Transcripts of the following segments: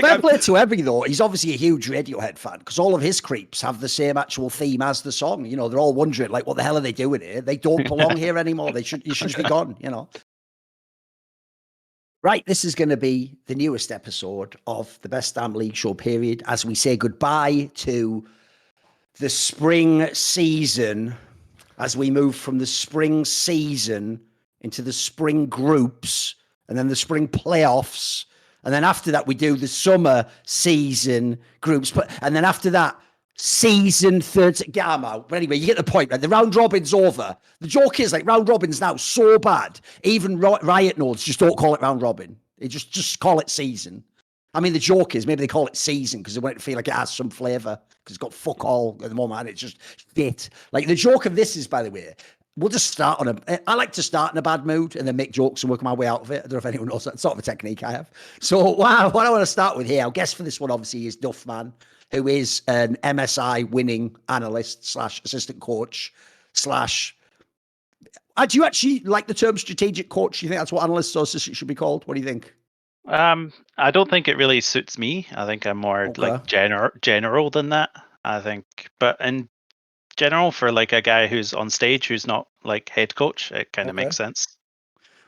Fair play to Every, though. He's obviously a huge Radiohead fan because all of his creeps have the same actual theme as the song. You know, they're all wondering, like, what the hell are they doing here? They don't belong here anymore. You should just be gone, you know. Right, this is going to be the newest episode of the Best Damn League Show period as we say goodbye to the spring season, as we move from the spring season into the spring groups and then the spring playoffs. And then after that, we do the summer season groups. And then after that, season 30. Get them out. But anyway, you get the point, right? The round robin's over. The joke is, like, round robin's now so bad. Even Riot nodes just don't call it round robin. They just call it season. I mean, the joke is maybe they call it season because they want it to feel like it has some flavour because it's got fuck all at the moment and it's just shit. Like, the joke of this is, by the way, we'll just start on I like to start in a bad mood and then make jokes and work my way out of it. I don't know if anyone knows that sort of a technique I have. So what I want to start with here, our guest for this one obviously is Duffman, who is an MSI winning analyst / assistant coach / do you actually like the term strategic coach? Do you think that's what analysts or assistants should be called? What do you think? I don't think it really suits me. I think I'm more like general than that. I think, but in general, for like a guy who's on stage who's not like head coach, it kind of makes sense.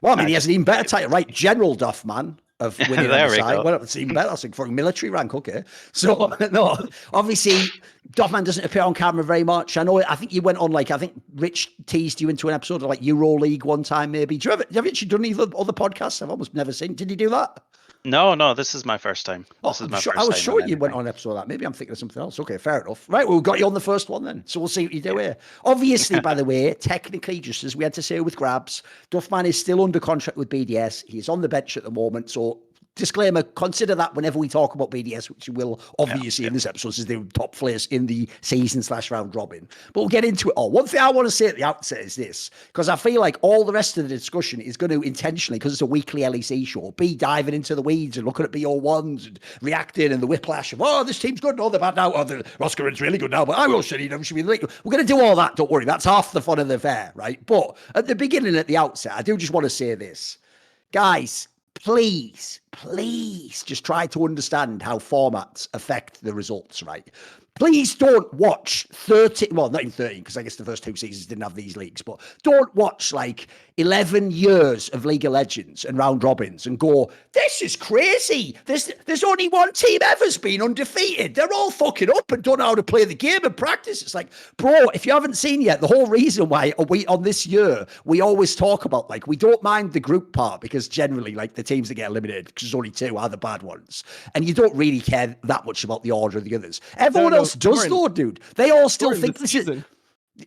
Well, I mean, he has an even better title, right? General Duffman of winning MSI. Well, it's even better. That's like fucking military rank, okay. So no, obviously Duffman doesn't appear on camera very much. I think you went on, like, I think Rich teased you into an episode of like Euro League one time, maybe. Have you actually done any other podcasts? I've almost never seen. Did you do that? No, this is my first time. I was sure you went on an episode of that. Maybe I'm thinking of something else. Okay, fair enough. Right, well, we've got you on the first one then. So we'll see what you do here. Obviously, by the way, technically, just as we had to say with Grabs, Duffman is still under contract with BDS. He's on the bench at the moment. So disclaimer, consider that whenever we talk about BDS, which you will obviously in this episode, is the top players in the season / round robin. But we'll get into it all. One thing I want to say at the outset is this, because I feel like all the rest of the discussion is going to intentionally, because it's a weekly LEC show, be diving into the weeds and looking at BO1s and reacting and the whiplash of, oh, this team's good, no, they're bad now, oh, the Roscoe's really good now, but I will should be in the league. We're going to do all that, don't worry. That's half the fun of the fair, right? But at the beginning, at the outset, I do just want to say this. Guys, please just try to understand how formats affect the results, right? Please don't watch 13, well, not even 13, because I guess the first two seasons didn't have these leagues, but don't watch like 11 years of League of Legends and round robins and go, this is crazy. There's only one team ever's been undefeated. They're all fucking up and don't know how to play the game and practice. It's like, bro, if you haven't seen yet, the whole reason why we on this year, we always talk about, like, we don't mind the group part because generally, like, the teams that get eliminated, because there's only two, are the bad ones. And you don't really care that much about the order of the others. Everyone else does, though, dude. They all still think this is...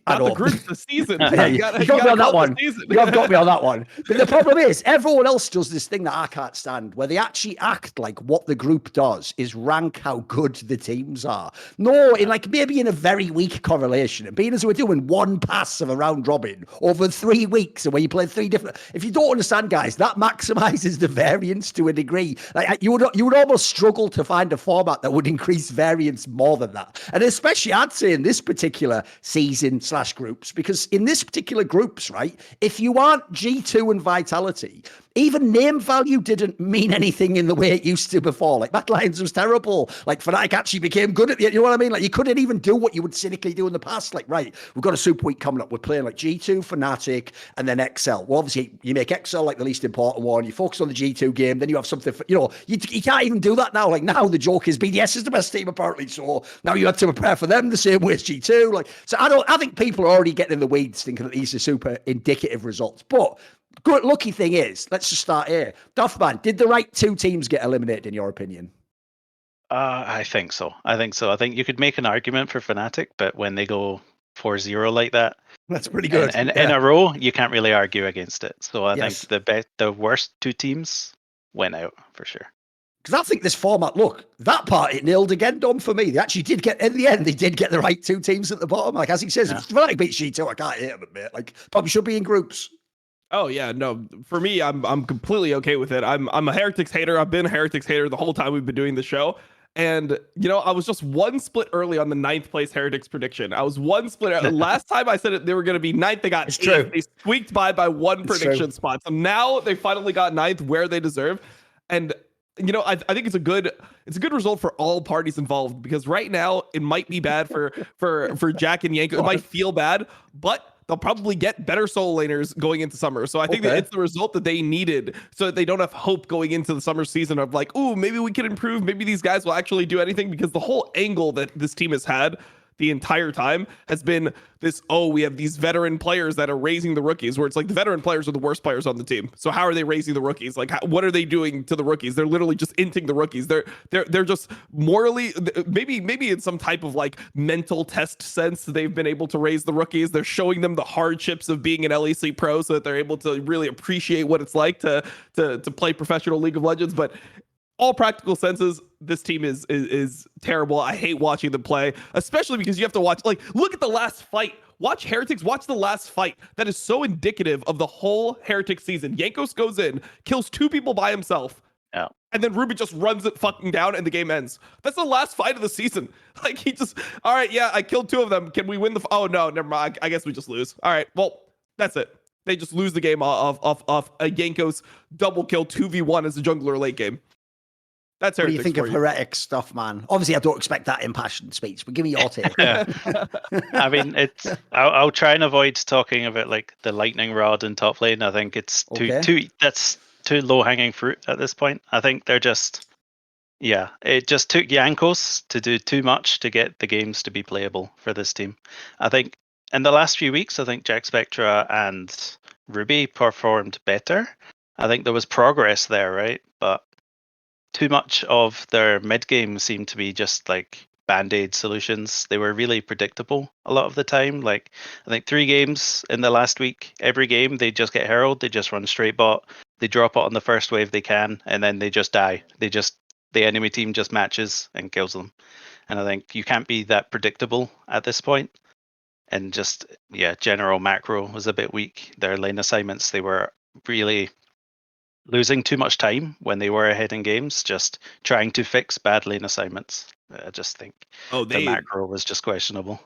Not the group, the season. You got me on that one. You have got me on that one. But the problem is, everyone else does this thing that I can't stand, where they actually act like what the group does is rank how good the teams are. No, maybe in a very weak correlation. And being as we're doing one pass of a round robin over 3 weeks, and where you play three different... If you don't understand, guys, that maximizes the variance to a degree. Like, you would almost struggle to find a format that would increase variance more than that. And especially, I'd say, in this particular season / groups, because in this particular groups, right, if you aren't G2 and Vitality, even name value didn't mean anything in the way it used to before. Like, Mad Lions was terrible. Like, Fnatic actually became good at the end. You know what I mean? Like, you couldn't even do what you would cynically do in the past. Like, right, we've got a Super Week coming up. We're playing like G2, Fnatic, and then XL. Well, obviously, you make XL like the least important one. You focus on the G2 game. Then you have something for, you can't even do that now. Like, now the joke is BDS is the best team, apparently. So now you have to prepare for them the same way as G2. Like, so I think people are already getting in the weeds thinking that these are super indicative results. But good lucky thing is, let's just start here. Duffman, did the right two teams get eliminated in your opinion? I think so. I think you could make an argument for Fnatic, but when they go 4-0 like that, that's pretty good. And in a row, you can't really argue against it. So I think the worst two teams went out for sure. Because I think this format, look, that part it nailed again, Dom, for me. They actually did get, in the end, they did get the right two teams at the bottom. Like, as he says, if Fnatic beats G2, I can't hate them, mate. Like, probably should be in groups. Oh yeah, no. For me, I'm completely okay with it. I'm a Heretics hater. I've been a Heretics hater the whole time we've been doing the show. And I was just one split early on the 9th place Heretics prediction. I was one split. Last time I said it, they were going to be 9th. They got 8th. They squeaked by one prediction spot. So now they finally got 9th where they deserve. And I think it's a good result for all parties involved, because right now it might be bad for Jack and Jankos. It might feel bad, but they'll probably get better solo laners going into summer. So I think that it's the result that they needed, so that they don't have hope going into the summer season of like, oh, maybe we can improve. Maybe these guys will actually do anything, because the whole angle that this team has had the entire time has been this, we have these veteran players that are raising the rookies, where it's like the veteran players are the worst players on the team. So how are they raising the rookies? Like, what are they doing to the rookies? They're literally just inting the rookies. They're just morally, maybe in some type of like mental test sense, they've been able to raise the rookies. They're showing them the hardships of being an LEC pro, so that they're able to really appreciate what it's like to play professional League of Legends. But all practical senses, this team is terrible. I hate watching them play, especially because you have to watch, like, look at the last fight. Watch Heretics, watch the last fight. That is so indicative of the whole Heretics season. Jankos goes in, kills 2 people by himself. Yeah. And then Ruby just runs it fucking down and the game ends. That's the last fight of the season. Like, he just, all right, yeah, I killed 2 of them. Can we win oh no, never mind. I guess we just lose. All right, well, that's it. They just lose the game off a Jankos double kill 2v1 as a jungler late game. That's what do you think of Heretics stuff, man? Obviously, I don't expect that impassioned speech, but give me your take. I mean, I'll try and avoid talking about like the lightning rod in top lane. I think it's that's too low hanging fruit at this point. I think they're just, it just took Jankos to do too much to get the games to be playable for this team. I think in the last few weeks, I think Jack Spectra and Ruby performed better. I think there was progress there, right? But too much of their mid game seemed to be just like band-aid solutions. They were really predictable a lot of the time. Like, I think 3 games in the last week, every game they just get Herald, they just run straight bot, they drop it on the first wave they can, and then they just die. The enemy team just matches and kills them. And I think you can't be that predictable at this point. And just, general macro was a bit weak. Their lane assignments, they were really losing too much time when they were ahead in games, just trying to fix bad lane assignments. I just think the macro was just questionable.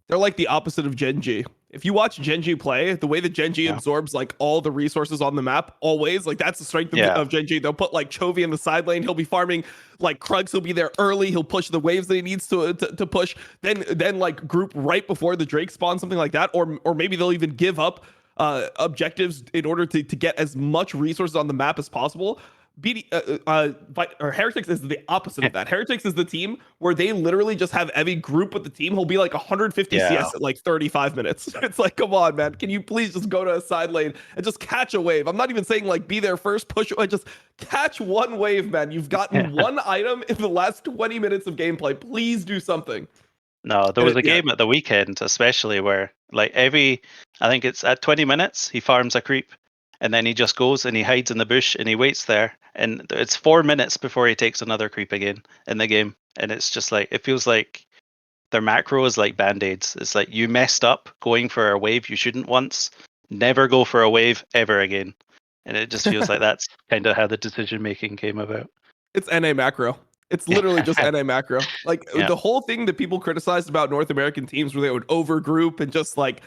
They're like the opposite of Genji. If you watch Genji play, the way that Genji absorbs like all the resources on the map, always, like that's the strength of Genji. They'll put like Chovy in the side lane. He'll be farming like Krugs. He'll be there early. He'll push the waves that he needs to push. Then like group right before the Drake spawn, something like that. Or maybe they'll even give up objectives in order to get as much resources on the map as possible. Heretics is the opposite of that. Heretics is the team where they literally just have every group with the team. He'll be like 150 CS at like 35 minutes. It's like, come on, man. Can you please just go to a side lane and just catch a wave? I'm not even saying like be there first, push, just catch one wave, man. You've gotten one item in the last 20 minutes of gameplay. Please do something. No, there was a game at the weekend, especially where like I think it's at 20 minutes, he farms a creep. And then he just goes and he hides in the bush and he waits there. And it's 4 minutes before he takes another creep again in the game. And it's just like, it feels like their macro is like band-aids. It's like you messed up going for a wave you shouldn't once. Never go for a wave ever again. And it just feels like that's kind of how the decision-making came about. It's NA macro. It's literally just NA macro. Like the whole thing that people criticized about North American teams where they would overgroup and just like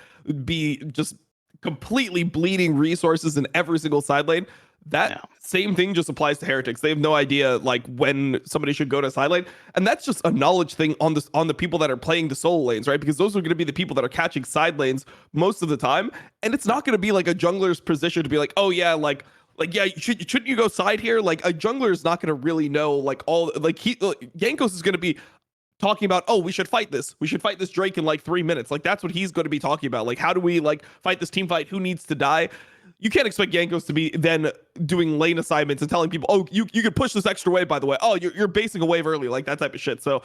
be just completely bleeding resources in every single side lane. That same thing just applies to Heretics. They have no idea like when somebody should go to side lane, and that's just a knowledge thing on the people that are playing the solo lanes, right? Because those are going to be the people that are catching side lanes most of the time, and it's not going to be like a jungler's position to be like, oh yeah, like shouldn't you go side here? Like a jungler is not going to really know like all like Jankos is going to be talking about, we should fight this Drake in like 3 minutes. Like that's what he's going to be talking about. Like, how do we like fight this team fight? Who needs to die? You can't expect Jankos to be then doing lane assignments and telling people, you could push this extra wave, by the way. You're basing a wave early, like that type of shit. So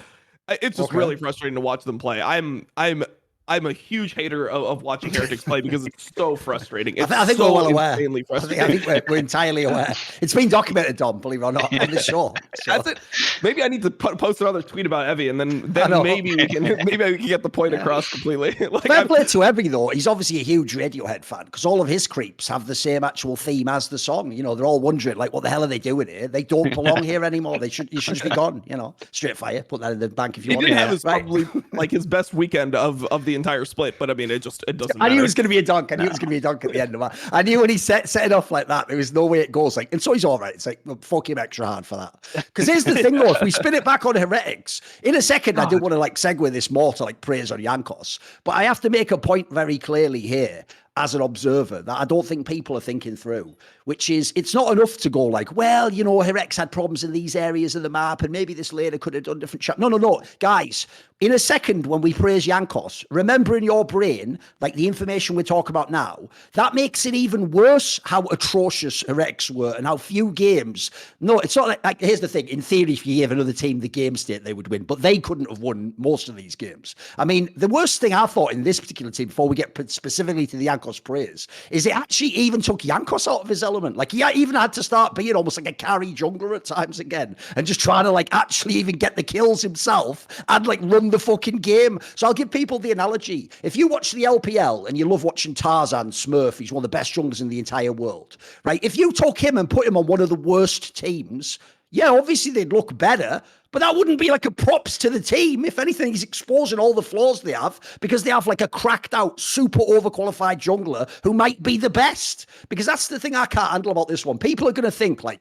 it's just really frustrating to watch them play. I'm a huge hater of watching Heretics play because it's so frustrating. I think we're well aware. I think we're entirely aware. It's been documented, Dom, believe it or not, on the show. So. That's it. Maybe I need to post another tweet about Evie, and then maybe we can get the point across completely. Like, fair play to Evie though. He's obviously a huge Radiohead fan because all of his creeps have the same actual theme as the song. You know, they're all wondering like, what the hell are they doing here? They don't belong here anymore. You should just be gone. You know, straight fire. Put that in the bank if you want. That was probably like his best weekend of the entire split, but I mean, it doesn't matter. I knew it was going to be a dunk. I knew it was going to be a dunk at the end of that. I knew when he set it off like that, there was no way it goes. Like, and so he's all right. It's like, well, fuck him extra hard for that. Because here's the thing, though. If we spin it back on Heretics, in a second, I do want to like segue this more to like praise on Jankos, but I have to make a point very clearly here as an observer that I don't think people are thinking through, which is it's not enough to go like, well, you know, Heretics had problems in these areas of the map and maybe this later could have done different shit. No. Guys, in a second, when we praise Jankos, remember in your brain, like the information we're talking about now, that makes it even worse how atrocious Heretics were and how few games. No, it's not like here's the thing. In theory, if you gave another team the game state, they would win, but they couldn't have won most of these games. I mean, the worst thing I thought in this particular team, before we get specifically to the Jankos praise, is it actually even took Jankos out of his element. Like he even had to start being almost like a carry jungler at times again and just trying to like actually even get the kills himself and like run the fucking game. So I'll give people the analogy. If you watch the LPL and you love watching Tarzan Smurf, he's one of the best junglers in the entire world, right? If you took him and put him on one of the worst teams, yeah, obviously they'd look better, but that wouldn't be like a props to the team. If anything, he's exposing all the flaws they have because they have like a cracked out, super overqualified jungler who might be the best. Because that's the thing I can't handle about this one. People are going to think like,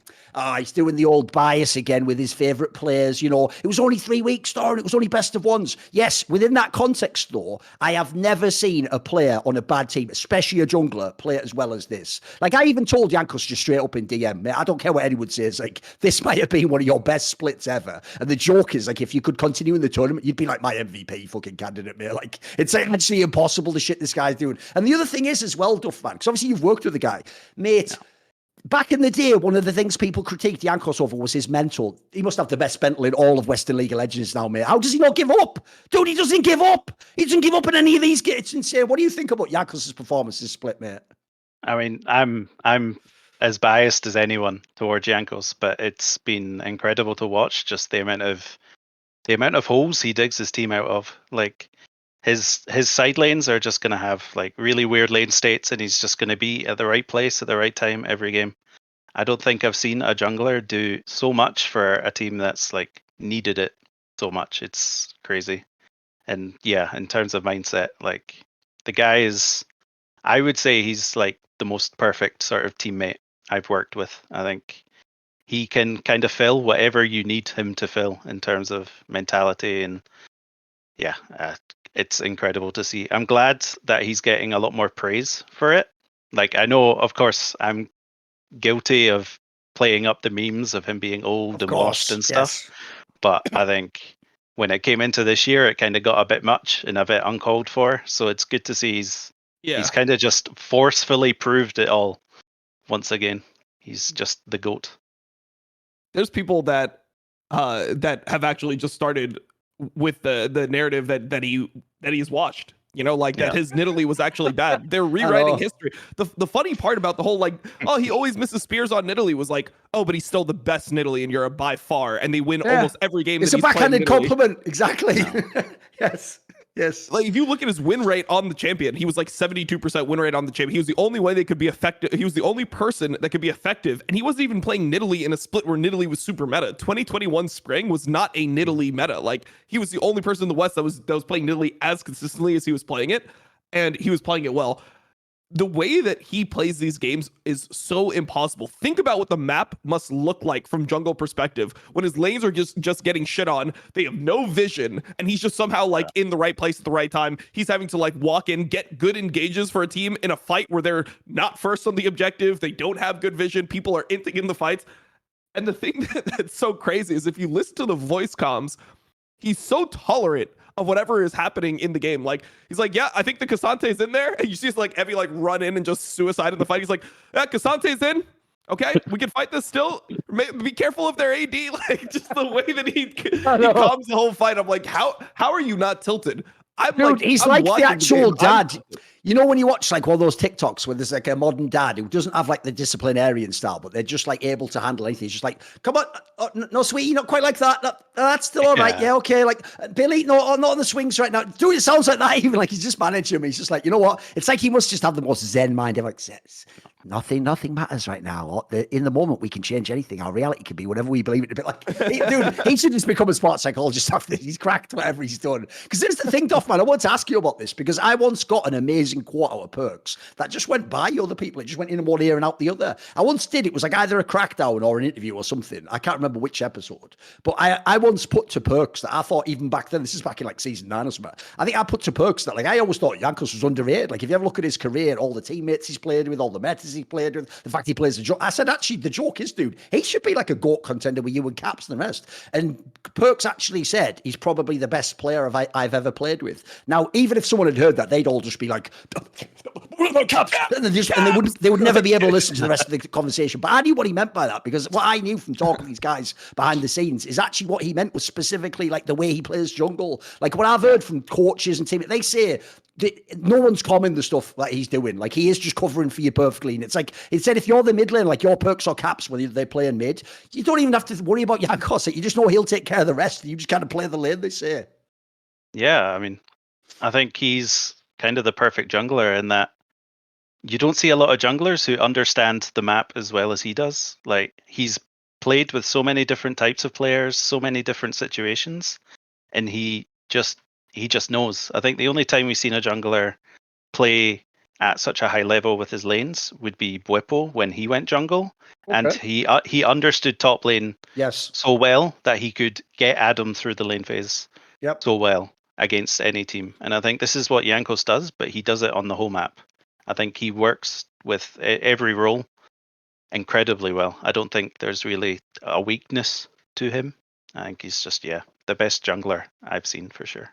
he's doing the old bias again with his favorite players. You know, it was only 3 weeks, Thorin. It was only best of ones. Yes, within that context, though, I have never seen a player on a bad team, especially a jungler, play it as well as this. Like I even told Jankos just straight up in DM, mate, I don't care what anyone says. Like this might have been one of your best splits ever. And the joke is, like, if you could continue in the tournament, you'd be like my MVP fucking candidate, mate. Like, it's actually impossible the shit this guy's doing. And the other thing is as well, Duffman, because obviously you've worked with the guy, mate. No. Back in the day, one of the things people critiqued Jankos over was his mental. He must have the best mental in all of Western League of Legends now, mate. How does he not give up? Dude, he doesn't give up. He doesn't give up in any of these games. It's insane. What do you think about Jankos' performance this split, mate? I mean, I'm as biased as anyone towards Jankos, but it's been incredible to watch just the amount of holes he digs his team out of. Like his side lanes are just going to have like really weird lane states, and he's just going to be at the right place at the right time every game. I don't think I've seen a jungler do so much for a team that's like needed it so much. It's crazy. And yeah, in terms of mindset, like the guy is, I would say he's like the most perfect sort of teammate I've worked with. I think he can kind of fill whatever you need him to fill in terms of mentality. And yeah, it's incredible to see. I'm glad that he's getting a lot more praise for it. Like, I know, of course, I'm guilty of playing up the memes of him being old and washed and stuff. Yes. But I think when it came into this year, it kind of got a bit much and a bit uncalled for. So it's good to see he's kind of just forcefully proved it all once again. He's just the GOAT. There's people that have actually just started with the narrative that he's washed. You know, like that his Nidalee was actually bad. They're rewriting history. The funny part about the whole like, oh, he always misses spears on Nidalee was like, oh, but he's still the best Nidalee in Europe by far, and they win almost every game. It's a backhanded compliment, exactly. Yes. Like if you look at his win rate on the champion, he was like 72% win rate on the champion. He was the only way they could be effective. He was the only person that could be effective. And he wasn't even playing Nidalee in a split where Nidalee was super meta. 2021 spring was not a Nidalee meta. Like he was the only person in the West that was playing Nidalee as consistently as he was playing it. And he was playing it well. The way that he plays these games is so impossible. Think about what the map must look like from jungle perspective when his lanes are just getting shit on. They have no vision, and he's just somehow like in the right place at the right time. He's having to like walk in, get good engages for a team in a fight where they're not first on the objective. They don't have good vision. People are inting in the fights. And the thing that's so crazy is if you listen to the voice comms, he's so tolerant of whatever is happening in the game. Like he's like, yeah, I think the Cassante's in there, and you see like Evie like run in and just suicide in the fight. He's like, yeah, Cassante's in. Okay, we can fight this still. Be careful of their AD. Like just the way that he calms the whole fight. I'm like, how are you not tilted? Dude, he's like the actual dad. You know when you watch like one of those TikToks where there's like a modern dad who doesn't have like the disciplinarian style, but they're just like able to handle anything. He's just like, come on, no, sweetie, not quite like that. No, that's still all right. Yeah, okay. Like Billy, no, not on the swings right now. Dude, it sounds like that. Even like he's just managing him. He's just like, you know what? It's like he must just have the most zen mind ever. Like, Nothing matters right now. In the moment, we can change anything. Our reality can be whatever we believe it to be. Like, dude, he should just become a sports psychologist after he's cracked whatever he's done. Because here's the thing, Duffman, I want to ask you about this, because I once got an amazing quote out of Perks that just went by other people. It just went in one ear and out the other. I once did. It was like either a crackdown or an interview or something. I can't remember which episode. But I once put to Perks that I thought even back then, this is back in like season 9 or something, I think I put to Perks that like I always thought Jankos was underrated. Like if you ever look at his career, all the teammates he's played with, all the metas he played with, the fact he plays the joke. I said, actually, the joke is, dude, he should be like a GOAT contender with you and Caps and the rest. And Perks actually said he's probably the best player I've ever played with. Now, even if someone had heard that, they'd all just be like, what about Caps? And they would never be able to listen to the rest of the conversation. But I knew what he meant by that, because what I knew from talking to these guys behind the scenes is actually what he meant was specifically like the way he plays jungle. Like what I've heard from coaches and teammates, they say no one's common the stuff that he's doing. Like he is just covering for you perfectly. And it's like, it said if you're the mid lane, like your Perks or Caps, whether they're playing mid, you don't even have to worry about Jankos. You just know he'll take care of the rest. You just kind of play the lane, they say. Yeah, I mean, I think he's kind of the perfect jungler in that you don't see a lot of junglers who understand the map as well as he does. Like he's played with so many different types of players, so many different situations, and he just knows. I think the only time we've seen a jungler play at such a high level with his lanes would be Bwipo when he went jungle, and he understood top lane so well that he could get Adam through the lane phase so well against any team. And I think this is what Jankos does, but he does it on the whole map. I think he works with every role incredibly well. I don't think there's really a weakness to him. I think he's just, the best jungler I've seen for sure.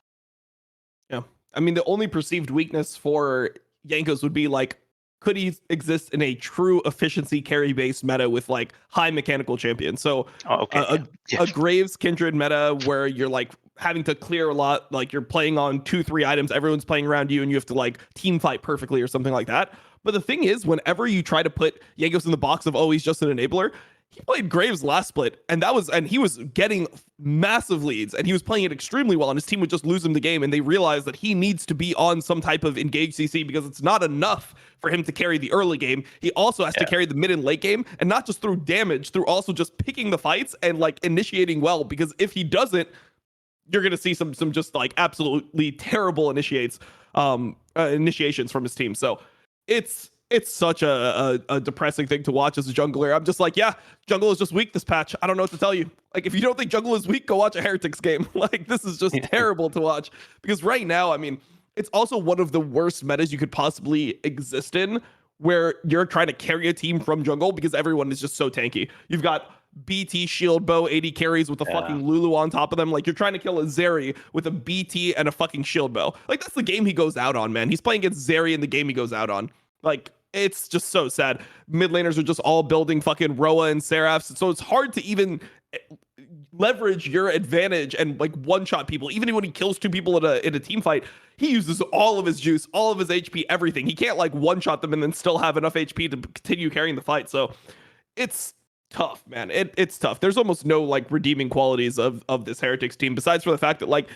Yeah. I mean, the only perceived weakness for Jankos would be like, could he exist in a true efficiency carry-based meta with like high mechanical champions? So a Graves Kindred meta where you're like having to clear a lot, like you're playing on 2-3 items, everyone's playing around you and you have to like team fight perfectly or something like that. But the thing is, whenever you try to put Jankos in the box of, oh, he's just an enabler, he played Graves last split, and he was getting massive leads, and he was playing it extremely well, and his team would just lose him the game, and they realized that he needs to be on some type of engaged CC because it's not enough for him to carry the early game. He also has to carry the mid and late game, and not just through damage, through also just picking the fights and like initiating well, because if he doesn't, you're going to see some just like absolutely terrible initiations from his team. So it's such a depressing thing to watch as a jungler. I'm just like, jungle is just weak this patch. I don't know what to tell you. Like, if you don't think jungle is weak, go watch a Heretics game. Like, this is just terrible to watch. Because right now, I mean, it's also one of the worst metas you could possibly exist in, where you're trying to carry a team from jungle because everyone is just so tanky. You've got BT shield bow 80 carries with a fucking Lulu on top of them. Like, you're trying to kill a Zeri with a BT and a fucking shield bow. Like, that's the game he goes out on, man. He's playing against Zeri in the game he goes out on. Like, it's just so sad. Mid laners are just all building fucking Roa and Seraphs. So it's hard to even leverage your advantage and like one-shot people. Even when he kills 2 people in a team fight, he uses all of his juice, all of his HP, everything. He can't like one-shot them and then still have enough HP to continue carrying the fight. So it's tough, man. It's tough. There's almost no like redeeming qualities of this Heretics team, besides for the fact that like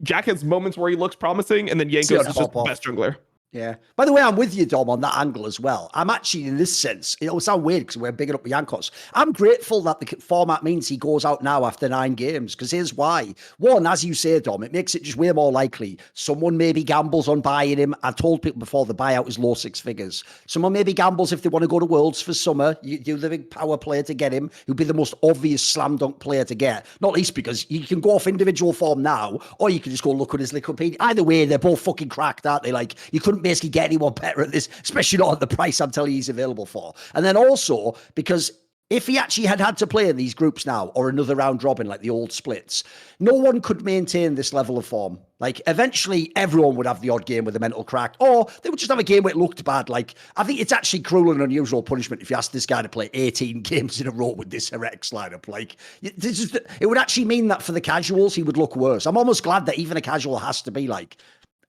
Jack has moments where he looks promising, and then Jankos is just the best jungler. Yeah. By the way, I'm with you, Dom, on that angle as well. I'm actually, in this sense, it'll sound weird because we're bigging up Jankos. I'm grateful that the format means he goes out now after 9 games, because here's why. One, as you say, Dom, it makes it just way more likely someone maybe gambles on buying him. I told people before, the buyout is low 6 figures. Someone maybe gambles if they want to go to Worlds for summer. You do the big power player to get him. He'll be the most obvious slam dunk player to get. Not least because you can go off individual form now, or you can just go look at his Liquidpedia. Either way, they're both fucking cracked, aren't they? Like, you couldn't basically get anyone better at this, especially not at the price I'm telling you he's available for. And then also, because if he actually had to play in these groups now, or another round robin like the old splits, no one could maintain this level of form. Like, eventually everyone would have the odd game with a mental crack, or they would just have a game where it looked bad. Like, I think it's actually cruel and unusual punishment if you ask this guy to play 18 games in a row with this Heretics lineup. Like, it would actually mean that for the casuals, he would look worse. I'm almost glad that even a casual has to be like,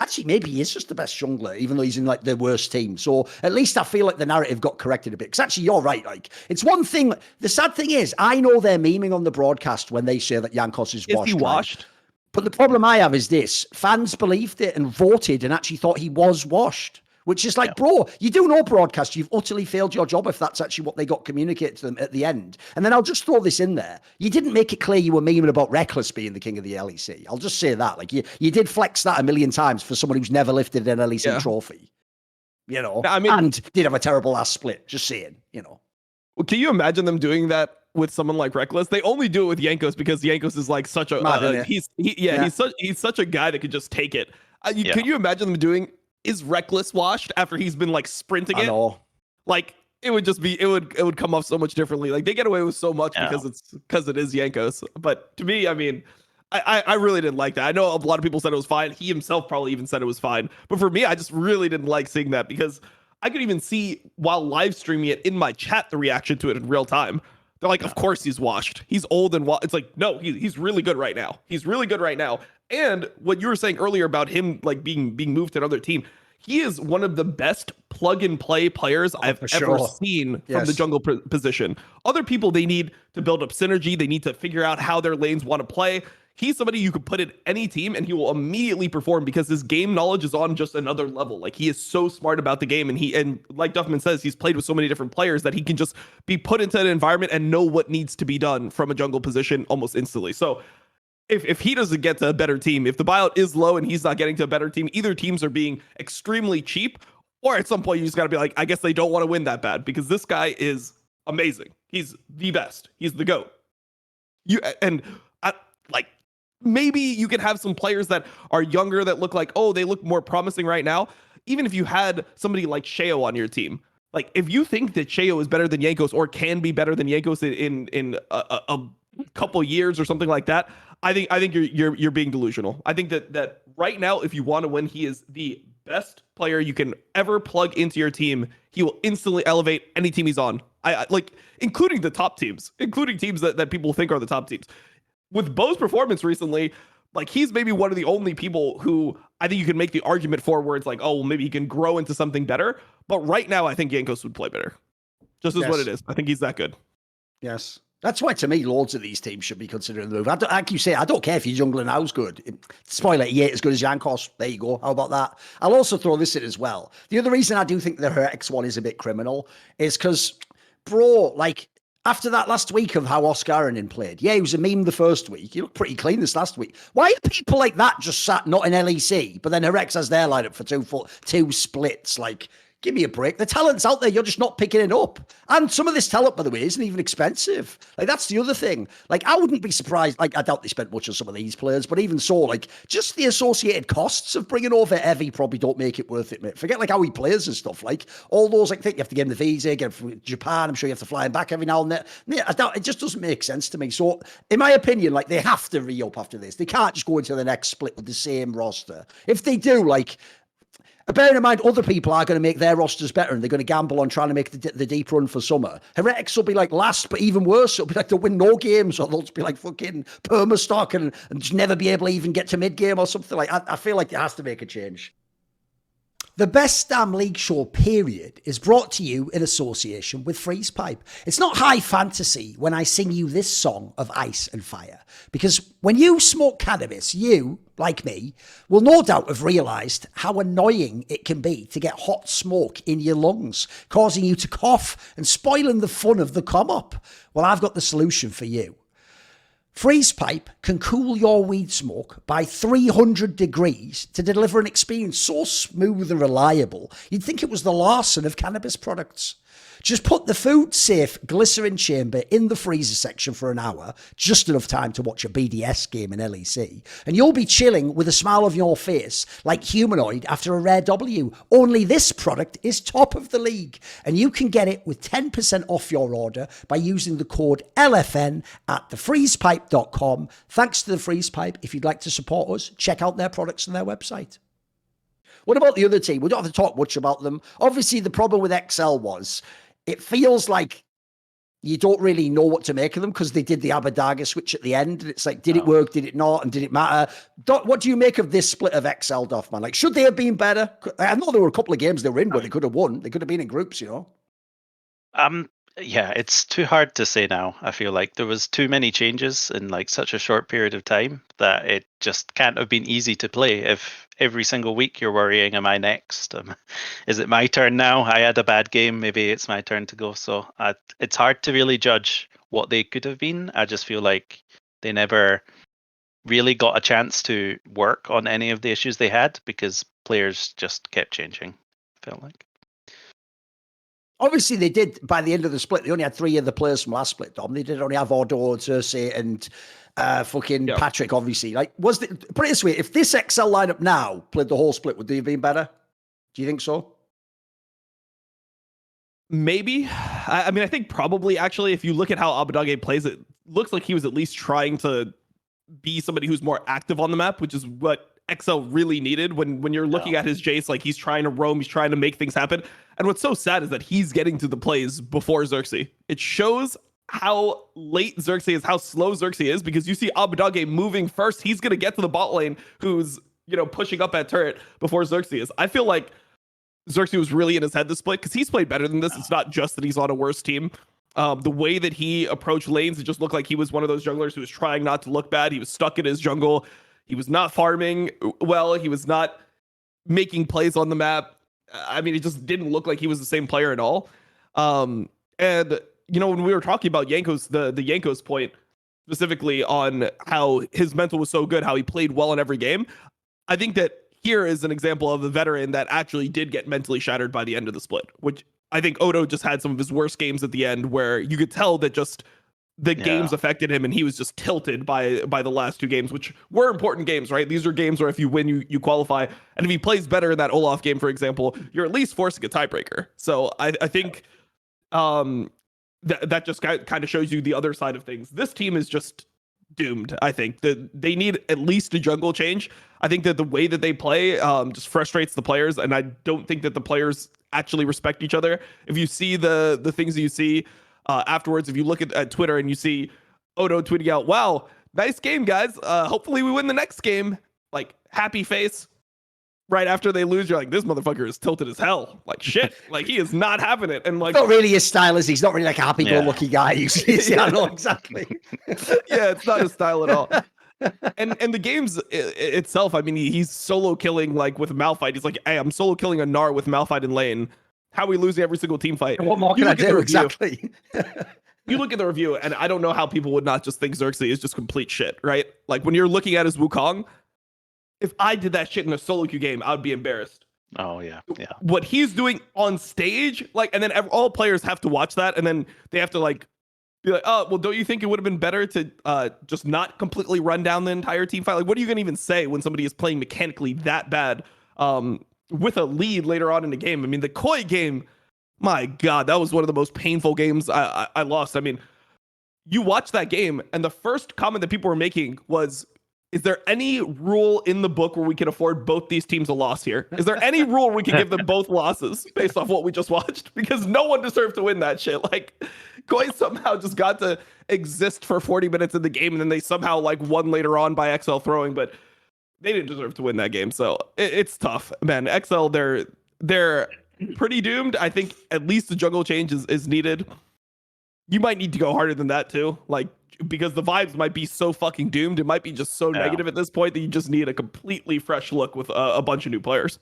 actually, maybe he is just the best jungler, even though he's in like the worst team. So at least I feel like the narrative got corrected a bit. Because actually, you're right. Like, it's one thing. The sad thing is, I know they're memeing on the broadcast when they say that Jankos is washed. Is he washed? Right? But the problem I have is this: fans believed it and voted and actually thought he was washed, which is like, bro, you do know broadcast. You've utterly failed your job if that's actually what they got communicated to them at the end. And then I'll just throw this in there. You didn't make it clear you were memeing about Reckless being the king of the LEC. I'll just say that. Like, you did flex that a million times for someone who's never lifted an LEC trophy. You know, I mean, and did have a terrible last split. Just saying, you know. Well, can you imagine them doing that with someone like Reckless? They only do it with Jankos because Jankos is like such a he's such a guy that could just take it. Can you imagine them doing? Is Reckless washed after he's been like sprinting it? Like it would just be it would come off so much differently. Like they get away with so much because it is Jankos. But to me, I mean, I really didn't like that. I know a lot of people said it was fine. He himself probably even said it was fine. But for me, I just really didn't like seeing that because I could even see while live streaming it in my chat the reaction to it in real time. They're like, of course he's washed. He's old and it's like, no, he's really good right now. He's really good right now. And what you were saying earlier about him like being moved to another team, he is one of the best plug and play players I've ever seen from the jungle position. Other people, they need to build up synergy. They need to figure out how their lanes want to play. He's somebody you could put in any team and he will immediately perform because his game knowledge is on just another level. Like he is so smart about the game and like Duffman says, he's played with so many different players that he can just be put into an environment and know what needs to be done from a jungle position almost instantly. So if he doesn't get to a better team, if the buyout is low and he's not getting to a better team, either teams are being extremely cheap or at some point you just got to be like, I guess they don't want to win that bad because this guy is amazing. He's the best. He's the GOAT. Maybe you could have some players that are younger that look like, they look more promising right now. Even if you had somebody like Sheo on your team, like if you think that Sheo is better than Jankos or can be better than Jankos in a couple years or something like that, I think you're being delusional. I think that right now, if you want to win, he is the best player you can ever plug into your team. He will instantly elevate any team he's on. I like, including the top teams, including teams that people think are the top teams. With Bo's performance recently, like he's maybe one of the only people who I think you can make the argument for where it's like, well, maybe he can grow into something better. But right now, I think Jankos would play better. Just as what it is. I think he's that good. Yes. That's why, to me, loads of these teams should be considering the move. Like you say, I don't care if your jungler now's good. Spoiler, he ain't as good as Jankos. There you go. How about that? I'll also throw this in as well. The other reason I do think the Heretics one is a bit criminal is because, bro, like, after that last week of how Oscaranin played, he was a meme the first week. He looked pretty clean this last week. Why are people like that just sat not in LEC, but then Heretics has their lineup for two splits? Like, give me a break. The talent's out there. You're just not picking it up. And some of this talent, by the way, isn't even expensive. Like, that's the other thing. Like, I wouldn't be surprised. Like, I doubt they spent much on some of these players, but even so, like, just the associated costs of bringing over Evie probably don't make it worth it, mate. Forget, like, how he plays and stuff. Like, all those, like, think you have to give him the visa, get him from Japan. I'm sure you have to fly him back every now and then. Yeah, I doubt, it just doesn't make sense to me. So, in my opinion, like, they have to re-up after this. They can't just go into the next split with the same roster. If they do, like, bearing in mind, other people are going to make their rosters better and they're going to gamble on trying to make the deep run for summer. Heretics will be like last, but even worse, it'll be like they'll win no games or they'll just be like fucking perma-stock and just never be able to even get to mid-game or something. Like, I feel like it has to make a change. The Best Damn League Show, period, is brought to you in association with Freeze Pipe. It's not high fantasy when I sing you this song of ice and fire, because when you smoke cannabis, you, like me, will no doubt have realised how annoying it can be to get hot smoke in your lungs, causing you to cough and spoiling the fun of the come-up. Well, I've got the solution for you. Freeze Pipe can cool your weed smoke by 300 degrees to deliver an experience so smooth and reliable, you'd think it was the Larson of cannabis products. Just put the food-safe glycerin chamber in the freezer section for an hour, just enough time to watch a BDS game in LEC, and you'll be chilling with a smile on your face like Humanoid after a rare W. Only this product is top of the league, and you can get it with 10% off your order by using the code LFN at thefreezepipe.com. Thanks to The Freeze Pipe. If you'd like to support us, check out their products on their website. What about the other team? We don't have to talk much about them. Obviously, the problem with XL was it feels like you don't really know what to make of them because they did the Abadaga switch at the end. And it's like, did it work? Did it not? And did it matter? What do you make of this split of XL, Duffman? Like, should they have been better? I know there were a couple of games they were in where they could have won. They could have been in groups, you know? Yeah, it's too hard to say now. I feel like there was too many changes in like such a short period of time that it just can't have been easy to play. If every single week you're worrying, am I next? Is it my turn now? I had a bad game. Maybe it's my turn to go. So it's hard to really judge what they could have been. I just feel like they never really got a chance to work on any of the issues they had because players just kept changing. Felt like. Obviously, they did by the end of the split. They only had 3 of the players from last split, Dom. They did only have Ordo, Cersei, and Patrick, obviously. Like, put it this way, if this XL lineup now played the whole split, would they have been better? Do you think so? Maybe. I mean, I think probably, actually, if you look at how IWDominate plays, it looks like he was at least trying to be somebody who's more active on the map, which is what XL really needed. When you're looking at his Jace, like, he's trying to roam, he's trying to make things happen. And what's so sad is that he's getting to the plays before Xerxes. It shows how late Xerxes is, how slow Xerxes is, because you see IWDominate moving first. He's going to get to the bot lane, who's, pushing up at turret before Xerxes is. I feel like Xerxes was really in his head this split because he's played better than this. It's not just that he's on a worse team. The way that he approached lanes, it just looked like he was one of those junglers who was trying not to look bad. He was stuck in his jungle. He was not farming well. He was not making plays on the map. I mean, it just didn't look like he was the same player at all. And, when we were talking about Jankos, the Jankos point, specifically on how his mental was so good, how he played well in every game, I think that here is an example of a veteran that actually did get mentally shattered by the end of the split, which I think Odo just had some of his worst games at the end where you could tell that just the games affected him and he was just tilted by the last 2 games, which were important games, right? These are games where if you win, you qualify. And if he plays better in that Olaf game, for example, you're at least forcing a tiebreaker. So I think that just kind of shows you the other side of things. This team is just doomed. I think that they need at least a jungle change. I think that the way that they play just frustrates the players, and I don't think that the players actually respect each other. If you see the things that you see afterwards, if you look at Twitter and you see Odo tweeting out, "Wow, nice game, guys. Hopefully we win the next game." Like, happy face. Right after they lose, you're like, this motherfucker is tilted as hell. Like, shit. Like, he is not having it. And like, not really his style, is he? He's not really like a happy-go-lucky guy. I know exactly. Yeah, it's not his style at all. And the games itself, I mean, he's solo killing like with Malphite. He's like, hey, I'm solo killing a Gnar with Malphite in lane. How are we losing every single team fight? What more can I do? Exactly. You look at the review, and I don't know how people would not just think Xerxes is just complete shit, right? Like, when you're looking at his Wukong, if I did that shit in a solo queue game, I would be embarrassed. Oh, yeah. What he's doing on stage, like, and then all players have to watch that, and then they have to, like, be like, oh, well, don't you think it would have been better to just not completely run down the entire team fight? Like, what are you going to even say when somebody is playing mechanically that bad with a lead later on in the game? I mean, the Koi game, my God, that was one of the most painful games I lost. I mean, you watch that game, and the first comment that people were making was, is there any rule in the book where we can afford both these teams a loss here? Is there any rule we can give them both losses based off what we just watched? Because no one deserved to win that shit. Like, Koi somehow just got to exist for 40 minutes in the game, and then they somehow like won later on by XL throwing, but they didn't deserve to win that game. So it's tough, man. XL, they're pretty doomed. I think at least the jungle change is needed. You might need to go harder than that too. Like, because the vibes might be so fucking doomed. It might be just so negative at this point that you just need a completely fresh look with a bunch of new players.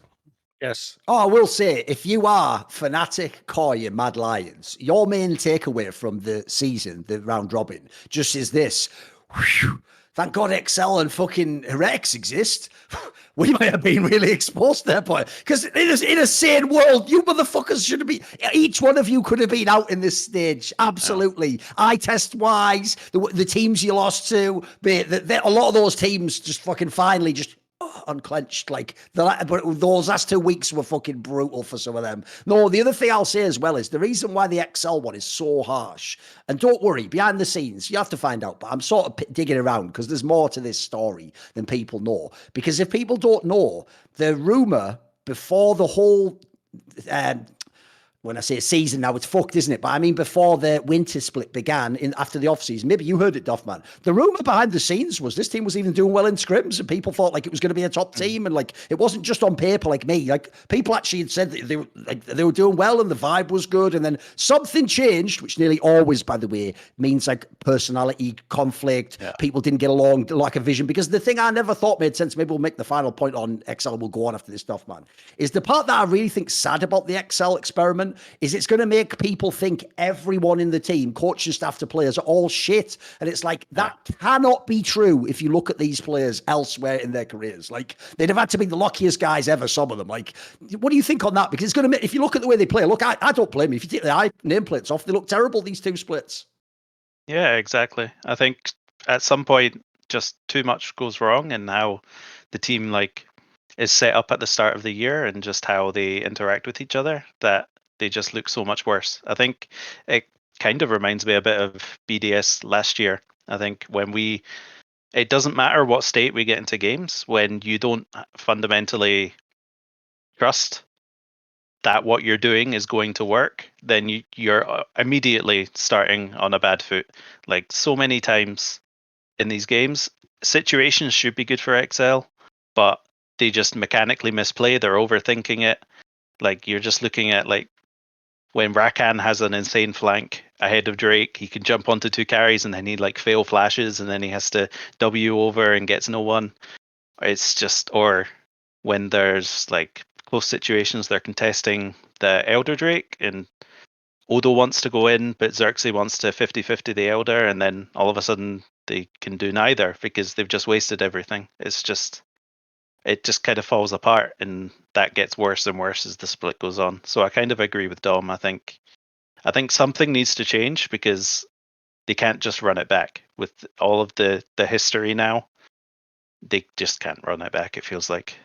Yes. Oh, I will say, if you are Fnatic, Koi, and Mad Lions, your main takeaway from the season, the round robin, just is this. Whew, thank God XL and fucking Heretics exist. We might have been really exposed there, boy. Because in a sane world, you motherfuckers should have been. Each one of you could have been out in this stage. Absolutely. Eye test wise, the teams you lost to, a lot of those teams just fucking finally just unclenched. Like, but those last 2 weeks were fucking brutal for some of them. No, the other thing I'll say as well is the reason why the XL one is so harsh, and don't worry, behind the scenes, you have to find out, but I'm sort of digging around because there's more to this story than people know. Because if people don't know, the rumor before the whole when I say season now, it's fucked, isn't it? But I mean, before the winter split began, after the off season, maybe you heard it, Duffman. The rumor behind the scenes was this team was even doing well in scrims, and people thought like it was going to be a top team, and like it wasn't just on paper like me. Like people actually had said that they were doing well, and the vibe was good, and then something changed, which nearly always, by the way, means like personality conflict. Yeah. People didn't get along, like a vision. Because the thing I never thought made sense, maybe we'll make the final point on XL. We'll go on after this stuff, man. Is the part that I really think sad about the XL experiment is it's going to make people think everyone in the team, coaching staff to players, are all shit. And it's like, that cannot be true if you look at these players elsewhere in their careers. Like, they'd have had to be the luckiest guys ever, some of them. Like, what do you think on that? Because it's going to make, if you look at the way they play, look, I don't blame you. If you take the nameplates off, they look terrible, these two splits. Yeah, exactly. I think at some point, just too much goes wrong, and how the team, like, is set up at the start of the year and just how they interact with each other, that they just look so much worse. I think it kind of reminds me a bit of BDS last year. I think it doesn't matter what state we get into games, when you don't fundamentally trust that what you're doing is going to work, then you're immediately starting on a bad foot. Like, so many times in these games, situations should be good for XL, but they just mechanically misplay. They're overthinking it. Like, you're just looking at, like, when Rakan has an insane flank ahead of Drake, he can jump onto 2 carries and then he like fail flashes and then he has to W over and gets no one. It's just, or when there's like close situations, they're contesting the Elder Drake and Odo wants to go in, but Xerxes wants to 50-50 the Elder, and then all of a sudden they can do neither because they've just wasted everything. It just kind of falls apart, and that gets worse and worse as the split goes on. So I kind of agree with Dom. I think something needs to change, because they can't just run it back with all of the history now. They just can't run it back, it feels like.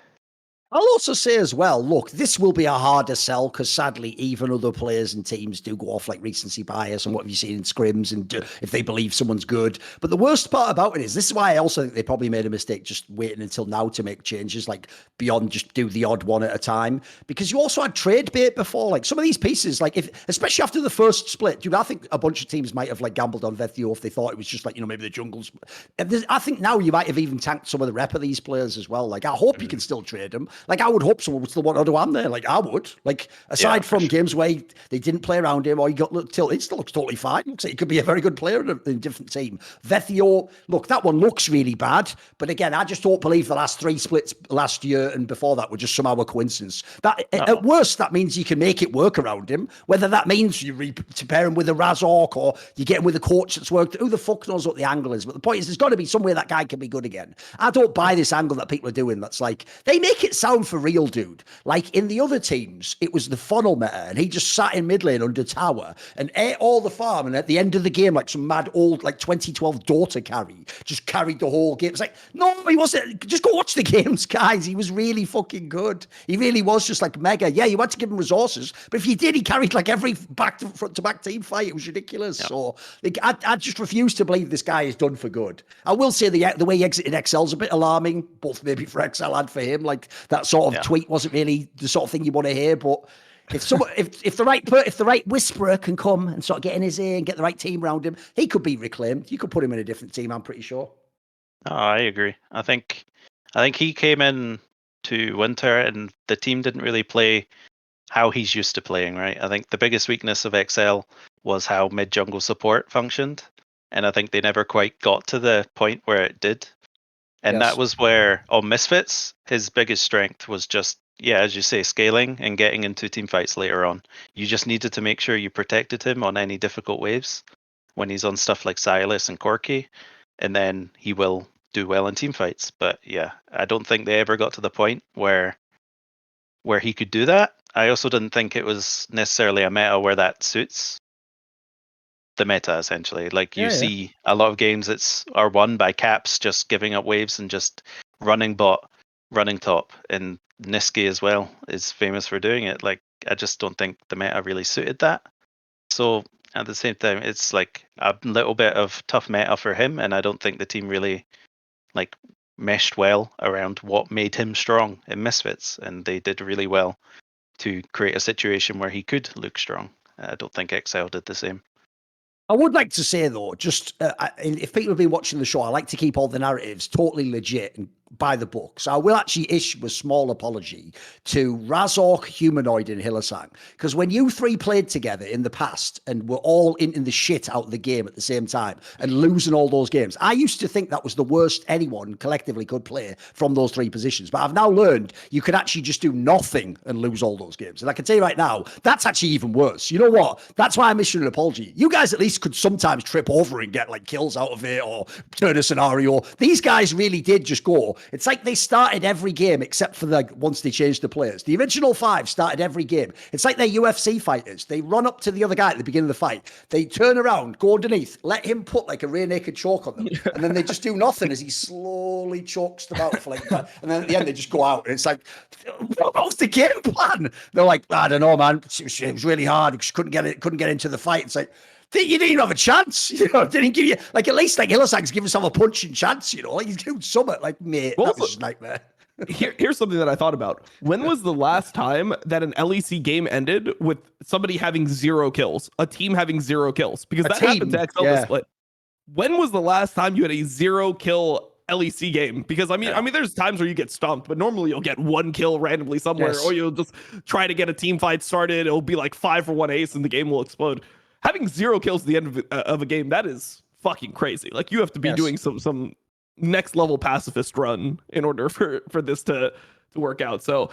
I'll also say as well, look, this will be a harder sell because sadly, even other players and teams do go off like recency bias and what have you seen in scrims and if they believe someone's good. But the worst part about it is, this is why I also think they probably made a mistake just waiting until now to make changes, like beyond just do the odd one at a time. Because you also had trade bait before, like some of these pieces, like especially after the first split, dude, I think a bunch of teams might have like gambled on Vethio if they thought it was just like, maybe the jungles. I think now you might have even tanked some of the rep of these players as well. Like, I hope you can still trade them. Like, I would hope someone would still want Odoam there. Like, I would. Like, aside from games where they didn't play around him or he got tilted, it still looks totally fine. Looks like he could be a very good player in a different team. Vethio, look, that one looks really bad. But again, I just don't believe the last 3 splits last year and before that were just somehow a coincidence. At worst, that means you can make it work around him. Whether that means you pair him with a Razork or you get him with a coach that's worked. Who the fuck knows what the angle is? But the point is, there's got to be somewhere that guy can be good again. I don't buy this angle that people are doing. That's like, they make it sound for real, dude. Like, in the other teams, it was the funnel meta, and he just sat in mid lane under tower and ate all the farm, and at the end of the game, like some mad old, like 2012 daughter carry, just carried the whole game. It's like, no, he wasn't. Just go watch the games, guys. He was really fucking good. He really was just like mega. Yeah, you had to give him resources, but if you did, he carried like every back to front to back team fight. It was ridiculous. Yep. So like, I just refuse to believe this guy is done for good. I will say the way he exited XL's a bit alarming, both maybe for XL and for him. Like, that sort of tweet wasn't really the sort of thing you want to hear. But if the right whisperer can come and sort of get in his ear and get the right team around him, he could be reclaimed. You could put him in a different team, I'm pretty sure. Oh, I agree. I think he came in to winter and the team didn't really play how he's used to playing, right? I think the biggest weakness of XL was how mid jungle support functioned, and I think they never quite got to the point where it did. And that was where on Misfits, his biggest strength was just, as you say, scaling and getting into team fights later on. You just needed to make sure you protected him on any difficult waves when he's on stuff like Silas and Corki, and then he will do well in team fights. But yeah, I don't think they ever got to the point where he could do that. I also didn't think it was necessarily a meta where that suits the meta, essentially. Like, you see a lot of games are won by Caps just giving up waves and just running bot, running top, and Niski as well is famous for doing it. Like, I just don't think the meta really suited that. So at the same time, it's like a little bit of tough meta for him, and I don't think the team really like meshed well around what made him strong in Misfits, and they did really well to create a situation where he could look strong. I don't think XL did the same. I would like to say, though, just if people have been watching the show, I like to keep all the narratives totally legit and by the book. So I will actually issue a small apology to Razork, Humanoid, and Hylissang. Because when you three played together in the past and were all in the shit out of the game at the same time and losing all those games, I used to think that was the worst anyone collectively could play from those three positions. But I've now learned you can actually just do nothing and lose all those games. And I can tell you right now, that's actually even worse. You know what? That's why I'm issuing an apology. You guys at least could sometimes trip over and get like kills out of it or turn a scenario. These guys really did just go. It's like they started every game except for once they changed the players. The original 5 started every game. It's like they're UFC fighters. They run up to the other guy at the beginning of the fight. They turn around, go underneath, let him put like a rear naked choke on them. And then they just do nothing as he slowly chokes them out for like that. And then at the end, they just go out. And it's like, what was the game plan? They're like, I don't know, man. It was really hard. We just couldn't get into the fight. It's like, you didn't even have a chance, didn't give you, like, at least like Hylissang's give himself a punching chance, like he's doing something, like, mate, that was a nightmare. Here's something that I thought about. When was the last time that an LEC game ended with somebody having 0 kills, a team having 0 kills? Because that happened to XL this split. When was the last time you had a 0 kill LEC game? Because I mean, there's times where you get stumped, but normally you'll get 1 kill randomly somewhere, or you'll just try to get a team fight started. It'll be like 5 for 1 ace and the game will explode. Having 0 kills at the end of a game, that is fucking crazy. Like, you have to be doing some next level pacifist run in order for this to work out. So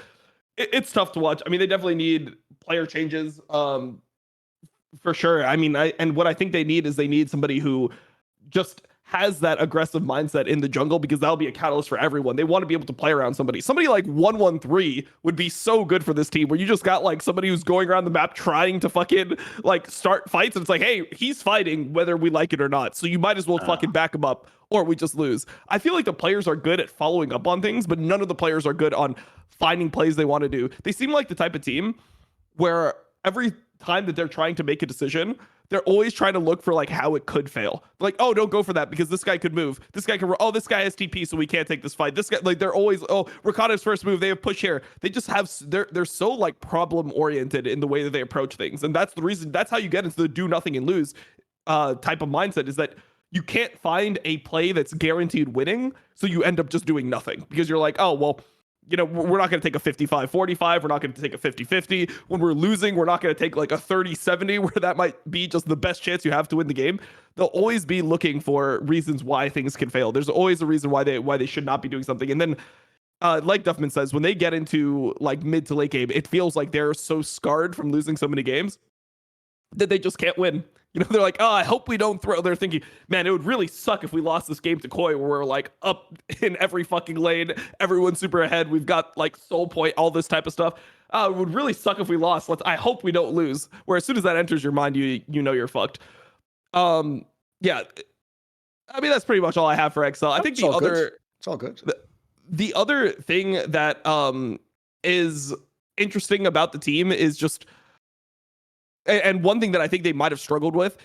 it's tough to watch. I mean, they definitely need player changes, for sure. I mean, and what I think they need is they need somebody who just has that aggressive mindset in the jungle, because that'll be a catalyst for everyone. They want to be able to play around somebody. Somebody like 113 would be so good for this team, where you just got like somebody who's going around the map trying to fucking like start fights, and it's like, hey, he's fighting whether we like it or not, so you might as well fucking back him up or we just lose. I feel like the players are good at following up on things, but none of the players are good on finding plays they want to do. They seem like the type of team where every time that they're trying to make a decision, they're always trying to look for like how it could fail. Like, oh, don't go for that because this guy could move. This guy can, this guy has TP, so we can't take this fight. This guy, like, they're always, Ricardo's first move, they have push here. They just have, they're so like problem oriented in the way that they approach things. And that's the reason, that's how you get into the do nothing and lose type of mindset, is that you can't find a play that's guaranteed winning. So you end up just doing nothing because you're like, oh, well, we're not going to take a 55-45. We're not going to take a 50-50. When we're losing, we're not going to take like a 30-70, where that might be just the best chance you have to win the game. They'll always be looking for reasons why things can fail. There's always a reason why they should not be doing something. And then, like Duffman says, when they get into like mid to late game, it feels like they're so scarred from losing so many games that they just can't win. They're like, oh, I hope we don't throw. They're thinking, man, it would really suck if we lost this game to Koi, where we're like up in every fucking lane, everyone's super ahead, we've got like soul point, all this type of stuff. It would really suck if we lost. I hope we don't lose. Where as soon as that enters your mind, you know you're fucked. Yeah, I mean, that's pretty much all I have for XL. I think it's all good. The other thing that is interesting about the team is just, and one thing that I think they might have struggled with,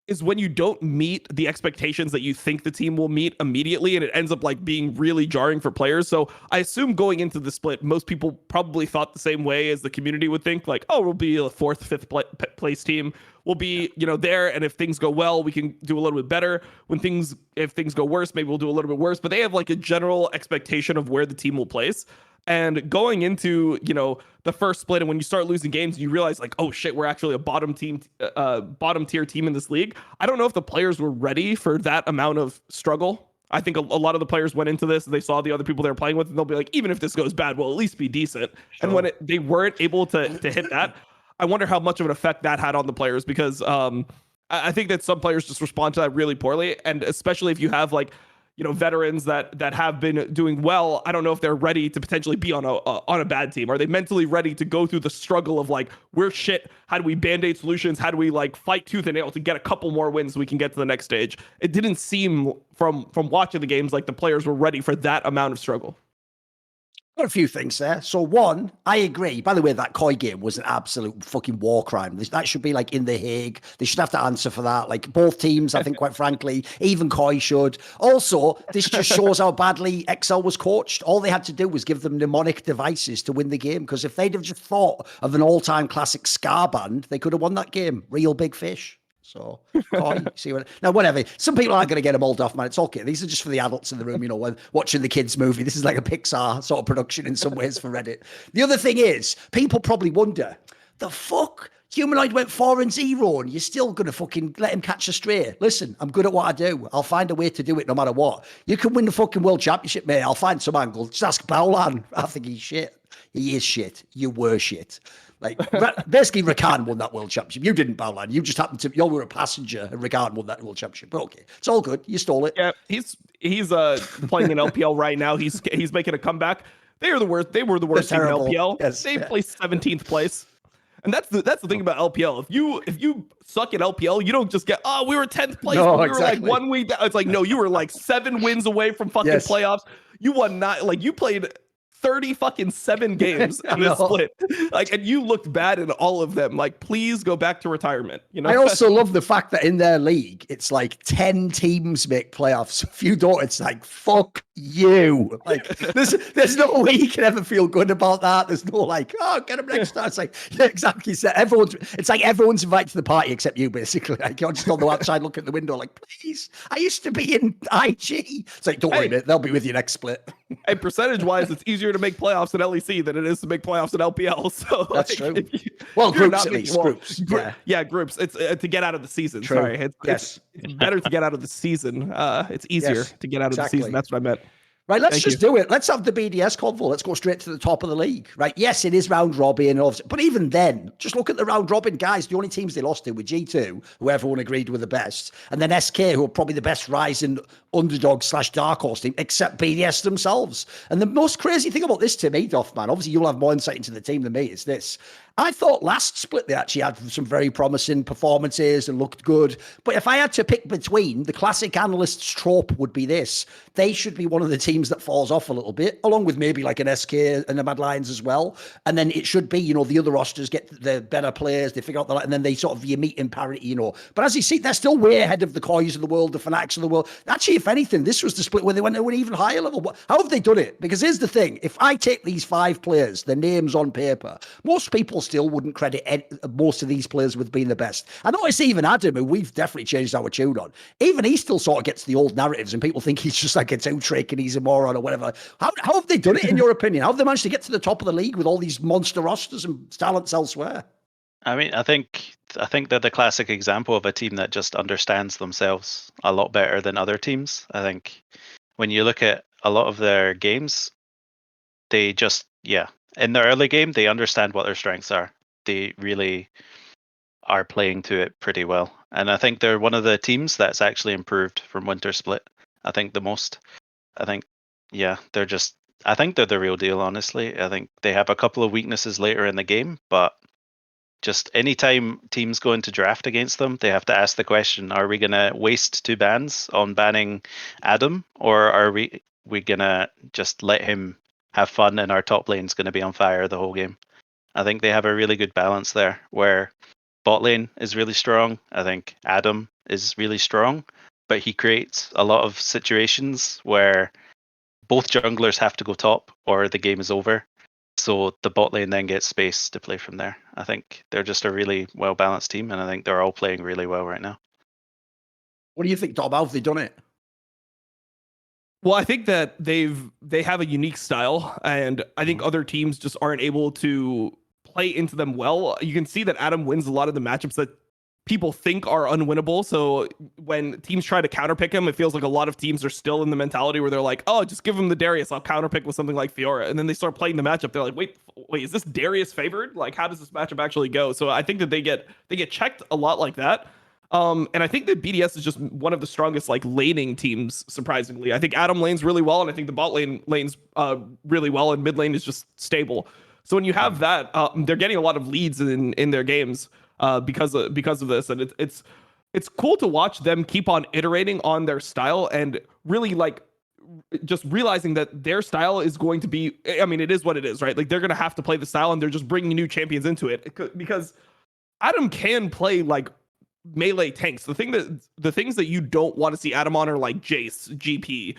is when you don't meet the expectations that you think the team will meet immediately, and it ends up like being really jarring for players. So I assume going into the split, most people probably thought the same way as the community would think, like, oh, we'll be a 4th, 5th place team. We'll be, there, and if things go well, we can do a little bit better. If things go worse, maybe we'll do a little bit worse. But they have like a general expectation of where the team will place. And going into, the first split, and when you start losing games, you realize like, oh shit, we're actually a bottom tier team in this league. I don't know if the players were ready for that amount of struggle. I think a lot of the players went into this and they saw the other people they were playing with, and they'll be like, even if this goes bad, we'll at least be decent. Sure. And when they weren't able to hit that, I wonder how much of an effect that had on the players, because I think that some players just respond to that really poorly. And especially if you have like, veterans that have been doing well, I don't know if they're ready to potentially be on a bad team. Are they mentally ready to go through the struggle of like, we're shit, how do we band-aid solutions? How do we like fight tooth and nail to get a couple more wins so we can get to the next stage? It didn't seem from watching the games like the players were ready for that amount of struggle. Got a few things there. So one, I agree. By the way, that Koi game was an absolute fucking war crime. That should be like in The Hague. They should have to answer for that. Like both teams, I think, quite frankly, even Koi should. Also, this just shows how badly XL was coached. All they had to do was give them mnemonic devices to win the game. Because if they'd have just thought of an all-time classic ska band, they could have won that game. Real big fish. So, see what now, whatever. Some people aren't going to get them all off, man. It's okay. These are just for the adults in the room, when watching the kids' movie. This is like a Pixar sort of production in some ways for Reddit. The other thing is, people probably wonder, the fuck? Humanoid went 4-0 and you're still going to fucking let him catch a stray. Listen, I'm good at what I do. I'll find a way to do it no matter what. You can win the fucking world championship, mate. I'll find some angle. Just ask Bowlan. I think he's shit. He is shit. You were shit. Like, basically, Rakan won that world championship. You didn't, Bowlan. You just happened to, you were a passenger, and Rakan won that world championship. But okay, it's all good. You stole it. Yeah, he's playing in LPL right now. He's making a comeback. They are the worst. They were the worst team in LPL. Yes, they placed 17th place. And that's the thing about LPL. If you suck at LPL, you don't just get, we were 10th place. No, we exactly. were like 1 week down. It's like, no, you were like 7 wins away from fucking playoffs. You won you played 37 games in this split. Like, and you looked bad in all of them. Like, please go back to retirement. I also love the fact that in their league, it's like 10 teams make playoffs. If you don't, it's like, fuck you. Like, there's no way you can ever feel good about that. There's no like, get them next time. It's like, yeah, exactly. It's like everyone's invited to the party except you, basically. Like, you're just on the outside looking at the window, like, please, I used to be in IG. It's like, don't worry, mate, they'll be with you next split. And percentage-wise, it's easier to make playoffs in LEC than it is to make playoffs in LPL. So that's true. Well, groups at least. Groups. Yeah, groups. It's to get out of the season. True. Sorry. It's better to get out of the season. It's easier to get out of the season. That's what I meant. Right, let's just do it. Let's have the BDS convo. Let's go straight to the top of the league. Right, yes, it is round robin, but even then, just look at the round robin guys. The only teams they lost to were G2, who everyone agreed were the best, and then SK, who are probably the best rising underdog / dark horse team, except BDS themselves. And the most crazy thing about this, to me, Duffman, obviously you'll have more insight into the team than me, is this. I thought last split they actually had some very promising performances and looked good. But if I had to pick between, the classic analyst's trope would be this. They should be one of the teams that falls off a little bit, along with maybe like an SK and the Mad Lions as well. And then it should be, the other rosters get the better players, they figure out and then they sort of, you meet in parity, But as you see, they're still way ahead of the Kois of the world, the Fnatics of the world. Actually, if anything, this was the split where they went to an even higher level. How have they done it? Because here's the thing. If I take these 5 players, their names on paper, most people still wouldn't credit most of these players with being the best. I notice even Adam, who we've definitely changed our tune on, even he still sort of gets the old narratives and people think he's just like a two-trick and he's a moron or whatever. How have they done it, in your opinion? How have they managed to get to the top of the league with all these monster rosters and talents elsewhere? I mean, I think they're the classic example of a team that just understands themselves a lot better than other teams. I think when you look at a lot of their games, they just, in the early game, they understand what their strengths are. They really are playing to it pretty well. And I think they're one of the teams that's actually improved from Winter Split. I think the most. I think they're the real deal, honestly. I think they have a couple of weaknesses later in the game, but just anytime teams go into draft against them, they have to ask the question, are we going to waste 2 bans on banning Adam, or are we going to just let him have fun and our top lane's going to be on fire the whole game? I think they have a really good balance there, where bot lane is really strong. I think Adam is really strong, but he creates a lot of situations where both junglers have to go top or the game is over. So the bot lane then gets space to play from there. I think they're just a really well-balanced team, and I think they're all playing really well right now. What do you think, Dom? How have they done it? Well, I think that they have a unique style, and I think other teams just aren't able to play into them well. You can see that Adam wins a lot of the matchups that people think are unwinnable. So when teams try to counterpick him, it feels like a lot of teams are still in the mentality where they're like, oh, just give him the Darius, I'll counterpick with something like Fiora. And then they start playing the matchup. They're like, wait, is this Darius favored? Like, how does this matchup actually go? So I think that they get checked a lot like that. And I think that BDS is just one of the strongest like laning teams, surprisingly. I think Adam lanes really well, and I think the bot lane lanes really well, and mid lane is just stable. So when you have that, they're getting a lot of leads in their games because of this, and it's cool to watch them keep on iterating on their style and really like just realizing that their style is going to be, I mean, it is what it is, right? Like they're going to have to play the style, and they're just bringing new champions into it because Adam can play like melee tanks. The things that you don't want to see Adam on are like Jace, GP.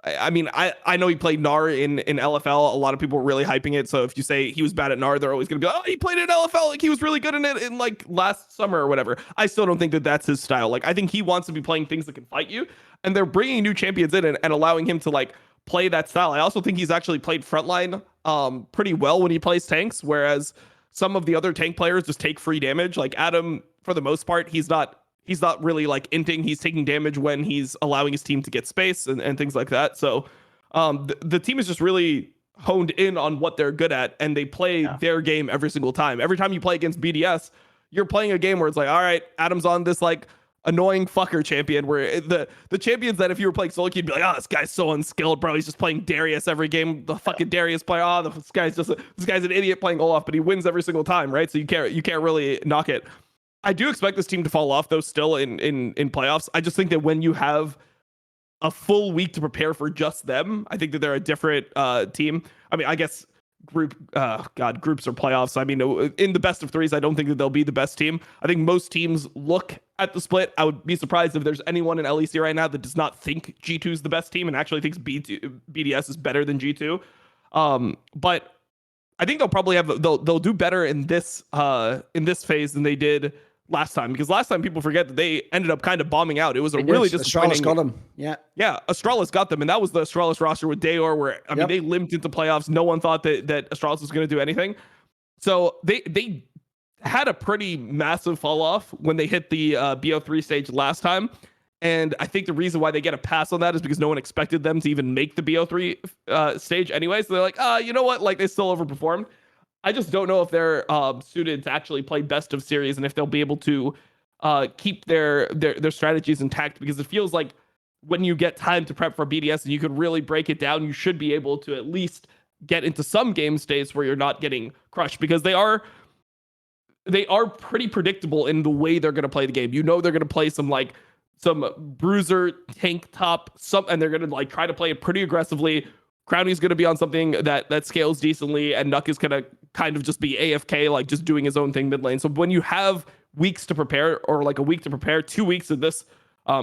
I mean, I know he played Gnar in LFL. A lot of people were really hyping it. So if you say he was bad at Gnar, they're always going to be like, oh, he played in LFL. Like he was really good in it in like last summer or whatever. I still don't think that that's his style. Like I think he wants to be playing things that can fight you. And they're bringing new champions in and allowing him to like play that style. I also think he's actually played frontline pretty well when he plays tanks, whereas some of the other tank players just take free damage. Like Adam, for the most part, he's not really like inting. He's taking damage when he's allowing his team to get space and things like that. So the team is just really honed in on what they're good at, and they play their game every single time. Every time you play against BDS, you're playing a game where it's like, all right, Adam's on this like annoying fucker champion, where the champions that if you were playing solo, you'd be like, oh, this guy's so unskilled, bro. He's just playing Darius every game. The fucking Darius player. Oh, this guy's an idiot playing Olaf, but he wins every single time, right? So you can't really knock it. I do expect this team to fall off though still in playoffs. I just think that when you have a full week to prepare for just them, I think that they're a different team. I mean, I guess groups or playoffs. I mean, in the best of threes, I don't think that they'll be the best team. I think most teams look at the split. I would be surprised if there's anyone in LEC right now that does not think G2 is the best team and actually thinks BDS is better than G2. But I think they'll probably they'll do better in this phase than they did last time, because last time people forget that they ended up kind of bombing out. It was really disappointing. Astralis got them. Yeah, Astralis got them, and that was the Astralis roster with Dayor, where I mean they limped into playoffs. No one thought that Astralis was going to do anything. So they had a pretty massive fall off when they hit the BO3 stage last time. And I think the reason why they get a pass on that is because no one expected them to even make the BO3 stage anyway. So they're like, you know what? Like they still overperformed. I just don't know if they're suited to actually play best of series and if they'll be able to keep their strategies intact, because it feels like when you get time to prep for BDS and you could really break it down, you should be able to at least get into some game states where you're not getting crushed, because they are pretty predictable in the way they're going to play the game. You know they're going to play some bruiser tank top, and they're going to like try to play it pretty aggressively. Crowny's going to be on something that scales decently, and Nuck is going to kind of just be AFK, like just doing his own thing mid lane. So when you have weeks to prepare, or like a week to prepare, 2 weeks in this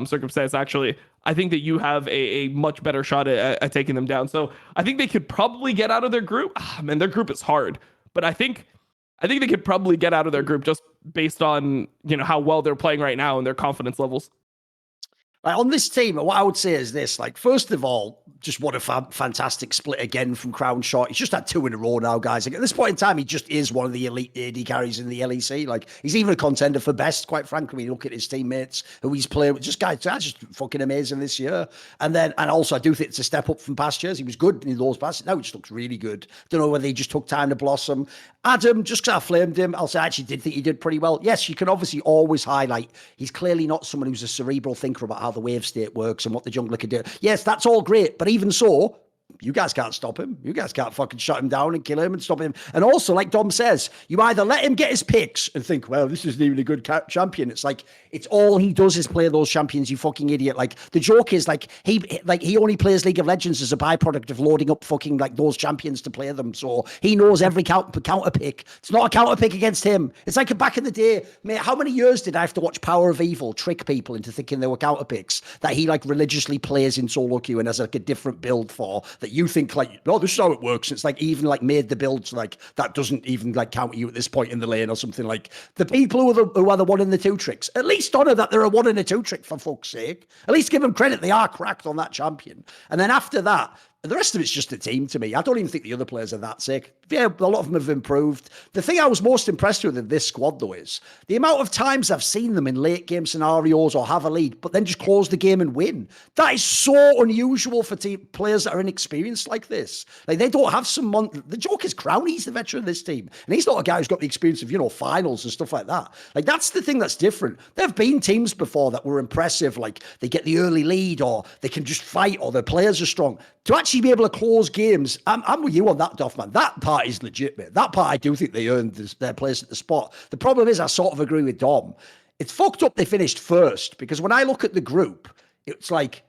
circumstance, actually, I think that you have a much better shot at taking them down. So I think they could probably get out of their group. Man, their group is hard, but I think they could probably get out of their group just based on, you know, how well they're playing right now and their confidence levels. Like on this team, what I would say is this: like, first of all, just what a fantastic split again from Crown Shot. He's just had 2 in a row now, guys. Like, at this point in time, he just is one of the elite AD carries in the LEC. Like, he's even a contender for best, quite frankly. When you look at his teammates who he's playing with, that's just fucking amazing this year. And also, I do think it's a step up from past years. He was good in those past. Now he just looks really good. Don't know whether he just took time to blossom. Adam, just because I flamed him, I'll say I actually did think he did pretty well. Yes, you can obviously always highlight he's clearly not someone who's a cerebral thinker about how the wave state works and what the jungler can do. Yes, that's all great, but even so, you guys can't stop him. You guys can't fucking shut him down and kill him and stop him. And also, like Dom says, you either let him get his picks and think, well, this isn't even a good champion. It's like, it's all he does is play those champions, you fucking idiot. Like, the joke is like he only plays League of Legends as a byproduct of loading up fucking like those champions to play them. So he knows every counter pick. It's not a counter pick against him. It's like back in the day, mate, how many years did I have to watch Power of Evil trick people into thinking they were counter picks that he like religiously plays in solo queue and has like a different build for, that you think like, oh, this is how it works. It's like even like made the builds like that doesn't even like counter you at this point in the lane or something. Like the people who are the 1 and the 2 tricks, at least honor that they're a 1 and a 2 trick, for fuck's sake. At least give them credit. They are cracked on that champion. And then after that, the rest of it's just a team to me. I don't even think the other players are that sick. Yeah, a lot of them have improved. The thing I was most impressed with in this squad, though, is the amount of times I've seen them in late game scenarios or have a lead, but then just close the game and win. That is so unusual for players that are inexperienced like this. Like, they don't have the joke is Crowny's the veteran of this team, and he's not a guy who's got the experience of, you know, finals and stuff like that. Like, that's the thing that's different. There have been teams before that were impressive, like they get the early lead or they can just fight or their players are strong. To actually be able to close games, I'm with you on that, Duffman. That part is legit, mate. That part, I do think they earned their place at the spot. The problem is, I sort of agree with Dom. It's fucked up they finished first, because when I look at the group, it's like,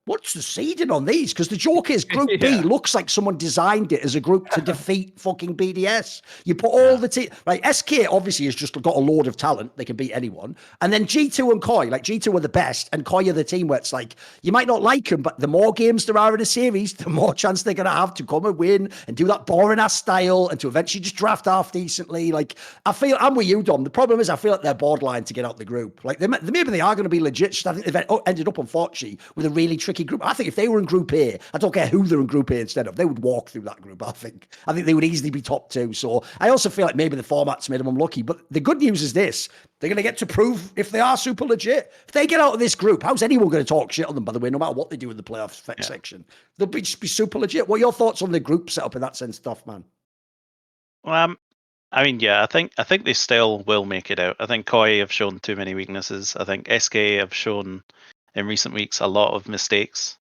what's the seeding on these? Because the joke is Group B looks like someone designed it as a group to defeat fucking BDS. You put all the team, like SK obviously has just got a load of talent. They can beat anyone. And then G2 and Koi, like G2 are the best and Koi are the team where it's like, you might not like them, but the more games there are in a series, the more chance they're going to have to come and win and do that boring ass style and to eventually just draft half decently. Like, I feel, I'm with you, Dom. The problem is I feel like they're borderline to get out the group. Like, maybe they are going to be legit. I think they've ended up, unfortunately, with a really tricky group. I think if they were in Group A, I don't care who they're in Group A instead of, they would walk through that group, I think. I think they would easily be top 2. So I also feel like maybe the format's made them unlucky. But the good news is this. They're going to get to prove if they are super legit. If they get out of this group, how's anyone going to talk shit on them, by the way, no matter what they do in the playoff section? They'll just be super legit. What are your thoughts on the group setup in that sense, Duffman? Well, I mean, yeah, I think they still will make it out. I think Koi have shown too many weaknesses. I think SK have shown in recent weeks a lot of mistakes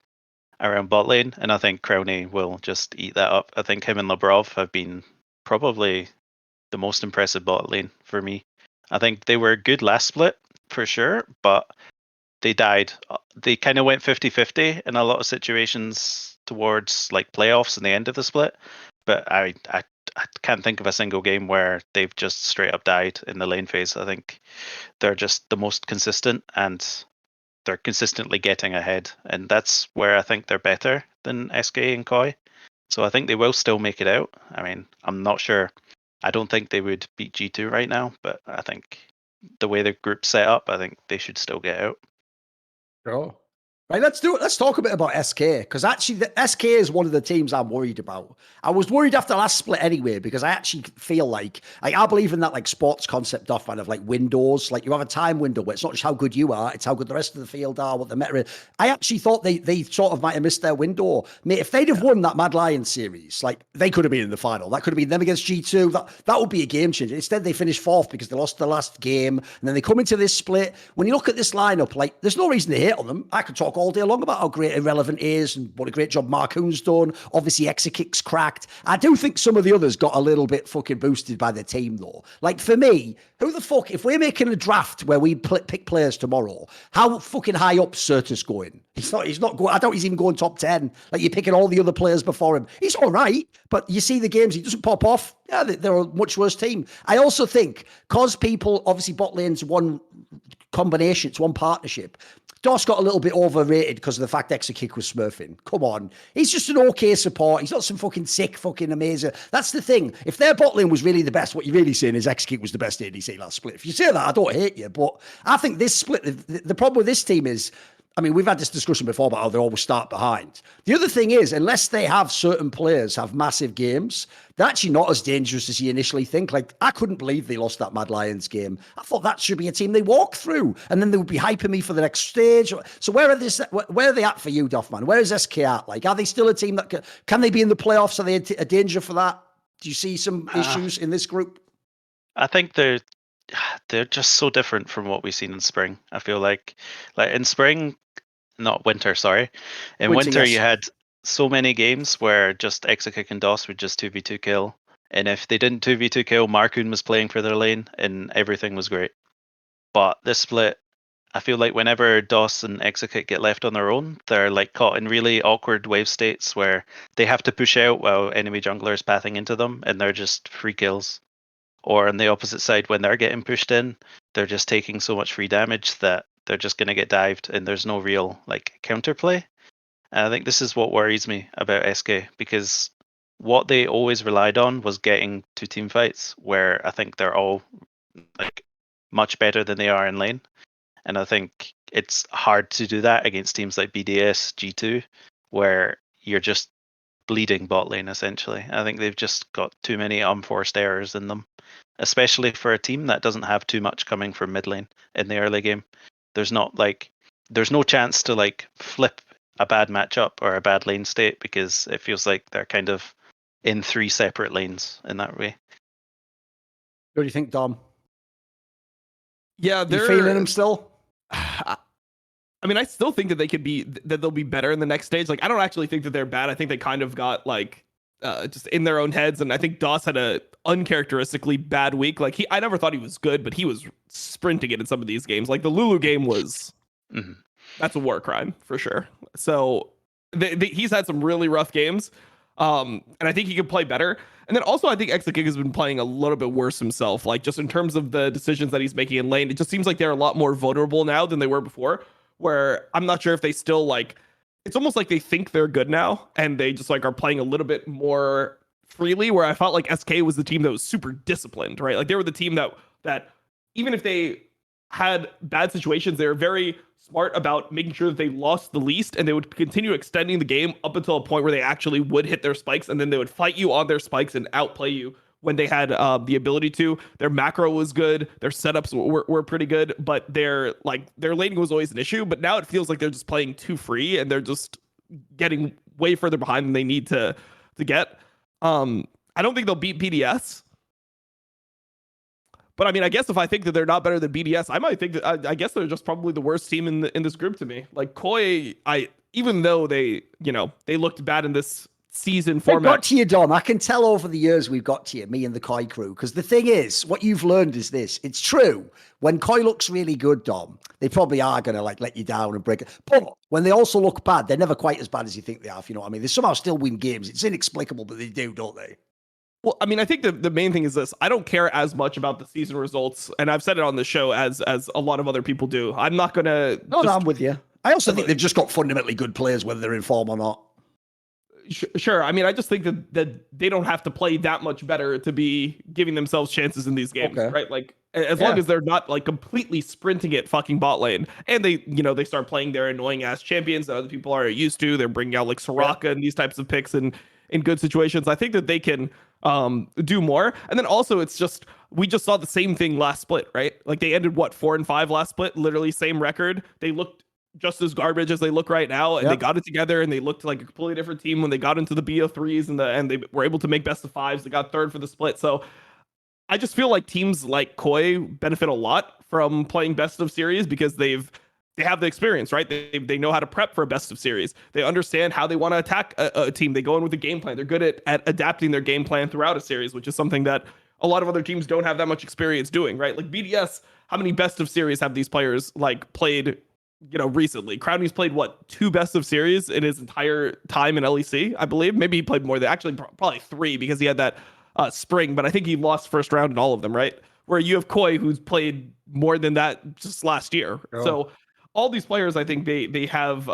around bot lane, and I think Crowny will just eat that up. I think him and Labrov have been probably the most impressive bot lane for me. I think they were good last split for sure, but they died. They kind of went 50-50 in a lot of situations towards like playoffs and the end of the split, but I can't think of a single game where they've just straight up died in the lane phase. I think they're just the most consistent and they're consistently getting ahead. And that's where I think they're better than SK and Koi. So I think they will still make it out. I mean, I'm not sure. I don't think they would beat G2 right now, but I think the way the group's set up, I think they should still get out. Sure. Right, let's do it. Let's talk a bit about SK, because actually the SK is one of the teams I'm worried about. I was worried after last split anyway, because I actually feel like I believe in that like sports concept, Duffman, of like windows. Like you have a time window where it's not just how good you are, it's how good the rest of the field are, what the meta is. I actually thought they sort of might have missed their window. Mate, if they'd have won that Mad Lions series, like they could have been in the final. That could have been them against G2. That would be a game changer. Instead, they finished 4th because they lost the last game, and then they come into this split. When you look at this lineup, like there's no reason to hate on them. I could talk all day long about how great Irrelevant is and what a great job Marcoon's done. Obviously, Exekick's cracked. I do think some of the others got a little bit fucking boosted by the team, though. Like, for me, who the fuck, if we're making a draft where we pick players tomorrow, how fucking high up Certus going? He's not going, I doubt he's even going top 10. Like, you're picking all the other players before him. He's all right, but you see the games, he doesn't pop off. Yeah, they're a much worse team. I also think, because people, obviously, bot lane's one combination, it's one partnership. Doss got a little bit overrated because of the fact Exekick was smurfing. Come on. He's just an okay support. He's not some fucking sick, fucking amazing. That's the thing. If their bot lane was really the best, what you're really saying is Exekick was the best ADC last split. If you say that, I don't hate you. But I think this split, the problem with this team is, I mean, we've had this discussion before about how they always start behind. The other thing is, unless they have certain players have massive games, they're actually not as dangerous as you initially think. Like, I couldn't believe they lost that Mad Lions game. I thought that should be a team they walk through, and then they would be hyping me for the next stage. So where are they at for you, Duffman? Where is SK at? Like, are they still a team that can they be in the playoffs? Are they a danger for that? Do you see some issues in this group? I think they're just so different from what we've seen in spring. I feel like in spring, not winter, sorry. In winter, yes. You had so many games where just Exekick and Doss would just 2v2 kill. And if they didn't 2v2 kill, Marcoon was playing for their lane and everything was great. But this split, I feel like whenever Doss and Exekick get left on their own, they're like caught in really awkward wave states where they have to push out while enemy jungler is pathing into them and they're just free kills. Or on the opposite side, when they're getting pushed in, they're just taking so much free damage that they're just going to get dived and there's no real like counterplay. And I think this is what worries me about SK, because what they always relied on was getting to team fights where I think they're all like much better than they are in lane. And I think it's hard to do that against teams like BDS, G2, where you're just bleeding bot lane essentially. I think they've just got too many unforced errors in them, especially for a team that doesn't have too much coming from mid lane in the early game. There's no chance to like flip a bad matchup or a bad lane state because it feels like they're kind of in 3 separate lanes in that way. What do you think, Dom? Yeah, they're feeling them still. I mean, I still think that they'll be better in the next stage. Like, I don't actually think that they're bad. I think they kind of got like just in their own heads, and I think Doss had a uncharacteristically bad week. Like I never thought he was good, but he was sprinting it in some of these games. Like the Lulu game was That's a war crime for sure. So he's had some really rough games. And I think he could play better. And then also I think Exakig has been playing a little bit worse himself. Like just in terms of the decisions that he's making in lane, it just seems like they're a lot more vulnerable now than they were before. Where I'm not sure if they still like, it's almost like they think they're good now and they just like are playing a little bit more freely. Where I felt like SK was the team that was super disciplined, right? Like they were the team that even if they had bad situations, they were very smart about making sure that they lost the least, and they would continue extending the game up until a point where they actually would hit their spikes, and then they would fight you on their spikes and outplay you when they had the ability to. Their macro was good, their setups were pretty good, but their laning was always an issue. But now it feels like they're just playing too free, and they're just getting way further behind than they need to get. I don't think they'll beat BDS. But I mean, I guess if I think that they're not better than BDS, I might think that I guess they're just probably the worst team in this group to me. Like Koi, even though they looked bad in this season format. Got to you, Dom. I can tell over the years we've got to you, me and the Koi crew. Because the thing is, what you've learned is this. It's true. When Koi looks really good, Dom, they probably are going to like let you down and break it. But when they also look bad, they're never quite as bad as you think they are, if you know what I mean. They somehow still win games. It's inexplicable, but they do, don't they? Well, I mean, I think the main thing is this. I don't care as much about the season results, and I've said it on the show as a lot of other people do. I'm not going to... No, I'm with you. I also think they've just got fundamentally good players, whether they're in form or not. Sure. I mean, I just think that they don't have to play that much better to be giving themselves chances in these games, right? Like, as long as they're not like completely sprinting it fucking bot lane, and they start playing their annoying ass champions that other people are used to. They're bringing out like Soraka and these types of picks in good situations. I think that they can do more. And then also it's just, we just saw the same thing last split, right? Like they ended 4-5 last split, literally same record. They looked just as garbage as they look right now, and they got it together, and they looked like a completely different team when they got into the BO3s and they were able to make best of fives. They got third for the split. So I just feel like teams like Koi benefit a lot from playing best of series because they have the experience, right? They know how to prep for a best of series. They understand how they want to attack a team. They go in with a game plan. They're good at adapting their game plan throughout a series, which is something that a lot of other teams don't have that much experience doing, right? Like BDS, how many best of series have these players like played, recently? Crowny's played 2 best of series in his entire time in LEC, I believe. Maybe he played more than actually probably 3 because he had that spring, but I think he lost first round in all of them, right? Where you have Koi, who's played more than that just last year. Oh. So all these players, I think they have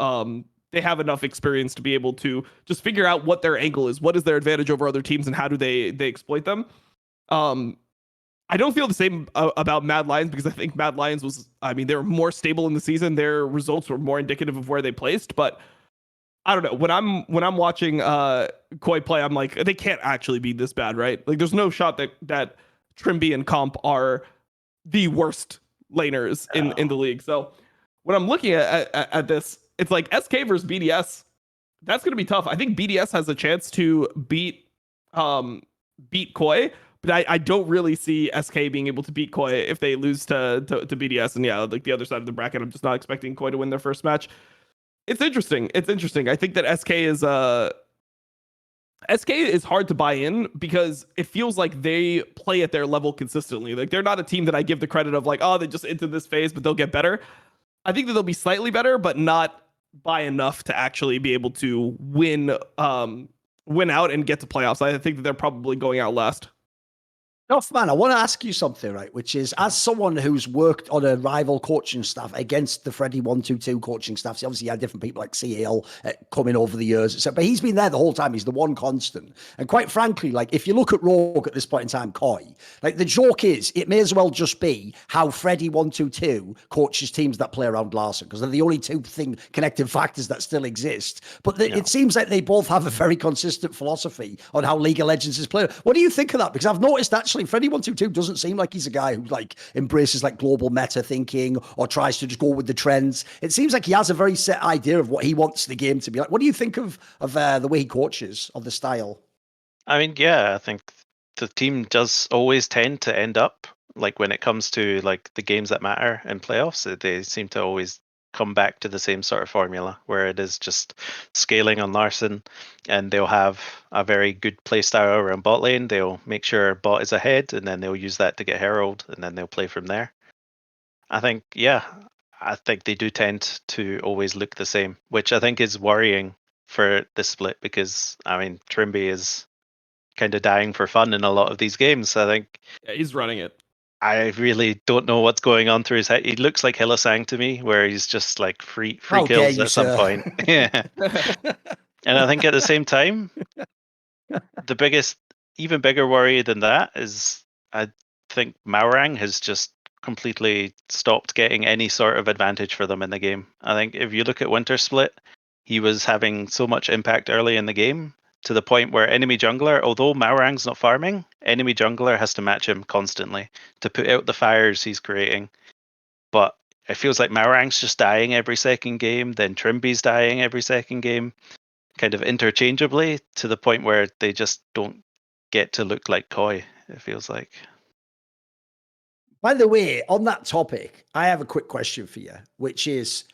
enough experience to be able to just figure out what their angle is, what is their advantage over other teams, and how do they exploit them. I don't feel the same about Mad Lions because I think Mad Lions they were more stable in the season. Their results were more indicative of where they placed, but I don't know. When I'm watching Koi play, I'm like, they can't actually be this bad, right? Like there's no shot that Trimby and Comp are the worst laners in the league. So when I'm looking at this, it's like SK versus BDS. That's going to be tough. I think BDS has a chance to beat Koi, but I don't really see SK being able to beat Koi if they lose to BDS. And yeah, like the other side of the bracket, I'm just not expecting Koi to win their first match. It's interesting. I think that SK is hard to buy in because it feels like they play at their level consistently. Like they're not a team that I give the credit of like, oh, they just into this phase, but they'll get better. I think that they'll be slightly better, but not by enough to actually be able to win out and get to playoffs. I think that they're probably going out last. Duffman, I want to ask you something, right? Which is, as someone who's worked on a rival coaching staff against the Freddy 122 coaching staff, so obviously you had different people like CAL coming over the years, etc. But he's been there the whole time. He's the one constant. And quite frankly, like if you look at Rogue at this point in time, Koi, like the joke is, it may as well just be how Freddy 122 coaches teams that play around Larson, because they're the only two connecting factors that still exist. But it seems like they both have a very consistent philosophy on how League of Legends is played. What do you think of that? Because I've noticed actually Freddy 122 doesn't seem like he's a guy who like embraces like global meta thinking or tries to just go with the trends. It seems like he has a very set idea of what he wants the game to be like. What do you think of the way he coaches, of the style? I mean, yeah, I think the team does always tend to end up like when it comes to like the games that matter in playoffs, they seem to always come back to the same sort of formula where it is just scaling on Larson, and they'll have a very good play style around bot lane. They'll make sure bot is ahead, and then they'll use that to get Herald, and then they'll play from there. I think, yeah, I think they do tend to always look the same, which I think is worrying for this split because, I mean, Trimby is kind of dying for fun in a lot of these games. I think he's running it. I really don't know what's going on through his head. He looks like Hillisang to me, where he's just like free kills at some point. Yeah. And I think at the same time, the even bigger worry than that is I think Maurang has just completely stopped getting any sort of advantage for them in the game. I think if you look at Winter Split, he was having so much impact early in the game to the point where enemy jungler, although Maurang's not farming, enemy jungler has to match him constantly to put out the fires he's creating. But it feels like Maurang's just dying every second game, then Trimby's dying every second game, kind of interchangeably to the point where they just don't get to look like Koi, it feels like. By the way, on that topic, I have a quick question for you, which is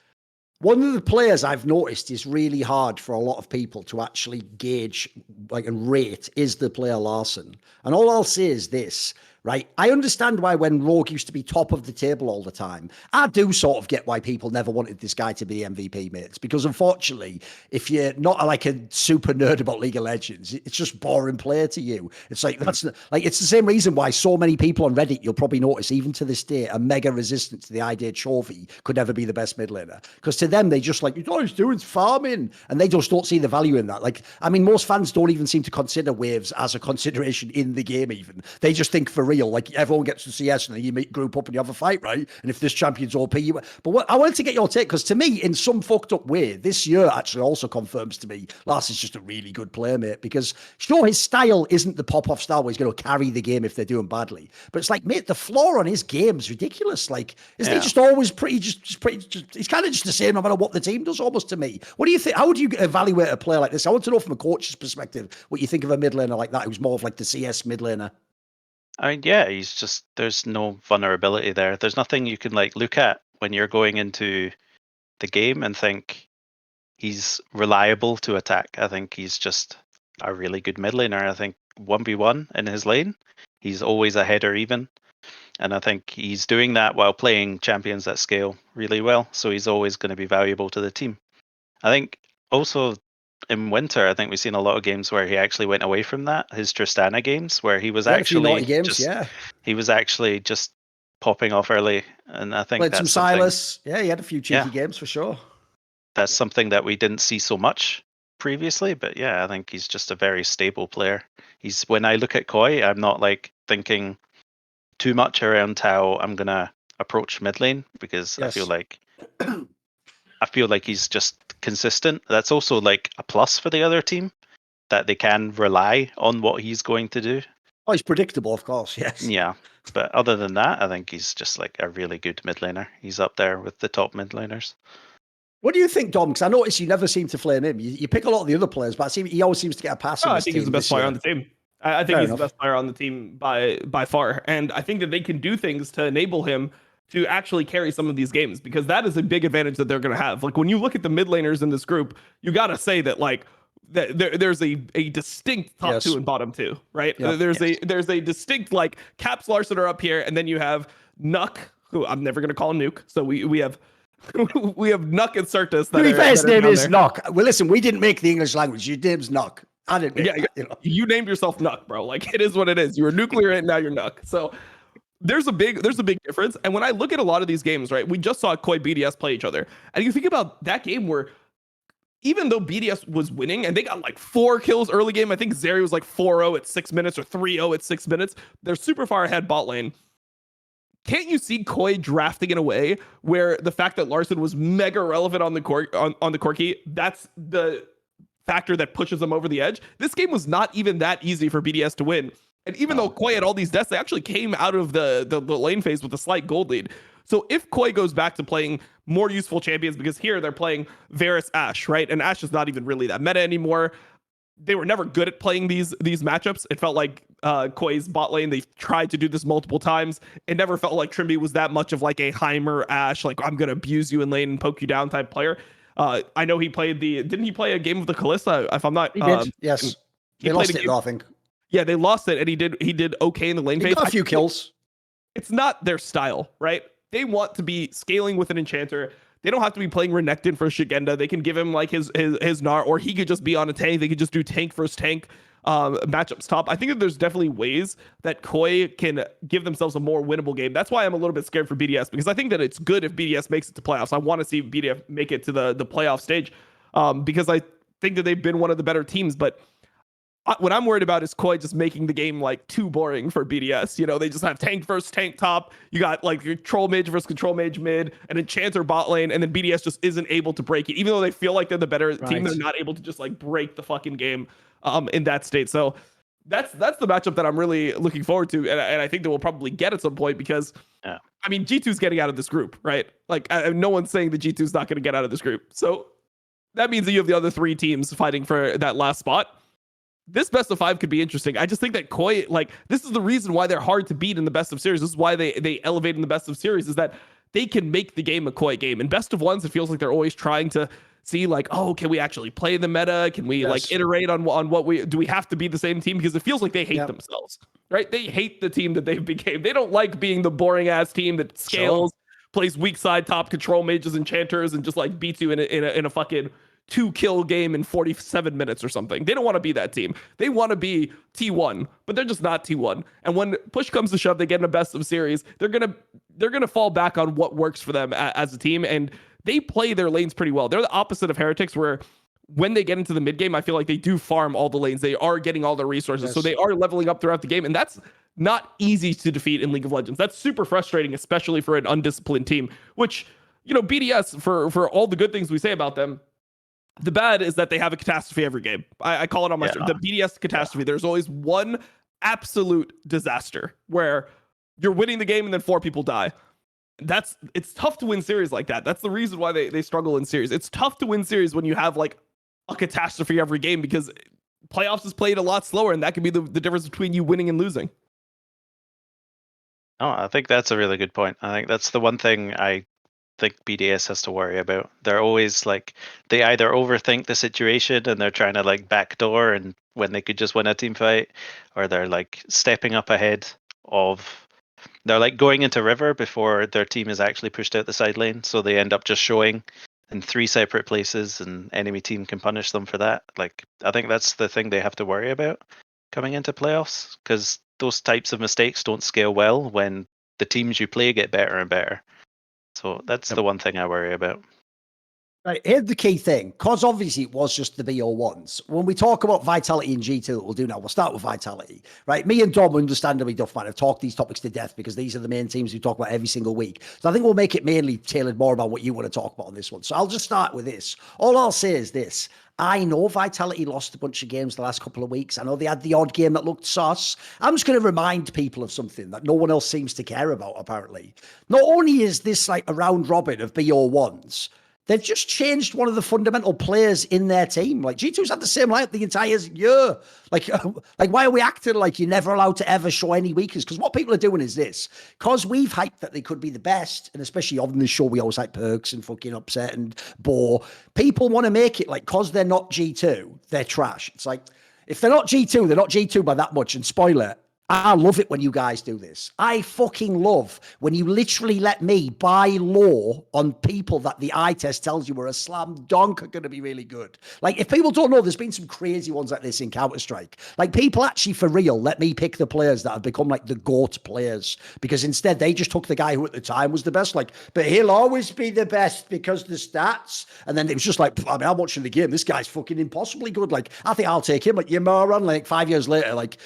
one of the players I've noticed is really hard for a lot of people to actually gauge and rate is the player Larssen. And all I'll say is this, right? I understand why when Rogue used to be top of the table all the time, I do sort of get why people never wanted this guy to be MVP, mates. Because unfortunately, if you're not like a super nerd about League of Legends, it's just boring player to you. It's like, it's the same reason why so many people on Reddit, you'll probably notice, even to this day, are mega resistant to the idea Chovy could never be the best mid laner. Because to them, they just like, all he's doing is farming. And they just don't see the value in that. Like, I mean, most fans don't even seem to consider waves as a consideration in the game even. They just think for real, like everyone gets to CS and then you group up and you have a fight, right? And if this champion's OP, I wanted to get your take, because to me, in some fucked up way, this year actually also confirms to me Larsen's just a really good player, mate, because sure, his style isn't the pop-off style where he's going to carry the game if they're doing badly. But it's like, mate, the floor on his game's ridiculous. Like, isn't he just always he's kind of just the same no matter what the team does, almost, to me. What do you think? How do you evaluate a player like this? I want to know from a coach's perspective what you think of a mid laner like that who's more of like the CS mid laner. I mean, yeah, he's just, there's no vulnerability there. There's nothing you can like look at when you're going into the game and think he's reliable to attack. I think he's just a really good mid laner. I think 1v1 in his lane, he's always ahead or even. And I think he's doing that while playing champions at scale really well. So he's always going to be valuable to the team. I think also in winter, I think we've seen a lot of games where he actually went away from that. His Tristana games where he was actually he was actually just popping off early, and I think played some Silas. Yeah, he had a few cheeky games for sure. That's something that we didn't see so much previously, but yeah, I think he's just a very stable player. When I look at Koi, I'm not like thinking too much around how I'm gonna approach mid lane, because I feel like he's just consistent. That's also like a plus for the other team, that they can rely on what he's going to do. Oh, he's predictable, of course, yes. Yeah, but other than that, I think he's just like a really good mid laner. He's up there with the top mid laners. What do you think, Dom? Because I notice you never seem to flame him. You pick a lot of the other players, but he always seems to get a pass. I think he's the best player on the team. I think he's the best player on the team by far. And I think that they can do things to enable him to actually carry some of these games, because that is a big advantage that they're going to have. Like, when you look at the mid laners in this group, you got to say that like that there's a distinct top two and bottom two, right? Yep. There's a distinct like Caps Larson are up here, and then you have Nuck, who I'm never going to call him Nuke. So we have we have Nuck and Certus. His name is Nuck. Well, listen, we didn't make the English language. Your name's Nuck. I didn't make that, you named yourself Nuck, bro. Like, it is what it is. You were nuclear and now you're Nuck. So there's a big difference. And when I look at a lot of these games, right, we just saw Koi BDS play each other. And you think about that game where even though BDS was winning and they got like 4 kills early game, I think Zeri was like 4-0 at 6 minutes or 3-0 at 6 minutes. They're super far ahead bot lane. Can't you see Koi drafting in a way where the fact that Larssen was mega relevant on the Corki, that's the factor that pushes them over the edge? This game was not even that easy for BDS to win. And even though Koi had all these deaths, they actually came out of the lane phase with a slight gold lead. So if Koi goes back to playing more useful champions, because here they're playing Varus Ashe, right? And Ashe is not even really that meta anymore. They were never good at playing these matchups. It felt like Koi's bot lane, they tried to do this multiple times. It never felt like Trimby was that much of like a Heimer Ashe, like I'm going to abuse you in lane and poke you down type player. I know he played didn't he play a game of the Kalista? If I'm not, he did. Yes, they lost it though, I think. Yeah, they lost it, and he did okay in the lane phase. Got a few kills. It's not their style, right? they want to be scaling with an enchanter. They don't have to be playing Renekton for Shigenda. They can give him like his Gnar, or he could just be on a tank. They could just do tank versus tank matchups top. I think that there's definitely ways that Koi can give themselves a more winnable game. That's why I'm a little bit scared for BDS, because I think that it's good if BDS makes it to playoffs. I want to see BDS make it to the playoff stage, because I think that they've been one of the better teams. But what I'm worried about is Koi just making the game like too boring for BDS. You know, they just have tank versus tank top. You got like your control mage versus control mage mid, and enchanter bot lane, and then BDS just isn't able to break it. Even though they feel like they're the better team, they're not able to just like break the fucking game in that state. So that's the matchup that I'm really looking forward to, and I think that we'll probably get at some point, because I mean, G2's getting out of this group, right? Like no one's saying that G2's not going to get out of this group. So that means that you have the other three teams fighting for that last spot. This best of 5 could be interesting. I just think that Koi, like, this is the reason why they're hard to beat in the best of series. This is why they elevate in the best of series, is that they can make the game a Koi game. In best of ones, it feels like they're always trying to see like, oh, can we actually play the meta? Can we like iterate on what do we have to be the same team? Because it feels like they hate themselves, right? They hate the team that they've became. They don't like being the boring ass team that scales, plays weak side top, control mages, enchanters, and just like beats you in a fucking 2-kill game in 47 minutes or something. They don't want to be that team. They want to be T1, but they're just not T1. And when push comes to shove, they get in a best of series. They're gonna fall back on what works for them as a team, and they play their lanes pretty well. They're the opposite of Heretics, where when they get into the mid game, I feel like they do farm all the lanes. They are getting all their resources, so they are leveling up throughout the game, and that's not easy to defeat in League of Legends. That's super frustrating, especially for an undisciplined team. Which, you know, BDS, for all the good things we say about them, the bad is that they have a catastrophe every game. I call it on my stream, the BDS catastrophe. There's always one absolute disaster where you're winning the game and then 4 people die. It's tough to win series like that. That's the reason why they struggle in series. It's tough to win series when you have like a catastrophe every game, because playoffs is played a lot slower, and that can be the difference between you winning and losing. Oh, I think that's a really good point. I think that's the one thing I think BDS has to worry about. They're always like, they either overthink the situation and they're trying to like backdoor, and when they could just win a team fight, or they're like stepping up ahead of, they're like going into river before their team is actually pushed out the side lane, so they end up just showing in 3 separate places, and enemy team can punish them for that. Like, I think that's the thing they have to worry about coming into playoffs, because those types of mistakes don't scale well when the teams you play get better and better. So that's the one thing I worry about. Right, here's the key thing, because obviously it was just the BO1s. When we talk about Vitality and G2 that we'll do now, we'll start with Vitality, right? Me and Dom, understandably, Duffman, have talked these topics to death, because these are the main teams we talk about every single week. So I think we'll make it mainly tailored more about what you want to talk about on this one. So I'll just start with this. All I'll say is this. I know Vitality lost a bunch of games the last couple of weeks. I know they had the odd game that looked sus. I'm just going to remind people of something that no one else seems to care about, apparently. Not only is this like a round robin of BO1s, they've just changed one of the fundamental players in their team. Like, G2's had the same lineup the entire year. Like why are we acting like you're never allowed to ever show any weakness? Because what people are doing is this. Because we've hyped that they could be the best, and especially on the show, we always hype Perks and fucking Upset and Bo. People want to make it like, because they're not G2, they're trash. It's like, if they're not G2, they're not G2 by that much. And spoiler, I love it when you guys do this. I fucking love when you literally let me buy law on people that the eye test tells you are a slam dunk are going to be really good. Like, if people don't know, there's been some crazy ones like this in Counter-Strike. Like, people actually, for real, let me pick the players that have become like the GOAT players, because instead they just took the guy who at the time was the best. Like, but he'll always be the best because the stats. And then it was just like, I mean, I'm watching the game. This guy's fucking impossibly good. Like, I think I'll take him. Like, you moron. Like, 5 years later, like,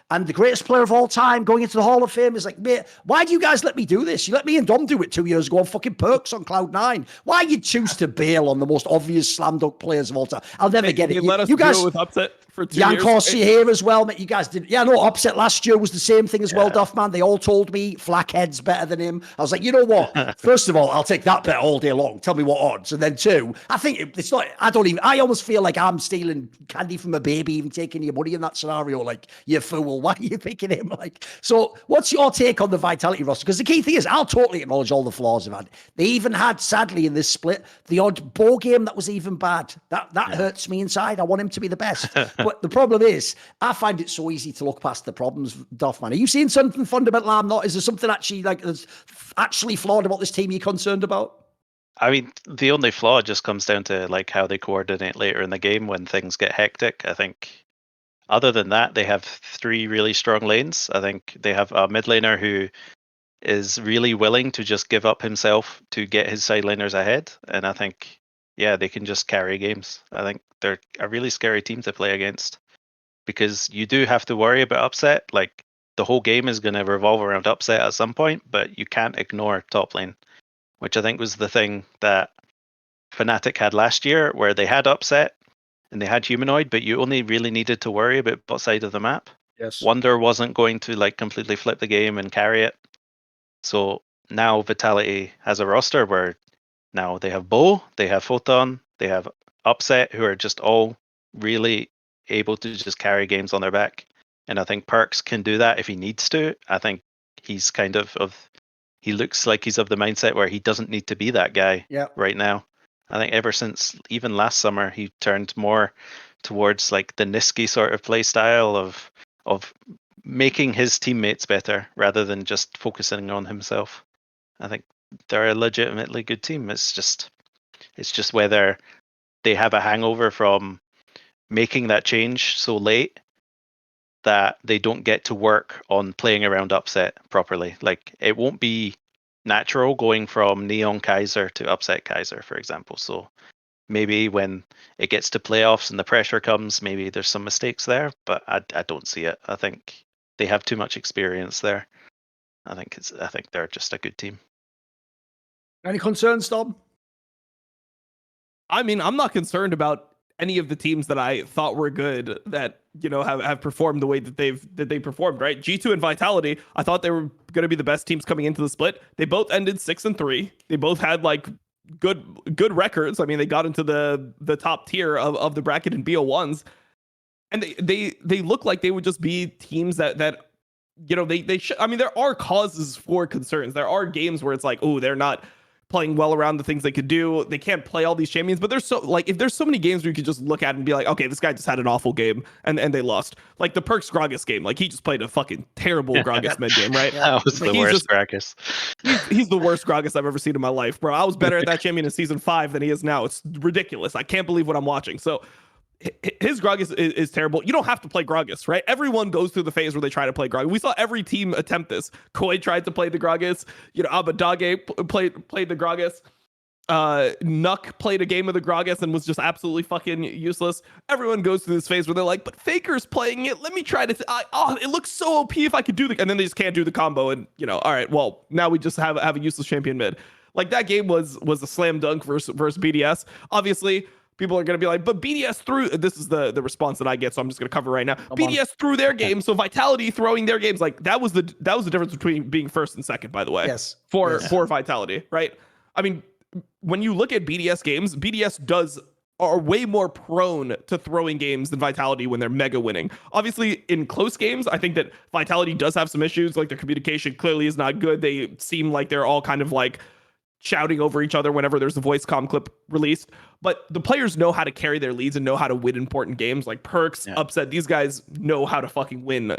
and the greatest player of all time going into the Hall of Fame is like, mate, why do you guys let me do this? You let me and Dom do it 2 years ago on fucking Perks on Cloud9. Why you choose to bail on the most obvious slam dunk players of all time? I'll never get it. Let us you guys do it with Upset for 2 years. Jankos here as well, mate. You guys did. Yeah, no, Upset last year was the same thing as well, Duffman. They all told me Flackhead's better than him. I was like, you know what? First of all, I'll take that bet all day long. Tell me what odds. And then 2, I think it's not, I almost feel like I'm stealing candy from a baby, even taking your money in that scenario. Like, you fool. Why are you picking him? Like, so what's your take on the Vitality roster? Because the key thing is, I'll totally acknowledge all the flaws they've had. They even had, sadly, in this split, the odd Bo game that was even bad. That hurts me inside. I want him to be the best. But the problem is, I find it so easy to look past the problems, Duffman. Are you seeing something fundamental I'm not? Is there something actually that's actually flawed about this team you're concerned about? I mean, the only flaw just comes down to like how they coordinate later in the game when things get hectic. I think other than that, they have 3 really strong lanes. I think they have a mid laner who is really willing to just give up himself to get his side laners ahead. And I think, yeah, they can just carry games. I think they're a really scary team to play against because you do have to worry about upset. Like the whole game is going to revolve around upset at some point, but you can't ignore top lane, which I think was the thing that Fnatic had last year, where they had upset and they had humanoid, but you only really needed to worry about both side of the map. Yes. Wonder wasn't going to like completely flip the game and carry it. So now Vitality has a roster where now they have Bo, they have Photon, they have Upset, who are just all really able to just carry games on their back. And I think Perks can do that if he needs to. I think he's kind of he looks like he's of the mindset where he doesn't need to be that guy right now. I think ever since even last summer, he turned more towards like the Niski sort of play style of making his teammates better rather than just focusing on himself. I think they're a legitimately good team. It's just whether they have a hangover from making that change so late that they don't get to work on playing around upset properly. Like it won't be natural going from Neon Kaiser to upset Kaiser, for example. So maybe when it gets to playoffs and the pressure comes, maybe there's some mistakes there, but I don't see it. I think they have too much experience there. I think they're just a good team. Any concerns, Dom? I mean, I'm not concerned about any of the teams that I thought were good that, you know, have performed the way that they performed, right? G2 and Vitality, I thought they were going to be the best teams coming into the split. They both ended 6-3. They both had like good records. I mean, they got into the top tier of the bracket in BO1s. And they look like they would just be teams that you know, they should. I mean, there are causes for concerns. There are games where it's like, oh, they're not playing well around the things they could do. They can't play all these champions, but there's so like if there's so many games where you could just look at and be like, okay, this guy just had an awful game and they lost. Like the Perks Gragas game, like he just played a fucking terrible Gragas mid game, right? That was the worst Gragas. He's the worst Gragas I've ever seen in my life, bro. I was better at that champion in season 5 than he is now. It's ridiculous. I can't believe what I'm watching. So his Gragas is terrible. You don't have to play Gragas, right? Everyone goes through the phase where they try to play Gragas. We saw every team attempt this. Koi tried to play the Gragas. You know, Abadage played the Gragas. Nuck played a game of the Gragas and was just absolutely fucking useless. Everyone goes through this phase where they're like, but Faker's playing it. Let me try to. It looks so OP if I could do the. And then they just can't do the combo. And you know, all right, well now we just have a useless champion mid. Like that game was a slam dunk versus BDS. Obviously, people are going to be like, but BDS threw. This is the response that I get, so I'm just going to cover right now. BDS threw their game, so Vitality throwing their games. Like that was the difference between being first and second, by the way. Yes. For Vitality, right? I mean, when you look at BDS games, BDS are way more prone to throwing games than Vitality when they're mega winning. Obviously, in close games, I think that Vitality does have some issues. Like their communication clearly is not good. They seem like they're all kind of like shouting over each other whenever there's a voice comm clip released. But the players know how to carry their leads and know how to win important games. Like Perks, Upset, these guys know how to fucking win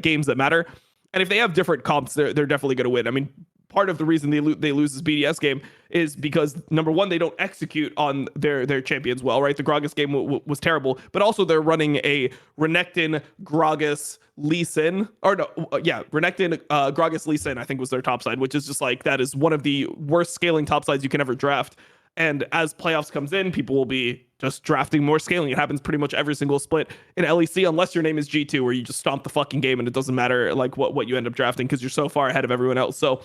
games that matter. And if they have different comps, they're definitely going to win. I mean, part of the reason they lose this BDS game is because number one, they don't execute on their champions well, right? The Gragas game was terrible, but also they're running a Renekton, Gragas, Lee Sin, or no, Renekton, Gragas, Lee Sin, I think was their top side, which is just like, that is one of the worst scaling top sides you can ever draft. And as playoffs comes in, people will be just drafting more scaling. It happens pretty much every single split in LEC, unless your name is G2, where you just stomp the fucking game and it doesn't matter like what you end up drafting because you're so far ahead of everyone else. So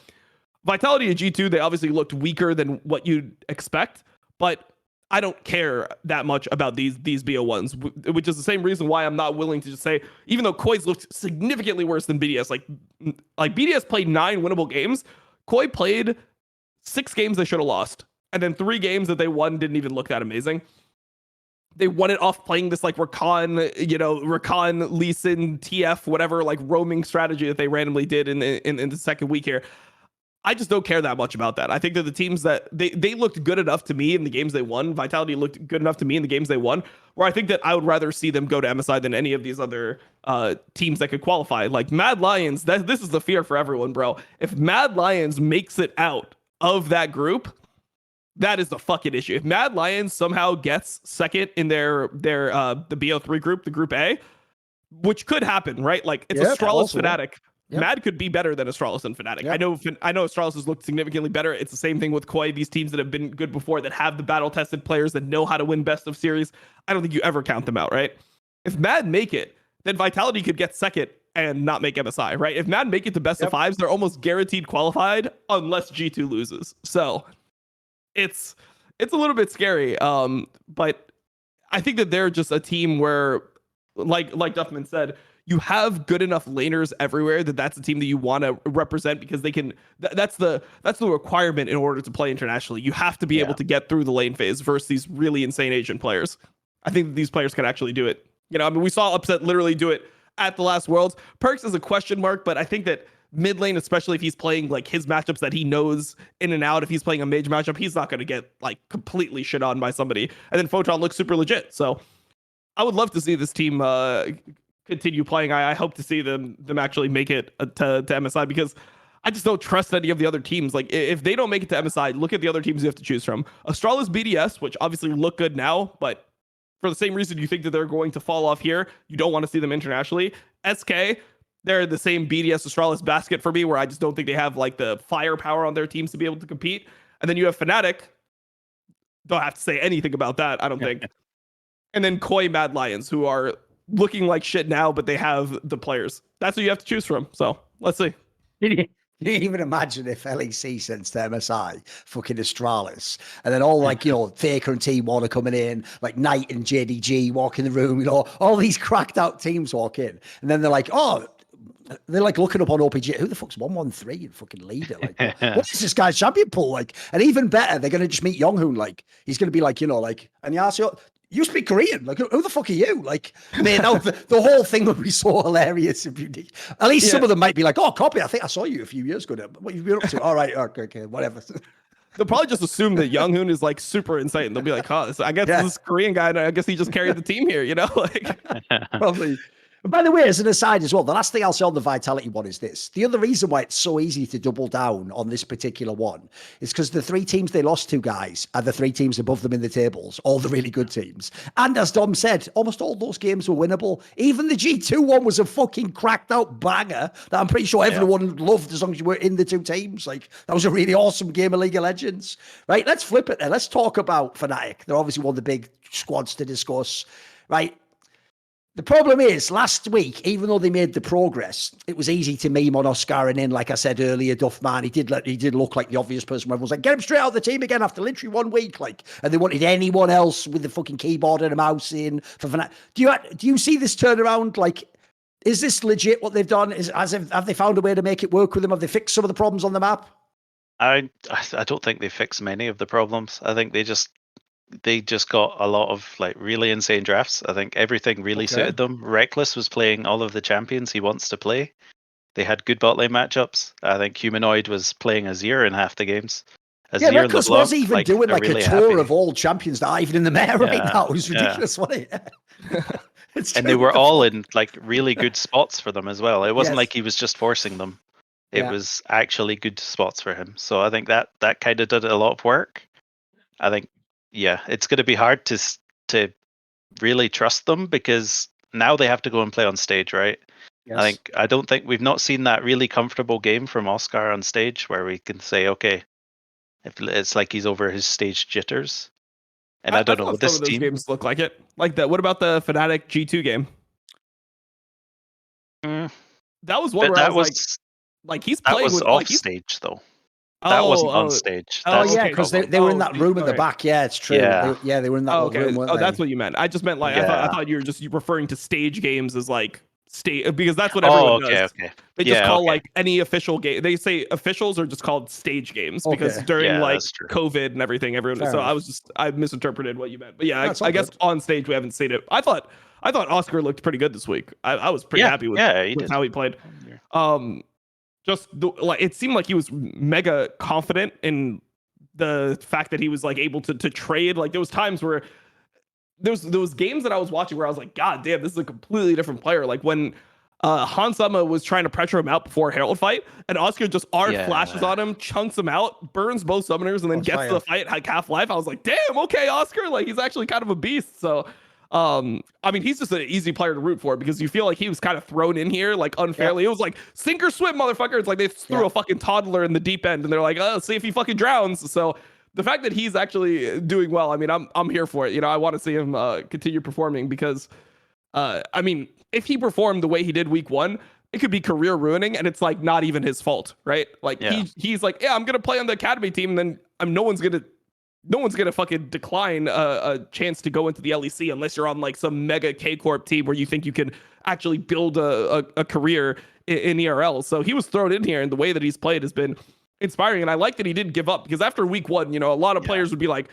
Vitality at G2, they obviously looked weaker than what you'd expect, but I don't care that much about these BO1s, which is the same reason why I'm not willing to just say, even though Koi's looked significantly worse than BDS, like BDS played 9 winnable games, Koi played 6 games they should have lost, and then 3 games that they won didn't even look that amazing. They won it off playing this like Rakan, Lee Sin, TF, whatever, like roaming strategy that they randomly did in the second week here. I just don't care that much about that. I think that the teams that they looked good enough to me in the games they won. Vitality looked good enough to me in the games they won, where I think that I would rather see them go to MSI than any of these other teams that could qualify. Like Mad Lions, this is the fear for everyone, bro. If Mad Lions makes it out of that group, that is the fucking issue. If Mad Lions somehow gets second in their the BO3 group, the Group A, which could happen, right? Like it's Astralis Fnatic. Yep. Mad could be better than Astralis and Fnatic. Yep. I know Astralis has looked significantly better. It's the same thing with Koi. These teams that have been good before, that have the battle-tested players that know how to win best of series. I don't think you ever count them out, right? If Mad make it, then Vitality could get second and not make MSI, right? If Mad make it to best of fives, they're almost guaranteed qualified unless G2 loses. So it's a little bit scary. But I think that they're just a team where, like Duffman said, you have good enough laners everywhere that's a team that you want to represent, because they can. That's the requirement in order to play internationally. You have to be able to get through the lane phase versus these really insane Asian players. I think that these players can actually do it. You know, I mean, we saw Upset literally do it at the last Worlds. Perks is a question mark, but I think that mid lane, especially if he's playing like his matchups that he knows in and out, if he's playing a mage matchup, he's not going to get like completely shit on by somebody. And then Photon looks super legit. So I would love to see this team continue playing. I hope to see them actually make it to MSI, because I just don't trust any of the other teams. Like if they don't make it to MSI, look at the other teams you have to choose from. Astralis, BDS, which obviously look good now, but for the same reason you think that they're going to fall off here, you don't want to see them internationally. SK, they're the same BDS Astralis basket for me, where I just don't think they have like the firepower on their teams to be able to compete. And then you have Fnatic. Don't have to say anything about that, I don't think. And then Koi, Mad Lions, who are looking like shit now, but they have the players. That's what you have to choose from. So let's see. Can you even imagine if LEC sends to MSI fucking Astralis, and then all like, you know, Faker and T1 are coming in, like Knight and JDG walk in the room, you know, all these cracked out teams walk in, and then they're like, oh, they're like looking up on OPG, who the fuck's 113 and fucking leader? Like, what is this guy's champion pool like? And even better, they're gonna just meet Younghoon, like he's gonna be like, you know, like, and you ask, you speak Korean, like who the fuck are you? Like, man, the whole thing would be so hilarious if you did. At least some of them might be like, oh, copy, I think I saw you a few years ago. What you've been up to? All right, okay, whatever. They'll probably just assume that Younghoon is like super insane. They'll be like, oh, I guess this Korean guy, I guess he just carried the team here, you know? Like probably. And by the way, as an aside as well, the last thing I'll say on the Vitality one is this. The other reason why it's so easy to double down on this particular one is because the three teams they lost to, guys, are the three teams above them in the tables, all the really good teams. And as Dom said, almost all those games were winnable. Even the G2 one was a fucking cracked out banger that I'm pretty sure everyone loved as long as you were in the two teams. Like, that was a really awesome game of League of Legends. Right, let's flip it then. Let's talk about Fnatic. They're obviously one of the big squads to discuss, right? The problem is, last week, even though they made the progress, it was easy to meme on Oscar, and then, like I said earlier, Duffman, he did look like the obvious person. Everyone's like, get him straight out of the team again after literally 1 week, like, and they wanted anyone else with the fucking keyboard and a mouse in for Fnatic. Do you see this turnaround? Like, is this legit what they've done? Have they found a way to make it work with them? Have they fixed some of the problems on the map? I don't think they fixed many of the problems. I think they just got a lot of like really insane drafts. I think everything really suited them. Reckless was playing all of the champions he wants to play. They had good bot lane matchups. I think Humanoid was playing Azir in half the games. Azir, Reckless was even doing like really a tour happy of all champions that are even in the meta right now. It was ridiculous, wasn't it? And they were all in like really good spots for them as well. It wasn't like he was just forcing them. It was actually good spots for him. So I think that kind of did a lot of work. I think it's going to be hard to really trust them, because now they have to go and play on stage, right? Yes. I don't think we've not seen that really comfortable game from Oscar on stage where we can say, okay, if it's like he's over his stage jitters. And I don't know what this some of those team games look like it. Like that. What about the Fnatic G2 game? That was one where I was like, he's playing with off stage though. That wasn't on stage. Because they were in that room in the back. Yeah, it's true. Yeah, they were in that room. That's what you meant. I just meant like I thought you were just referring to stage games as like stage, because that's what everyone does. Okay. They just call like any official game. They say officials are just called stage games because during like COVID and everything, everyone. I misinterpreted what you meant. But yeah, I guess on stage we haven't seen it. I thought Oscar looked pretty good this week. I was pretty happy with how he played. like it seemed like he was mega confident in the fact that he was like able to trade. Like there was times where there was games that I was watching where I was like, God damn, this is a completely different player. Like when Hansama was trying to pressure him out before Herald fight, and Oscar just flashes on him, chunks him out, burns both summoners, and then gets to the fight like half life. I was like, damn, okay, Oscar, like he's actually kind of a beast. So I mean, he's just an easy player to root for because you feel like he was kind of thrown in here like unfairly. It was like sink or swim, motherfucker. It's like they threw a fucking toddler in the deep end, and they're like, oh, see if he fucking drowns. So the fact that he's actually doing well, I mean, I'm here for it. You know, I want to see him continue performing because, I mean, if he performed the way he did week 1, it could be career ruining, and it's like not even his fault, right? Like he's like, yeah, I'm gonna play on the academy team, and then no one's gonna fucking decline a chance to go into the LEC unless you're on like some mega K Corp team where you think you can actually build a career in ERL. So he was thrown in here, and the way that he's played has been inspiring. And I like that he didn't give up because after week 1, you know, a lot of players would be like,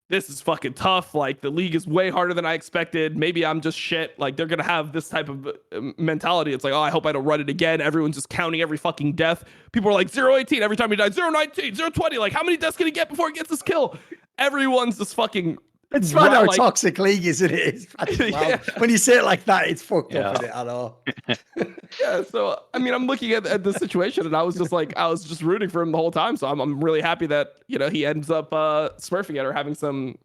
this is fucking tough. Like the league is way harder than I expected. Maybe I'm just shit. Like they're going to have this type of mentality. It's like, oh, I hope I don't run it again. Everyone's just counting every fucking death. People are like 0-18 every time he dies, 0-19, 0-20. Like how many deaths can he get before he gets his kill? Everyone's just fucking. It's fun how toxic league, isn't it? When you say it like that, it's fucked up, isn't it? I know. Yeah, so I mean, I'm looking at the situation, and I was just rooting for him the whole time. So I'm really happy that, you know, he ends up smurfing it or having some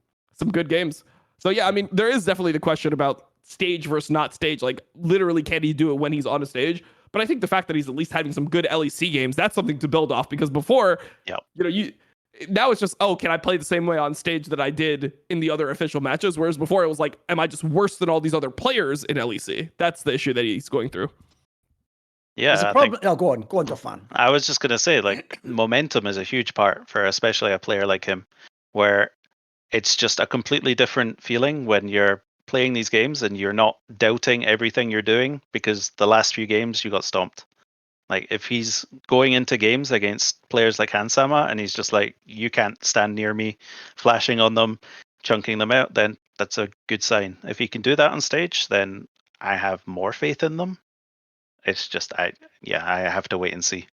good games. So yeah, I mean, there is definitely the question about stage versus not stage. Like literally, can he do it when he's on a stage? But I think the fact that he's at least having some good LEC games, that's something to build off, because before, you know, now it's just, oh, can I play the same way on stage that I did in the other official matches? Whereas before it was like, am I just worse than all these other players in LEC? That's the issue that he's going through. Yeah, go on, Duffman. I was just gonna say, like, momentum is a huge part for especially a player like him, where it's just a completely different feeling when you're playing these games and you're not doubting everything you're doing because the last few games you got stomped. Like if he's going into games against players like Hansama and he's just like, you can't stand near me, flashing on them, chunking them out, then that's a good sign. If he can do that on stage, then I have more faith in them. It's just, I have to wait and see.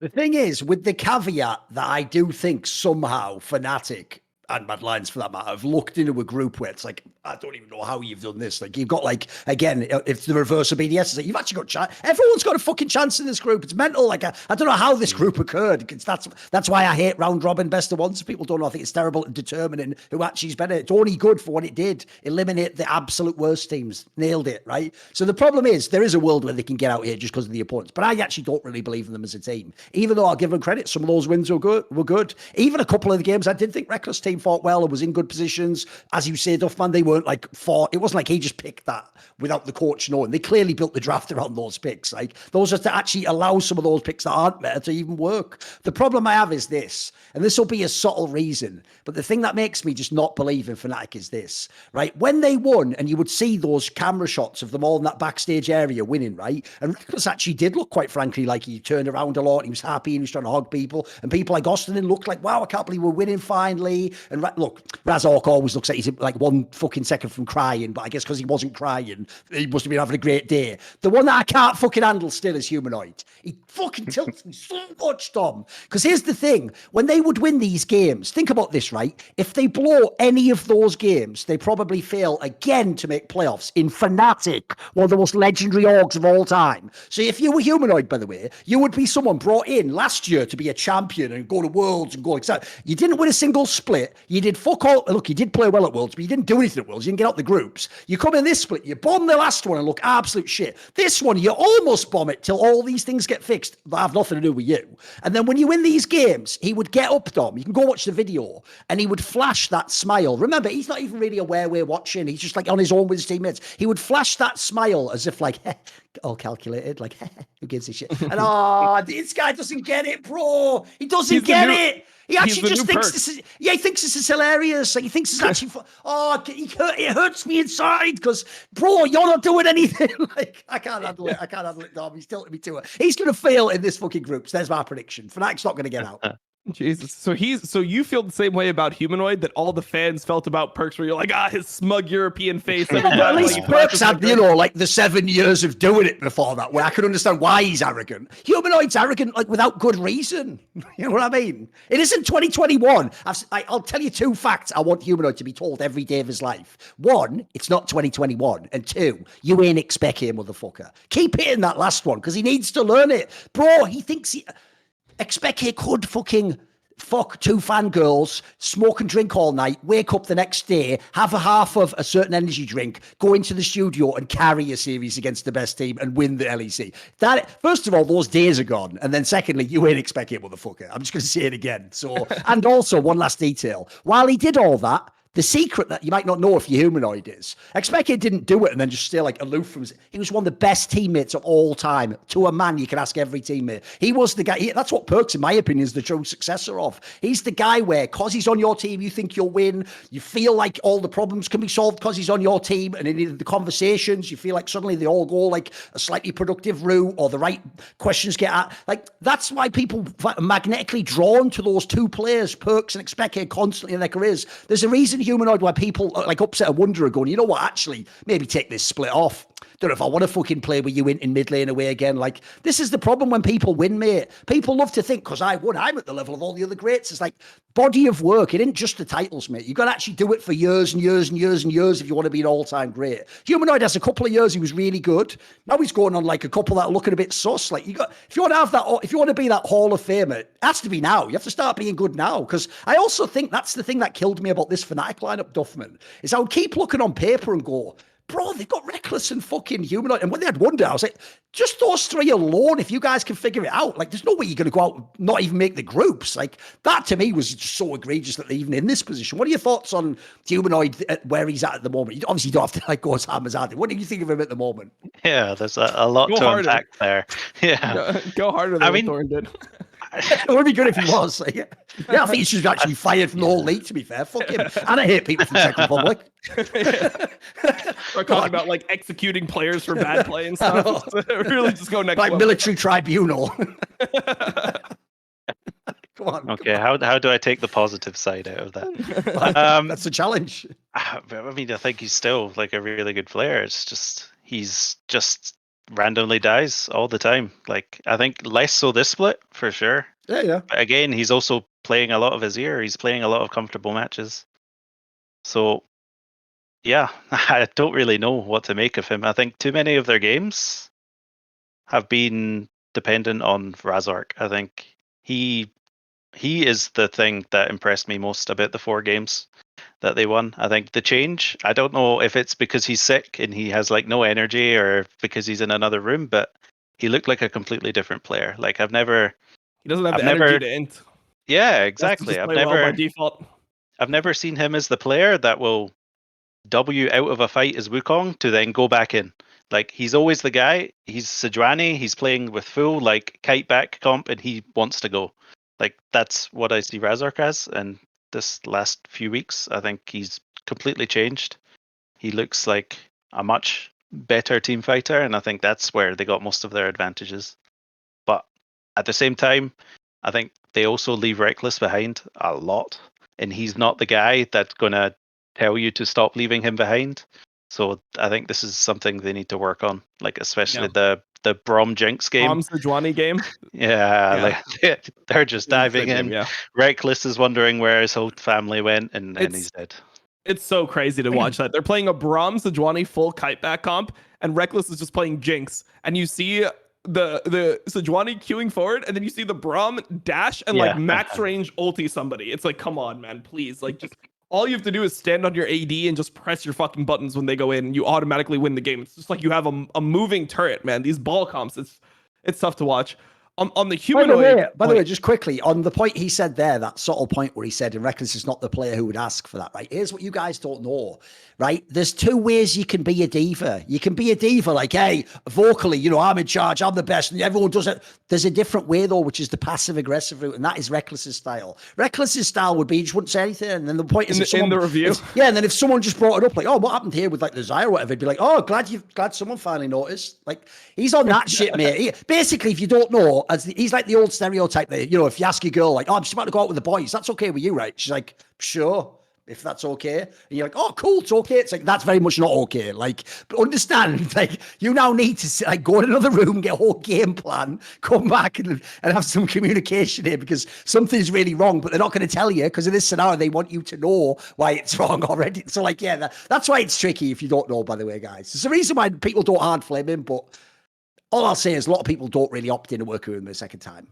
The thing is, with the caveat that I do think somehow Fnatic and Mad Lions for that matter have looked into a group where it's like, I don't even know how you've done this. Like you've got like, again, if the reverse of BDS is like, you've actually got chance. Everyone's got a fucking chance in this group. It's mental. Like I don't know how this group occurred. That's why I hate round robin best of ones. People don't know. I think it's terrible at determining who actually is better. It's only good for what it did. Eliminate the absolute worst teams. Nailed it, right? So the problem is there is a world where they can get out here just because of the opponents. But I actually don't really believe in them as a team. Even though I'll give them credit, some of those wins were good. Even a couple of the games I did think Reckless team fought well and was in good positions. As you say, Duffman, they weren't like fought. It wasn't like he just picked that without the coach knowing. They clearly built the draft around those picks. Like those are to actually allow some of those picks that aren't better to even work. The problem I have is this, and this will be a subtle reason, but the thing that makes me just not believe in Fnatic is this, right? When they won, and you would see those camera shots of them all in that backstage area winning, right? And Reckless actually did look, quite frankly, like he turned around a lot. He was happy and he was trying to hug people. And people like Austin looked like, wow, I can't believe we're winning finally. And look, Razork always looks like he's like 1 fucking second from crying, but I guess because he wasn't crying, he must have been having a great day. The one that I can't fucking handle still is Humanoid. He fucking tilts me so much, Tom. Because here's the thing, when they would win these games, think about this, right? If they blow any of those games, they probably fail again to make playoffs in Fnatic, one of the most legendary orgs of all time. So if you were Humanoid, by the way, you would be someone brought in last year to be a champion and go to Worlds and go like that. You didn't win a single split. You did fuck all. Look, you did play well at Worlds, but you didn't do anything at Worlds. You didn't get out the groups. You come in this split, you bomb the last one and look absolute shit. This one, you almost bomb it till all these things get fixed that have nothing to do with you. And then when you win these games, he would get up, Dom. You can go watch the video, and he would flash that smile. Remember, he's not even really aware we're watching. He's just like on his own with his teammates. He would flash that smile as if like, all calculated, like, who gives a shit? And this guy doesn't get it, bro. He doesn't get it. He actually just thinks this is, he thinks this is hilarious. Like he thinks it's actually, it hurts me inside because, bro, you're not doing anything. Like, I can't handle it, Dom. He's tilting me to it. He's going to fail in this fucking group. So there's my prediction. Fnatic's not going to get out. Jesus. So you feel the same way about Humanoid that all the fans felt about Perks, where you're like, his smug European face. But at least Perks had, like the 7 years of doing it before that, where I can understand why he's arrogant. Humanoid's arrogant, like, without good reason. You know what I mean? It isn't 2021. I'll tell you 2 facts I want Humanoid to be told every day of his life. 1, it's not 2021. And 2, you ain't expect him, motherfucker. Keep hitting that last one, because he needs to learn it. Bro, he thinks he... Expect he could fucking fuck 2 fangirls, smoke and drink all night, wake up the next day, have a half of a certain energy drink, go into the studio and carry a series against the best team and win the LEC. That, first of all, those days are gone. And then secondly, you ain't expect it, motherfucker. I'm just going to say it again. So, and also one last detail. While he did all that, the secret that you might not know if you're Humanoid is, Expected didn't do it and then just stay like aloof from his, he was one of the best teammates of all time. To a man, you can ask every teammate. He was the guy, that's what Perks, in my opinion, is the true successor of. He's the guy where, cause he's on your team, you think you'll win, you feel like all the problems can be solved cause he's on your team, and in the conversations, you feel like suddenly they all go like a slightly productive route, or the right questions get at. Like, that's why people are magnetically drawn to those 2 players, Perks and Expected, constantly in their careers. There's a reason Humanoid where people like upset and wonder are going, you know what, actually, maybe take this split off. Don't know if I want to fucking play with you in mid lane away again. Like, this is the problem when people win, mate. People love to think, because I won, I'm at the level of all the other greats. It's like body of work. It isn't just the titles, mate. You got to actually do it for years and years and years and years if you want to be an all-time great. Humanoid has a couple of years he was really good. Now he's going on like a couple that are looking a bit sus. Like, you got, if you want to have that, if you want to be that Hall of Famer, it has to be now. You have to start being good now. Because I also think that's the thing that killed me about this Fnatic lineup, Duffman, is I would keep looking on paper and go, bro, they've got Reckless and fucking Humanoid. And when they had Wonder, I was like, just those 3 alone, if you guys can figure it out, like, there's no way you're going to go out and not even make the groups. Like, that to me was just so egregious that they're even in this position. What are your thoughts on Humanoid where he's at the moment? You obviously don't have to like go as hard as I do. What do you think of him at the moment? Yeah, there's a lot to unpack there. Yeah. Go harder than Thorin did. It would be good if he was. Like, yeah, I think he should actually fired from the whole league, to be fair. Fuck him. And I hate people from Czech Republic. We're talking about like executing players for bad play and stuff. Really just go next like level. Military tribunal. Come on. Okay, how do I take the positive side out of that? That's a challenge. I mean, I think he's still like a really good player. It's just he's just randomly dies all the time. Like, I think less so this split for sure. Yeah. But again, he's also playing a lot of his ear. He's playing a lot of comfortable matches. So yeah, I don't really know what to make of him. I think too many of their games have been dependent on Razork. I think he is the thing that impressed me most about the 4 games that they won. I think the change, I don't know if it's because he's sick and he has like no energy, or because he's in another room, but he looked like a completely different player. Like, he doesn't have the energy to int. Yeah, exactly. By default. I've never seen him as the player that will W out of a fight as Wukong to then go back in. Like, he's always the guy. He's Sejuani. He's playing with full like kite back comp, and he wants to go. Like, that's what I see Razork as. And this last few weeks, I think he's completely changed. He looks like a much better team fighter, and I think that's where they got most of their advantages. But at the same time, I think they also leave Reckless behind a lot, and he's not the guy that's going to tell you to stop leaving him behind. So I think this is something they need to work on, like especially the Brom Jinx game. Brom's the Sejuani game? Yeah. Like, they're just diving in. Game, yeah. Reckless is wondering where his whole family went, and he's dead. It's so crazy to watch that. They're playing a Brom Sejuani full kite back comp, and Reckless is just playing Jinx. And you see the Sejuani queuing forward, and then you see the Brom dash and like max range ulti somebody. It's like, come on, man, please. Like, just all you have to do is stand on your AD and just press your fucking buttons when they go in, and you automatically win the game. It's just like you have a moving turret, man. These ball comps, it's tough to watch. On the humanoid. By the way, just quickly, on the point he said there, that subtle point where he said, and Reckless is not the player who would ask for that, right? Here's what you guys don't know, right? There's 2 ways you can be a diva. You can be a diva like, hey, vocally, you know, I'm in charge, I'm the best, and everyone does it. There's a different way, though, which is the passive-aggressive route, and that is Reckless's style. Reckless's style would be, he just wouldn't say anything, and then the point is... in the review? Yeah, and then if someone just brought it up, like, oh, what happened here with, like, the Zyra or whatever, he'd be like, oh, glad someone finally noticed. Like, he's on that shit, mate. Basically, if you don't know, know, he's like the old stereotype that, you know, if you ask your girl, like, oh, I'm just about to go out with the boys, that's okay with you, right? She's like, sure, if that's okay. And you're like, oh, cool, it's okay. It's like, that's very much not okay. Like, but understand, like, you now need to like go in another room, get a whole game plan, come back and have some communication here because something's really wrong, but they're not going to tell you because in this scenario, they want you to know why it's wrong already. So like, yeah, that's why it's tricky if you don't know, by the way, guys. It's the reason why people don't hard flame him, but all I'll say is a lot of people don't really opt in to work with him the second time.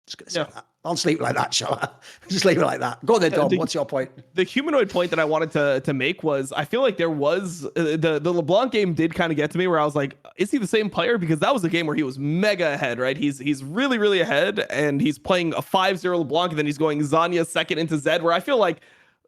Just gonna say that. I'll just leave it like that, shall I? Just leave it like that. Go there, Dom. What's your point? The humanoid point that I wanted to make was I feel like there was the LeBlanc game did kind of get to me where I was like, is he the same player? Because that was a game where he was mega ahead, right? He's really, really ahead and he's playing a 5-0 LeBlanc and then he's going Zanya second into Zed where I feel like,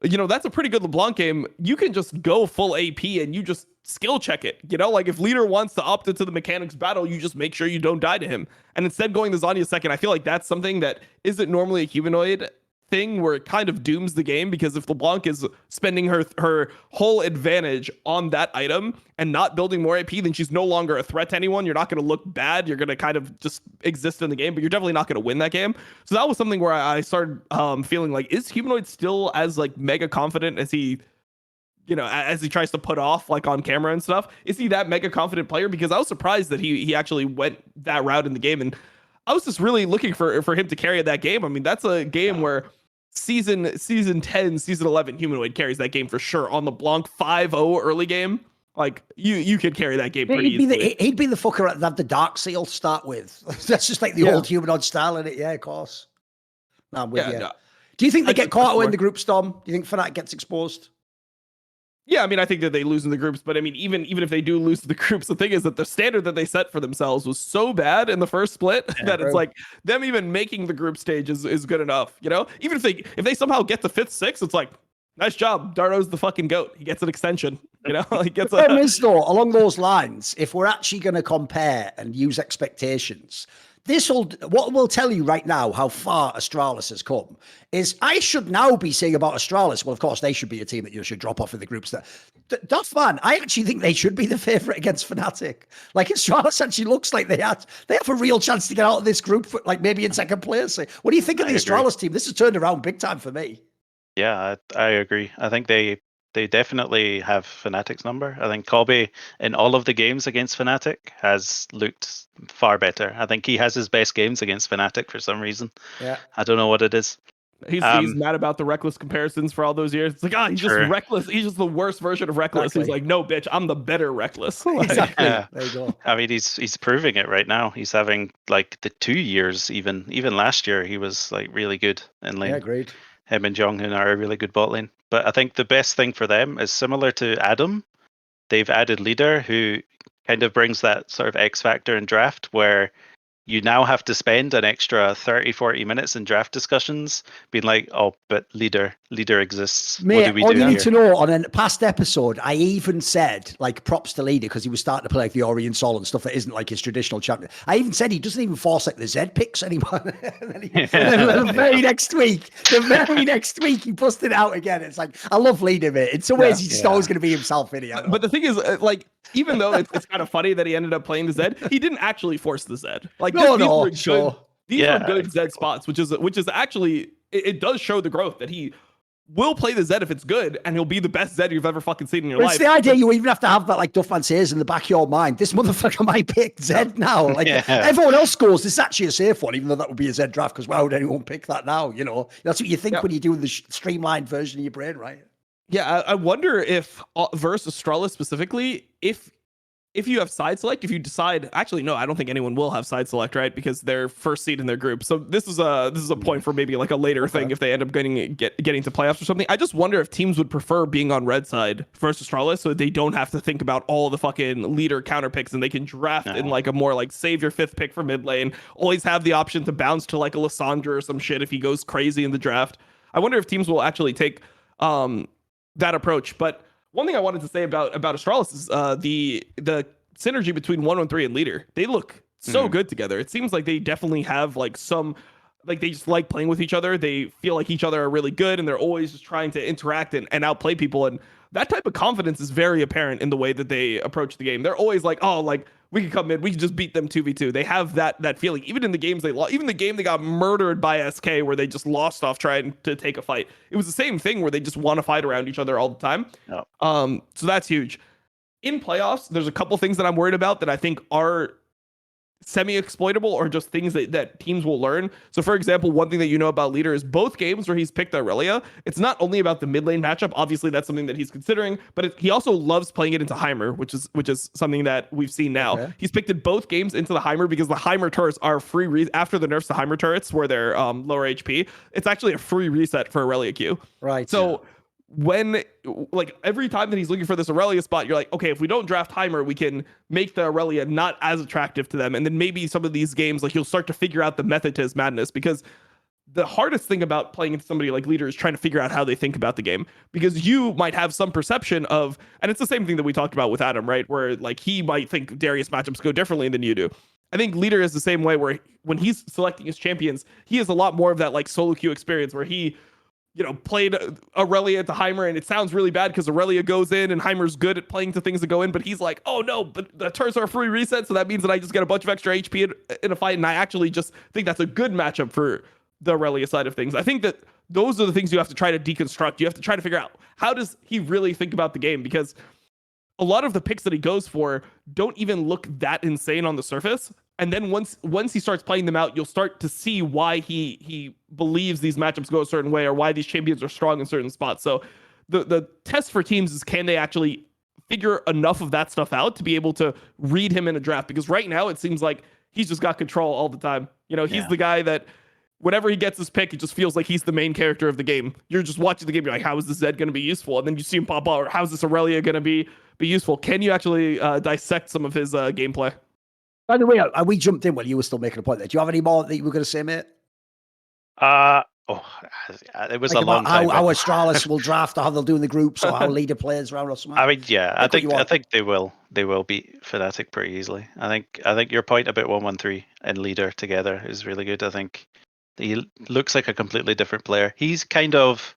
you know, that's a pretty good LeBlanc game. You can just go full AP and you just skill check it. You know, like if leader wants to opt into the mechanics battle, you just make sure you don't die to him. And instead going to Zanya second, I feel like that's something that isn't normally a humanoid thing where it kind of dooms the game because if LeBlanc is spending her whole advantage on that item and not building more AP, then she's no longer a threat to anyone. You're not going to look bad. You're going to kind of just exist in the game, but you're definitely not going to win that game. So that was something where I started feeling like, is humanoid still as like mega confident as he, you know, as he tries to put off like on camera and stuff? Is he that mega confident player? Because I was surprised that he actually went that route in the game. And I was just really looking for him to carry that game. I mean, that's a game where season 10, season 11, humanoid carries that game for sure. On the Blanc 5-0 early game, like you could carry that game pretty easily. He'd be the fucker that have the Dark Seal start with. That's just like the old humanoid style in it. Yeah, of course. No, I'm with you. No. Do you think they get caught in the group storm? Do you think Fnatic gets exposed? Yeah, I mean, I think that they lose in the groups, but I mean, even if they do lose to the groups, the thing is that the standard that they set for themselves was so bad in the first split that it's like them even making the group stage is good enough, you know? Even if they somehow get the 5th, 6th, it's like, nice job, Dardo's the fucking GOAT. He gets an extension, you know? He gets a... though, along those lines, if we're actually going to compare and use expectations, what will tell you right now how far Astralis has come is I should now be saying about Astralis, well, of course, they should be a team that you should drop off in the groups. Duffman, I actually think they should be the favourite against Fnatic. Like, Astralis actually looks like they have a real chance to get out of this group, for, like maybe in second place. What do you think of the Astralis team? This has turned around big time for me. Yeah, I agree. I think they definitely have Fnatic's number. I think Kobe in all of the games against Fnatic has looked far better. I think he has his best games against Fnatic for some reason. Yeah. I don't know what it is. He's mad about the reckless comparisons for all those years. It's like, he's just reckless. He's just the worst version of reckless. Exactly. He's like, no, bitch, I'm the better reckless. Exactly. Yeah. There you go. I mean, he's proving it right now. He's having like the 2 years, even last year, he was like really good in lane. Yeah, great. Him and Jonghyun are a really good bot lane. But I think the best thing for them is similar to Adam. They've added leader who kind of brings that sort of X factor in draft where you now have to spend an extra 30, 40 minutes in draft discussions being like, oh, but leader exists. Mate, what do we all do you here? need to know, on a past episode, I even said, like, props to leader because he was starting to play like the Ori and Sol and stuff that isn't like his traditional champion. I even said he doesn't even force like the Z picks anymore. and then the very next week, he busted it out again. It's like, I love leader, mate. In some ways, he's just always going to be himself in here. But the thing is, like, even though it's kind of funny that he ended up playing the Zed, he didn't actually force the Zed. Like, these were good Zed spots, which is actually, it does show the growth that he will play the Zed if it's good, and he'll be the best Zed you've ever fucking seen in your life. It's the idea you even have to have that, like Duffman says, in the back of your mind. This motherfucker might pick Zed now. Like everyone else scores, this is actually a safe one, even though that would be a Zed draft, because why would anyone pick that now? You know, that's what you think when you do the streamlined version of your brain, right? Yeah, I wonder if versus Astralis specifically, if you have side select, if you decide, actually, no, I don't think anyone will have side select, right? Because they're first seed in their group. So this is a point for maybe like a later thing if they end up getting to playoffs or something. I just wonder if teams would prefer being on red side versus Astralis so they don't have to think about all the fucking leader counter picks and they can draft in like a more like save your 5th pick for mid lane. Always have the option to bounce to like a Lissandra or some shit if he goes crazy in the draft. I wonder if teams will actually take that approach. But one thing I wanted to say about Astralis is the synergy between 113 and leader. They look so good together. It seems like they definitely have like some, like they just like playing with each other. They feel like each other are really good and they're always just trying to interact and outplay people. And that type of confidence is very apparent in the way that they approach the game. They're always like, oh, like we can come mid, we can just beat them 2v2. They have that feeling. Even in the games they lost, even the game they got murdered by SK where they just lost off trying to take a fight. It was the same thing where they just want to fight around each other all the time. Oh. So that's huge. In playoffs, there's a couple things that I'm worried about that I think are semi-exploitable or just things that teams will learn. So for example, one thing that you know about Leader is both games where he's picked Aurelia, it's not only about the mid lane matchup, obviously that's something that he's considering, but he also loves playing it into Heimer, which is something that we've seen now. Okay. He's picked it both games into the Heimer because the Heimer turrets are free after the nerfs to Heimer turrets where they're lower HP. It's actually a free reset for Aurelia Q. Right. So when like every time that he's looking for this Aurelia spot, you're like, okay, if we don't draft Heimer, we can make the Aurelia not as attractive to them. And then maybe some of these games, like you'll start to figure out the method to his madness, because the hardest thing about playing into somebody like Leader is trying to figure out how they think about the game, because you might have some perception of, and it's the same thing that we talked about with Adam, right? Where like he might think Darius matchups go differently than you do. I think Leader is the same way, where when he's selecting his champions, he has a lot more of that like solo queue experience where he, you know, played Aurelia to Heimer, and it sounds really bad because Aurelia goes in and Heimer's good at playing to things that go in, but he's like, oh no, but the turns are a free reset, so that means that I just get a bunch of extra HP in a fight, and I actually just think that's a good matchup for the Aurelia side of things. I think that those are the things you have to try to deconstruct. You have to try to figure out, how does he really think about the game? Because a lot of the picks that he goes for don't even look that insane on the surface. And then once he starts playing them out, you'll start to see why he believes these matchups go a certain way, or why these champions are strong in certain spots. So the test for teams is, can they actually figure enough of that stuff out to be able to read him in a draft? Because right now it seems like he's just got control all the time. You know, he's the guy that whenever he gets his pick, it just feels like he's the main character of the game. You're just watching the game, you're like, how is this Zed going to be useful? And then you see him pop out, or how's this Aurelia going to be useful? Can you actually dissect some of his gameplay? By the way, we jumped in while you were still making a point there. Do you have any more that you were going to say, mate? It was like a long time. How Astralis will draft, or how they'll do in the groups, or how Leader plays around or something. I mean, yeah, I think they will beat Fnatic pretty easily. I think your point about 1-1-3 and Leader together is really good. I think he looks like a completely different player. He's kind of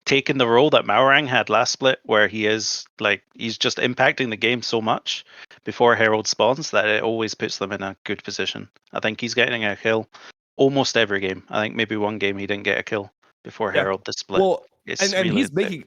taken the role that Maorang had last split, where he's just impacting the game so much before Herald spawns that it always puts them in a good position. I think he's getting a kill almost every game. I think maybe one game he didn't get a kill before Herald this split. Well, and he's making,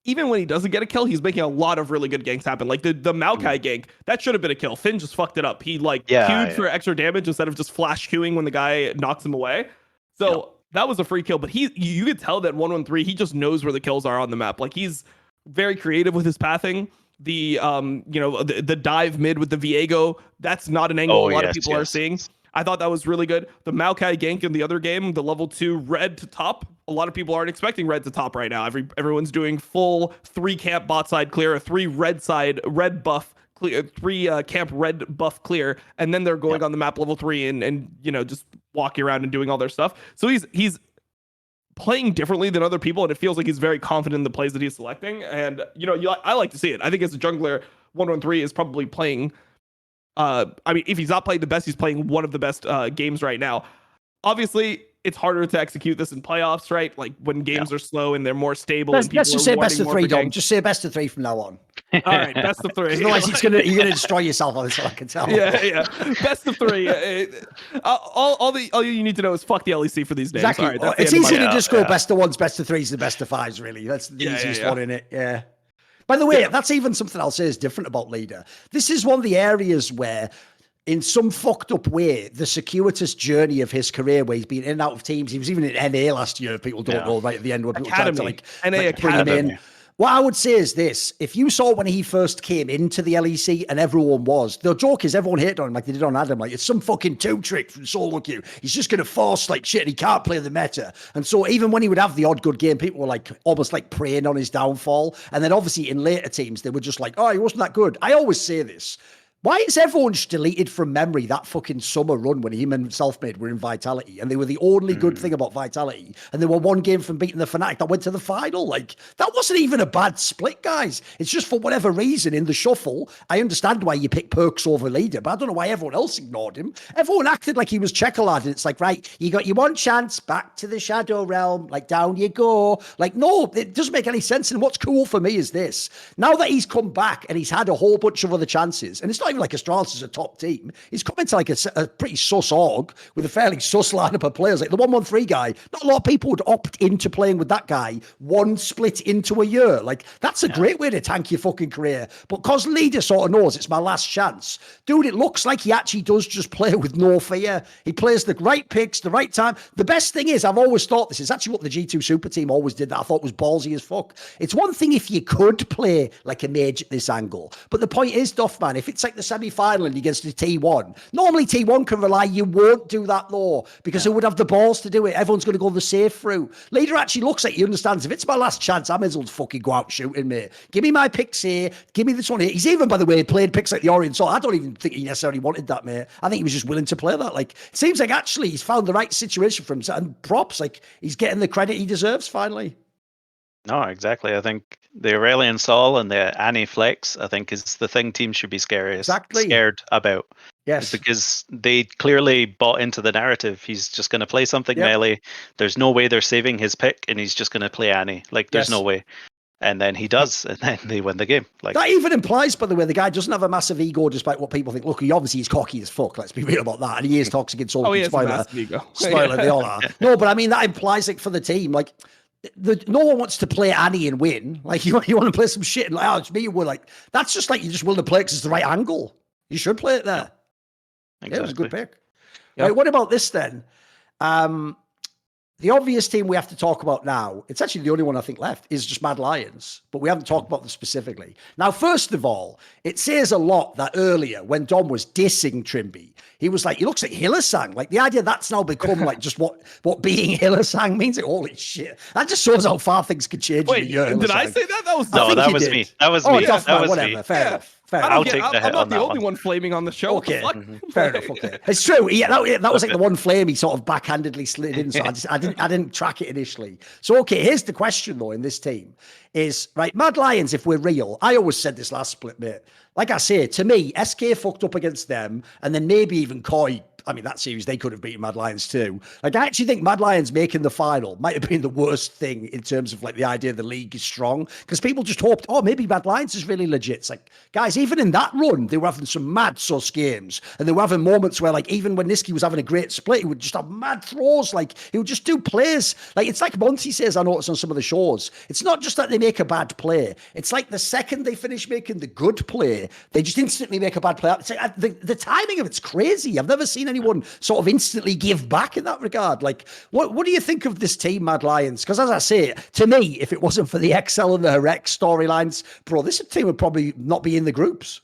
even when he doesn't get a kill, he's making a lot of really good ganks happen. Like the Maokai gank, that should have been a kill. Finn just fucked it up. He queued for extra damage instead of just flash queuing when the guy knocks him away. So that was a free kill, but you could tell that 1-1-3, he just knows where the kills are on the map. Like he's very creative with his pathing. The the dive mid with the Viego, that's not an angle a lot of people are seeing. I thought that was really good. The Maokai gank in the other game, the level 2 red to top, a lot of people aren't expecting red to top right now. Everyone's doing full 3 camp bot side clear, a 3 red side red buff clear, 3 camp red buff clear, and then they're going on the map level 3 and you know, just walking around and doing all their stuff. So he's playing differently than other people, and it feels like he's very confident in the plays that he's selecting. And you know, I like to see it. I think as a jungler, 1-1-3 is probably playing. I mean, if he's not playing the best, he's playing one of the best games right now. Obviously, it's harder to execute this in playoffs, right? Like when games are slow and they're more stable. Let's just say best of 3, Dom. Just say best of 3 from now on. All right, best of 3. Otherwise, you're gonna destroy yourself on this. I can tell. Yeah. Best of 3. All you need to know is fuck the LEC for these days. Exactly. All right, it's easy to just go best of 1s, best of 3s, and best of 5s. Really, that's the easiest one in it. Yeah. By the way, that's even something I'll say is different about Leader. This is one of the areas where, in some fucked up way, the circuitous journey of his career, where he's been in and out of teams. He was even in NA last year. People don't know right at the end where people tried to NA bring him in. What I would say is this: if you saw when he first came into the LEC, and everyone the joke is everyone hated on him like they did on Adam, like it's some fucking 2-trick from solo queue. He's just going to force like shit and he can't play the meta. And so even when he would have the odd good game, people were like almost like preying on his downfall. And then obviously in later teams, they were just like, oh, he wasn't that good. I always say this. Why is everyone just deleted from memory that fucking summer run when him and Selfmade were in Vitality, and they were the only good thing about Vitality, and they were one game from beating the Fnatic that went to the final? Like, that wasn't even a bad split, guys. It's just for whatever reason in the shuffle, I understand why you pick Perks over Leader, but I don't know why everyone else ignored him. Everyone acted like he was Checolad, and it's like, right, you got your one chance, back to the Shadow Realm, like down you go. Like, no, it doesn't make any sense. And what's cool for me is this: now that he's come back and he's had a whole bunch of other chances, and it's not not even like Astralis is a top team. He's coming to like a pretty sus org with a fairly sus lineup of players. Like the 113 guy, not a lot of people would opt into playing with that guy one split into a year. Like that's a great way to tank your fucking career. But because Leader sort of knows it's my last chance, dude, it looks like he actually does just play with no fear. He plays the right picks, the right time. The best thing is, I've always thought this is actually what the G2 Super Team always did that I thought was ballsy as fuck. It's one thing if you could play like a mage at this angle, but the point is, Duffman, if it's like the semi-final and you get to T1, normally T1 can rely, you won't do that though, because who would have the balls to do it? Everyone's going to go the safe route. Leader actually looks like he understands, if it's my last chance, I may as well fucking go out shooting, mate. Give me my picks here, give me this one here. He's even, by the way, played picks like the Orient Soul. I don't even think he necessarily wanted that, mate. I think he was just willing to play that. Like, it seems like actually he's found the right situation for him, and props, like he's getting the credit he deserves finally. No, exactly. I think the Aurelion Sol and the Annie Flex, I think, is the thing teams should be scared about. Yes. Because they clearly bought into the narrative. He's just going to play something melee. There's no way they're saving his pick, and he's just going to play Annie. Like, there's no way. And then he does, and then they win the game. Like that even implies, by the way, the guy doesn't have a massive ego, despite what people think. Look, he obviously is cocky as fuck. Let's be real about that. And he is toxic in soul. Oh, he has a massive ego. Spoiler, they all are. No, but I mean that implies like for the team, like no one wants to play Annie and win. Like you want to play some shit and like, oh, it's me. We're like that's just like you just willing to play because it's the right angle. You should play it there. Exactly. Yeah, it was a good pick. Right, what about this then? The obvious team we have to talk about now, it's actually the only one I think left, is just Mad Lions, but we haven't talked about them specifically. Now, first of all, it says a lot that earlier when Dom was dissing Trimby, he was like, he looks like Hillesang. Like the idea that's now become like just what being Hillesang means. Like, holy shit. That just shows how far things could change in a year. Did I say that? That was no, that was me. That was me. Duff, that was whatever. me. Fair enough. I'll take the hit I'm not on the that only one flaming on the show. Okay, fair enough. Okay, it's true. Yeah, that was like the one flame he sort of backhandedly slid in. So I didn't track it initially. So okay, here's the question though. In this team, is right. Mad Lions, if we're real, I always said this last split, mate. Like I say, to me, SK fucked up against them, and then maybe even Koi. I mean, that series, they could have beaten Mad Lions too. Like, I actually think Mad Lions making the final might have been the worst thing in terms of like the idea the league is strong, because people just hoped, oh, maybe Mad Lions is really legit. It's like, guys, even in that run, they were having some mad sus games, and they were having moments where, like, even when Niski was having a great split, he would just have mad throws. Like, he would just do plays. Like, it's like Monty says, I noticed on some of the shows, it's not just that they make a bad play. It's like the second they finish making the good play, they just instantly make a bad play. It's like, the timing of it's crazy. I've never seen anyone sort of instantly give back in that regard. Like, what do you think of this team, Mad Lions? Because as I say, to me, if it wasn't for the XL and the Heretics storylines, bro, this team would probably not be in the groups.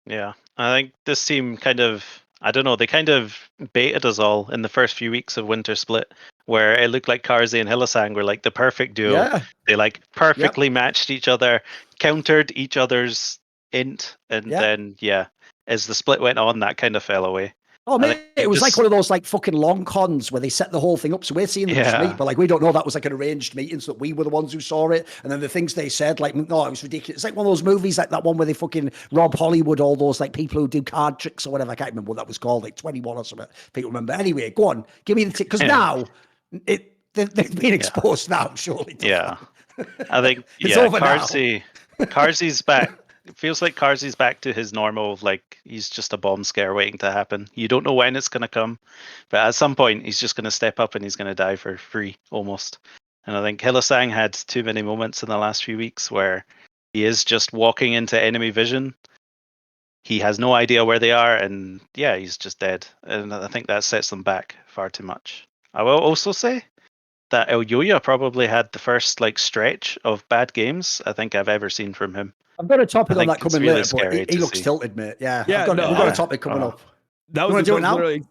Yeah, I think this team kind of, I don't know, they kind of baited us all in the first few weeks of Winter Split, where it looked like Karzi and Hillesang were like the perfect duo. Yeah. They like perfectly matched each other, countered each other's int, and then, as the split went on, that kind of fell away. Oh, man, it was like one of those like fucking long cons where they set the whole thing up. So we're seeing them just meet, but like we don't know that was like an arranged meeting, so that we were the ones who saw it. And then the things they said, like, no, it was ridiculous. It's like one of those movies, like that one where they fucking rob Hollywood, all those like people who do card tricks or whatever. I can't remember what that was called, like 21 or something. People remember. Anyway, go on, give me the tick, because now they've been exposed now, surely. Yeah, I think it's over Karzi's back. It feels like Karzi's back to his normal, like he's just a bomb scare waiting to happen. You don't know when it's going to come, but at some point he's just going to step up and he's going to die for free almost. And I think Hillesang had too many moments in the last few weeks where he is just walking into enemy vision. He has no idea where they are, and he's just dead. And I think that sets them back far too much. I will also say that Elyoya probably had the first like stretch of bad games I think I've ever seen from him. I've got a topic on that coming really later, but he looks tilted, mate. Yeah, we've got a topic coming up. That was literally,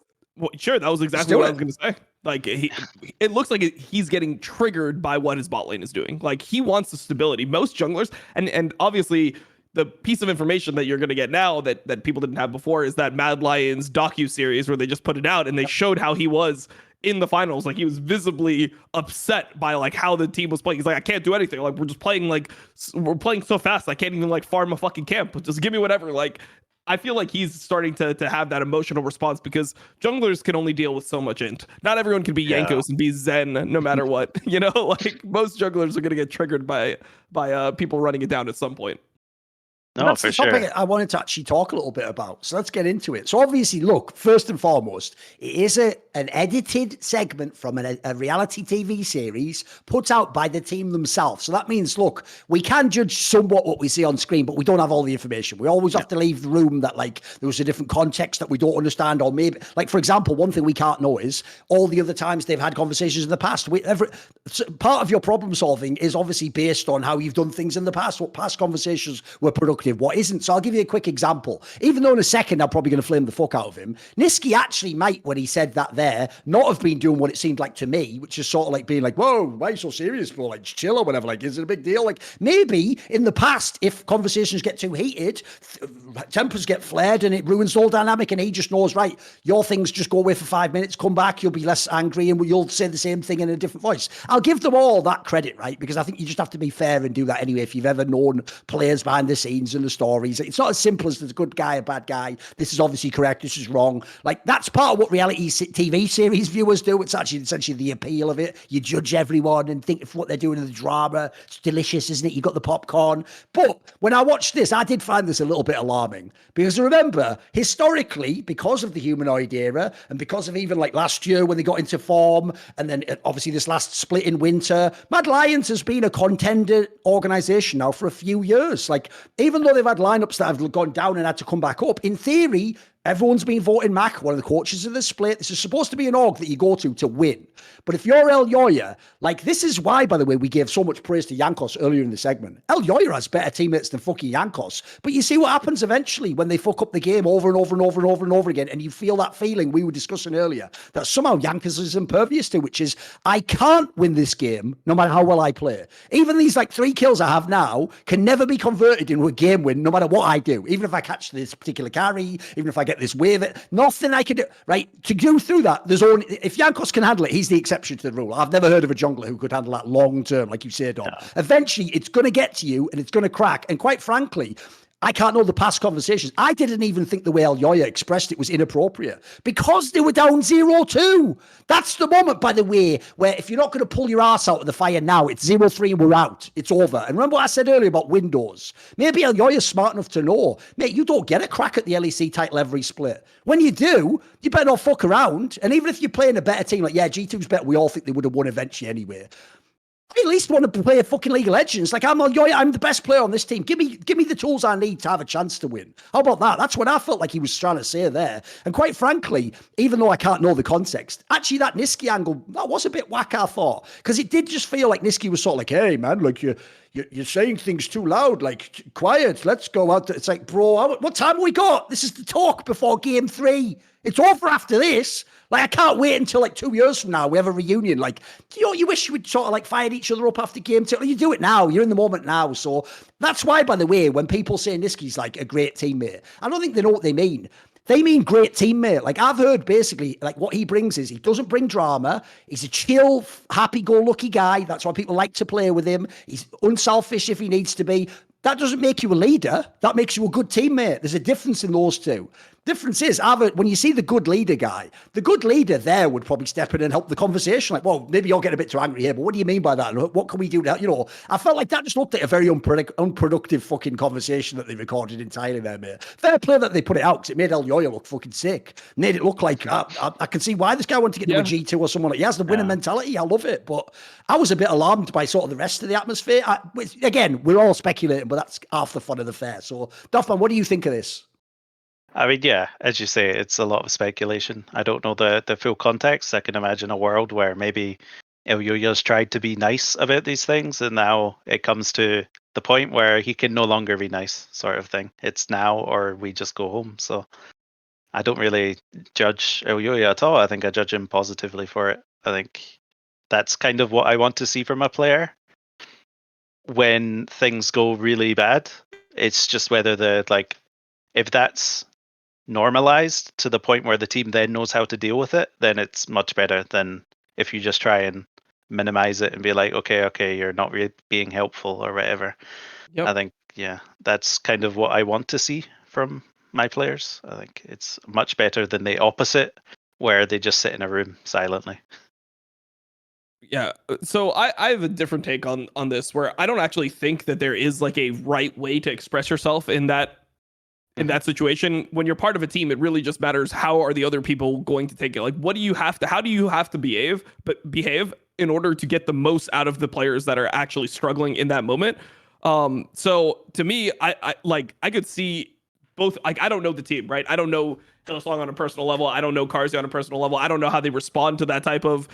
sure, that was exactly what I was going to say. Like, it looks like he's getting triggered by what his bot lane is doing. Like, he wants the stability. Most junglers, and obviously the piece of information that you're going to get now that people didn't have before is that Mad Lions docu-series where they just put it out and they showed how he was in the finals. Like, he was visibly upset by like how the team was playing. He's like, I can't do anything. Like, we're playing so fast, I can't even like farm a fucking camp. Just give me whatever. Like, I feel like he's starting to have that emotional response because junglers can only deal with so much int. Not everyone can be Jankos and be Zen no matter what. You know, like most junglers are going to get triggered by people running it down at some point. No, That's for the topic sure. I wanted to actually talk a little bit about. So let's get into it. So obviously, look, first and foremost, it is an edited segment from a reality TV series put out by the team themselves. So that means, look, we can judge somewhat what we see on screen, but we don't have all the information. We always have to leave the room that, like, there was a different context that we don't understand, or maybe, like, for example, one thing we can't know is all the other times they've had conversations in the past. Part of your problem solving is obviously based on how you've done things in the past, what past conversations were productive, what isn't. So I'll give you a quick example. Even though in a second I'm probably going to flame the fuck out of him, Niski actually might, when he said that there, not have been doing what it seemed like to me, which is sort of like being like, whoa, why are you so serious, bro? Like, chill or whatever. Like, is it a big deal? Like, maybe in the past, if conversations get too heated, tempers get flared and it ruins the whole dynamic, and he just knows, right, your things just go away for 5 minutes, come back, you'll be less angry and you'll say the same thing in a different voice. I'll give them all that credit, right? Because I think you just have to be fair and do that anyway. If you've ever known players behind the scenes and the stories, it's not as simple as there's a good guy, a bad guy. This is obviously correct. This is wrong. Like, that's part of what reality TV series viewers do. It's actually essentially the appeal of it. You judge everyone and think of what they're doing in the drama. It's delicious, isn't it? You got the popcorn. But when I watched this, I did find this a little bit alarming, because remember, historically, because of the humanoid era and because of even like last year when they got into form, and then obviously this last split in winter, Mad Lions has been a contender organization now for a few years. Like, even though they've had lineups that have gone down and had to come back up, in theory, everyone's been voting Mac, one of the coaches of the split. This is supposed to be an org that you go to win. But if you're Elyoya, like, this is why, by the way, we gave so much praise to Jankos earlier in the segment. Elyoya has better teammates than fucking Jankos. But you see what happens eventually when they fuck up the game over and over and over and over and over again, and you feel that feeling we were discussing earlier that somehow Jankos is impervious to, which is, I can't win this game no matter how well I play. Even these like 3 kills I have now can never be converted into a game win no matter what I do. Even if I catch this particular carry, even if I get this wave, nothing I can do, right? To go through that, there's only, if Jankos can handle it, he's the exception to the rule. I've never heard of a jungler who could handle that long term, like you say, Dom. No. Eventually, it's going to get to you and it's going to crack. And quite frankly, I can't know the past conversations. I didn't even think the way Elyoya expressed it was inappropriate because they were down 0-2. That's the moment, by the way, where if you're not going to pull your ass out of the fire now, it's 0-3 and we're out. It's over. And remember what I said earlier about windows? Maybe Elyoya's smart enough to know, mate, you don't get a crack at the LEC title every split. When you do, you better not fuck around. And even if you're playing a better team, like, yeah, G2's better, we all think they would have won eventually anyway. I at least want to play a fucking League of Legends. Like, I'm the best player on this team. Give me the tools I need to have a chance to win. How about that? That's what I felt like he was trying to say there. And quite frankly, even though I can't know the context, actually that Niski angle, that was a bit whack, I thought. Because it did just feel like Niski was sort of like, hey, man, like you're saying things too loud, like, quiet, let's go out. It's like, bro, what time have we got? This is the talk before game 3. It's over after this. Like, I can't wait until like 2 years from now we have a reunion. Like, you wish you would sort of like fired each other up after game 2. You do it now. You're in the moment now. So that's why, by the way, when people say Niski's like a great teammate, I don't think they know what they mean. They mean great teammate. Like, I've heard basically, like, what he brings is he doesn't bring drama. He's a chill, happy-go-lucky guy. That's why people like to play with him. He's unselfish if he needs to be. That doesn't make you a leader. That makes you a good teammate. There's a difference in those two. Difference is, when you see the good leader guy, the good leader there would probably step in and help the conversation. Like, well, maybe you're getting a bit too angry here, but what do you mean by that? And what can we do to help? You know, I felt like that just looked like a very unproductive fucking conversation that they recorded entirely there, mate. Fair play that they put it out because it made Elyoya look fucking sick. Made it look like, I can see why this guy wanted to get to a G2 or someone. Like, he has the winning mentality. I love it. But I was a bit alarmed by sort of the rest of the atmosphere. Again, we're all speculating, but that's half the fun of the fair. So, Duffman, what do you think of this? I mean, yeah, as you say, it's a lot of speculation. I don't know the full context. I can imagine a world where maybe Elyoya's tried to be nice about these things, and now it comes to the point where he can no longer be nice, sort of thing. It's now or we just go home. So I don't really judge Elyoya at all. I think I judge him positively for it. I think that's kind of what I want to see from a player. When things go really bad, it's just whether if that's normalized to the point where the team then knows how to deal with it, then it's much better than if you just try and minimize it and be like, okay, you're not really being helpful or whatever. Yep. I think, yeah, that's kind of what I want to see from my players. I think it's much better than the opposite, where they just sit in a room silently. Yeah. So I have a different take on this, where I don't actually think that there is like a right way to express yourself in that situation. When you're part of a team, it really just matters how are the other people going to take it. Like, how do you have to behave in order to get the most out of the players that are actually struggling in that moment. So to me, I could see both. Like, I don't know the team, right? I don't know Hillsong on a personal level. I don't know Carzzy on a personal level. I don't know how they respond to that type of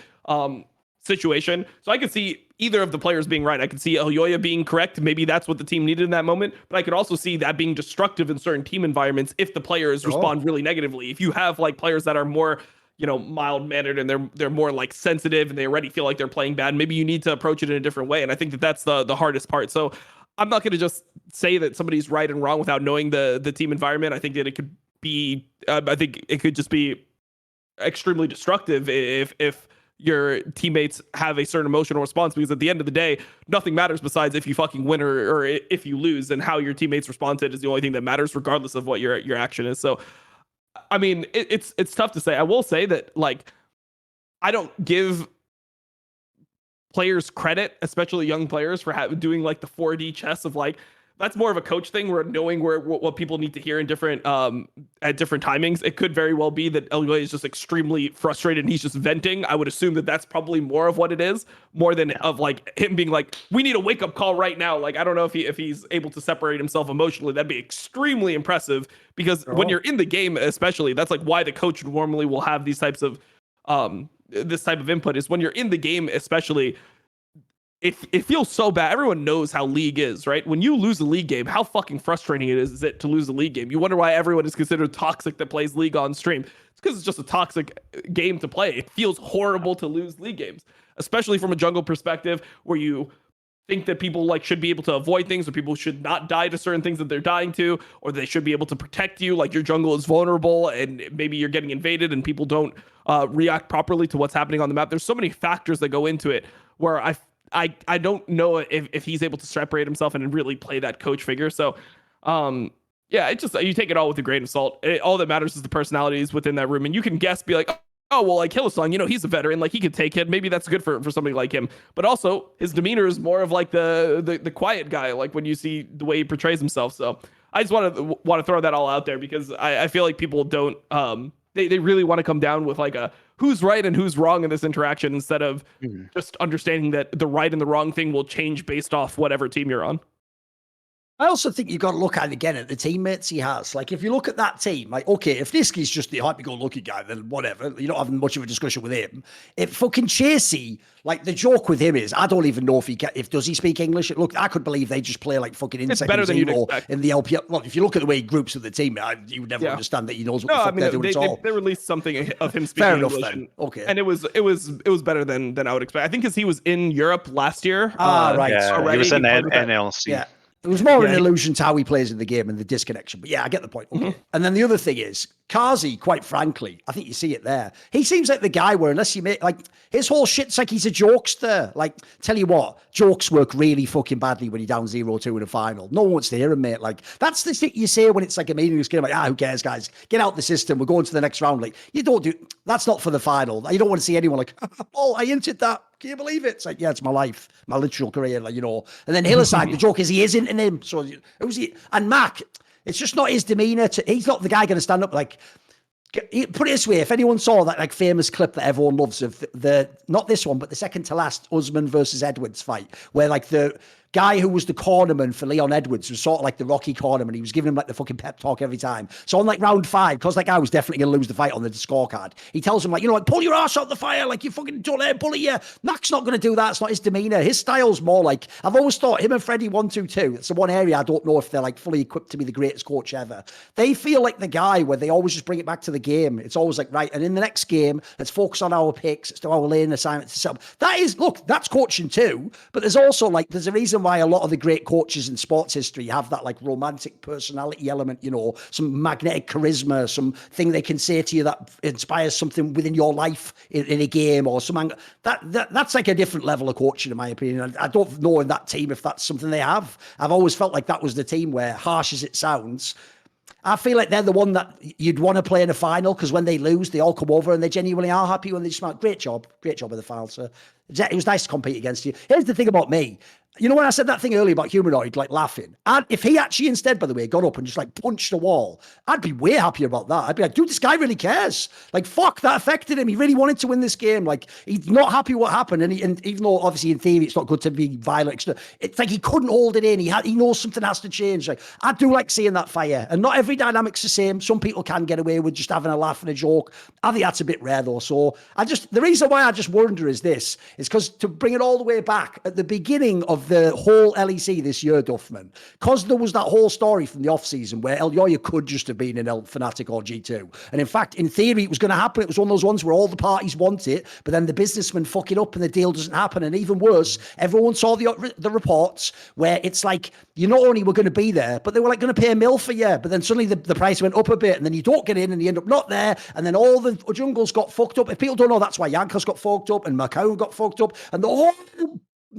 situation. So I could see either of the players being right. I could see Elyoya being correct. Maybe that's what the team needed in that moment. But I could also see that being destructive in certain team environments if the players respond really negatively. If you have like players that are more, mild mannered and they're more like sensitive and they already feel like they're playing bad, maybe you need to approach it in a different way. And I think that that's the hardest part. So I'm not going to just say that somebody's right and wrong without knowing the team environment. I think that it could be, I think it could just be extremely destructive if your teammates have a certain emotional response, because at the end of the day, nothing matters besides if you fucking win or if you lose, and how your teammates respond to it is the only thing that matters, regardless of what your action is. So, I mean, it's tough to say. I will say that, like, I don't give players credit, especially young players, for doing like the 4D chess of like, that's more of a coach thing, where knowing what people need to hear in different at different timings. It could very well be that Elyoya is just extremely frustrated and he's just venting. I would assume that that's probably more of what it is, more than of like him being like, we need a wake up call right now. Like, I don't know if he's able to separate himself emotionally. That'd be extremely impressive, because when you're in the game, especially, that's like why the coach normally will have these types of this type of input, is when you're in the game, especially. It feels so bad. Everyone knows how League is, right? When you lose a League game, how fucking frustrating it is to lose a League game. You wonder why everyone is considered toxic that plays League on stream. It's because it's just a toxic game to play. It feels horrible to lose League games, especially from a jungle perspective, where you think that people like should be able to avoid things, or people should not die to certain things that they're dying to, or they should be able to protect you. Like, your jungle is vulnerable and maybe you're getting invaded and people don't react properly to what's happening on the map. There's so many factors that go into it, where I don't know if he's able to separate himself and really play that coach figure. So, yeah, it just, you take it all with a grain of salt. All that matters is the personalities within that room. And you can guess, be like, oh, well, like Hillsong, he's a veteran, like he could take it. Maybe that's good for somebody like him. But also, his demeanor is more of like the quiet guy, like when you see the way he portrays himself. So I just want to throw that all out there, because I feel like people don't, they really want to come down with like a who's right and who's wrong in this interaction, instead of just understanding that the right and the wrong thing will change based off whatever team you're on. I also think you've got to look at it again at the teammates he has. Like, if you look at that team, like, okay, if Nisky's just the happy-go-lucky guy, then whatever. You're not having much of a discussion with him. If fucking Chasey, like, the joke with him is, I don't even know if does he speak English? Look, I could believe they just play like fucking insect better than you'd expect in the LPL. Well, if you look at the way he groups with the team, you would never understand that he knows what the fuck they're doing at all. They released something of him speaking Fair enough, English, then. Okay, and it was better than I would expect. I think because he was in Europe last year. Right. Yeah, he was in NLC. Yeah. It was more an allusion to how he plays in the game and the disconnection. But yeah, I get the point. Okay. And then the other thing is, Carzzy, quite frankly, I think you see it there. He seems like the guy where, unless you make, like, his whole shit's like he's a jokester. Like, tell you what, jokes work really fucking badly when you're down 0-2 in a final. No one wants to hear him, mate. Like, that's the shit you say when it's like a meaningless game. Like, who cares, guys? Get out the system. We're going to the next round. Like, you don't do, that's not for the final. You don't want to see anyone like, oh, I hinted that. Can you believe it? It's like, yeah, it's my life, my literal career, like, And then Hillside, the joke is he is into him. So who's he? And Mac, it's just not his demeanor. He's not the guy going to stand up like. Put it this way: if anyone saw that like famous clip that everyone loves of the not this one, but the second to last Usman versus Edwards fight, where like the guy who was the cornerman for Leon Edwards was sort of like the Rocky cornerman. He was giving him like the fucking pep talk every time. So on like round 5, because that guy was definitely going to lose the fight on the scorecard, he tells him like, like, pull your ass out the fire, like you fucking don't let him bully you. Mac's not going to do that. It's not his demeanor. His style's more like, I've always thought him and Freddie 1-2-2. It's the one area I don't know if they're like fully equipped to be the greatest coach ever. They feel like the guy where they always just bring it back to the game. It's always like, right, and in the next game, let's focus on our picks. Let's do our lane assignments to set up. That is, look, that's coaching too. But there's also like, there's a reason why a lot of the great coaches in sports history have that like romantic personality element, some magnetic charisma, some thing they can say to you that inspires something within your life in a game or something. That's like a different level of coaching, in my opinion. I don't know in that team if that's something they have. I've always felt like that was the team where, harsh as it sounds, I feel like they're the one that you'd want to play in a final, because when they lose, they all come over and they genuinely are happy when they just like, great job in the final. So it was nice to compete against you. Here's the thing about me. You know, when I said that thing earlier about Humanoid, like laughing, and if he actually instead, by the way, got up and just like punched a wall, I'd be way happier about that. I'd be like, dude, this guy really cares. Like, fuck, that affected him. He really wanted to win this game. Like, he's not happy what happened. And even though obviously in theory it's not good to be violent, it's like he couldn't hold it in. He knows something has to change. Like, I do like seeing that fire. And not every dynamic's the same. Some people can get away with just having a laugh and a joke. I think that's a bit rare though. So the reason why I just wonder is because to bring it all the way back at the beginning of the whole LEC this year, Duffman, because there was that whole story from the off-season where Elyoya could just have been in Fnatic or G2. And in fact, in theory, it was going to happen. It was one of those ones where all the parties want it, but then the businessmen fuck it up and the deal doesn't happen. And even worse, everyone saw the reports where it's like, you not only were going to be there, but they were like going to pay $1 million for you. But then suddenly the price went up a bit, and then you don't get in and you end up not there. And then all the jungles got fucked up. If people don't know, that's why Jankos got fucked up and Macau got fucked up. And the whole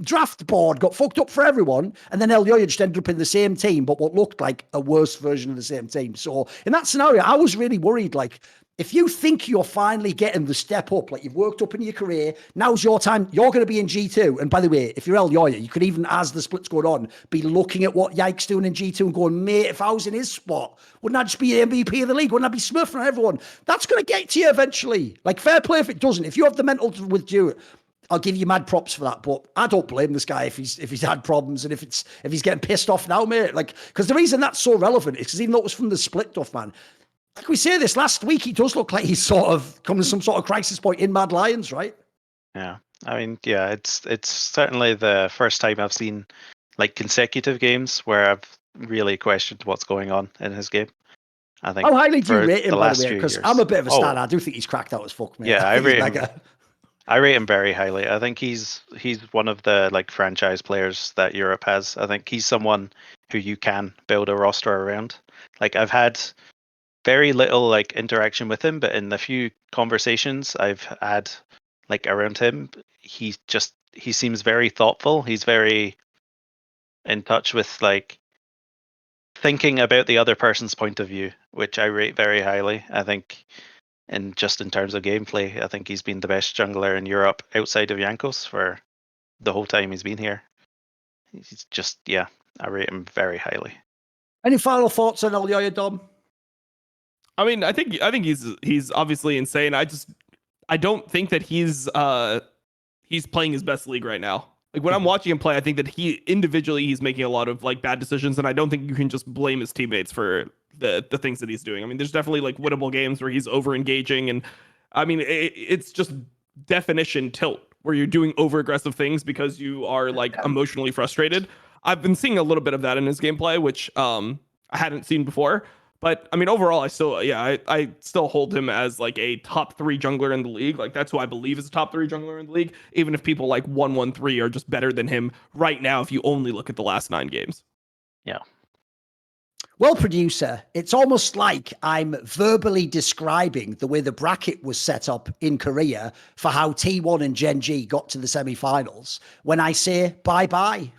draft board got fucked up for everyone, and then Elyoya just ended up in the same team, but what looked like a worse version of the same team. So in that scenario, I was really worried. Like, if you think you're finally getting the step up, like you've worked up in your career, now's your time. You're going to be in G2. And by the way, if you're Elyoya, you could even, as the split's going on, be looking at what Yike's doing in G2 and going, mate, if I was in his spot, wouldn't I just be the MVP of the league? Wouldn't I be smurfing everyone? That's going to get to you eventually. Like, fair play if it doesn't. If you have the mental to withdraw it, I'll give you mad props for that, but I don't blame this guy if he's had problems and if he's getting pissed off now, mate. Like, because the reason that's so relevant is because even though it was from the split, Duffman, like we say this last week, he does look like he's sort of come to some sort of crisis point in Mad Lions, right? Yeah, I mean, yeah, it's certainly the first time I've seen like consecutive games where I've really questioned what's going on in his game. I think. How highly do you rate him, by the way? Because Because I'm a bit of a stan. I do think he's cracked out as fuck, mate. Yeah, I rate him. Mega. I rate him very highly. I think he's one of the like franchise players that Europe has. I think he's someone who you can build a roster around. Like, I've had very little like interaction with him, but in the few conversations I've had like around him, he seems very thoughtful. He's very in touch with like thinking about the other person's point of view, which I rate very highly. I think in terms of gameplay, I think he's been the best jungler in Europe outside of Jankos for the whole time he's been here. He's just, yeah, I rate him very highly. Any final thoughts on Elyoya, Dom? I mean, I think he's obviously insane. I don't think that he's playing his best league right now. Like, when I'm watching him play, I think that he's making a lot of like bad decisions, and I don't think you can just blame his teammates for the things that he's doing. I mean, there's definitely like winnable games where he's over engaging, and I mean, it's just definition tilt where you're doing over aggressive things because you are like emotionally frustrated. I've been seeing a little bit of that in his gameplay, which I hadn't seen before. But I mean, overall, I still hold him as like a top 3 jungler in the league. Like, that's who I believe is a top 3 jungler in the league. Even if people like 113 are just better than him right now, if you only look at the last 9 games. Yeah. Well, producer, it's almost like I'm verbally describing the way the bracket was set up in Korea for how T1 and Gen G got to the semi-finals when I say bye-bye.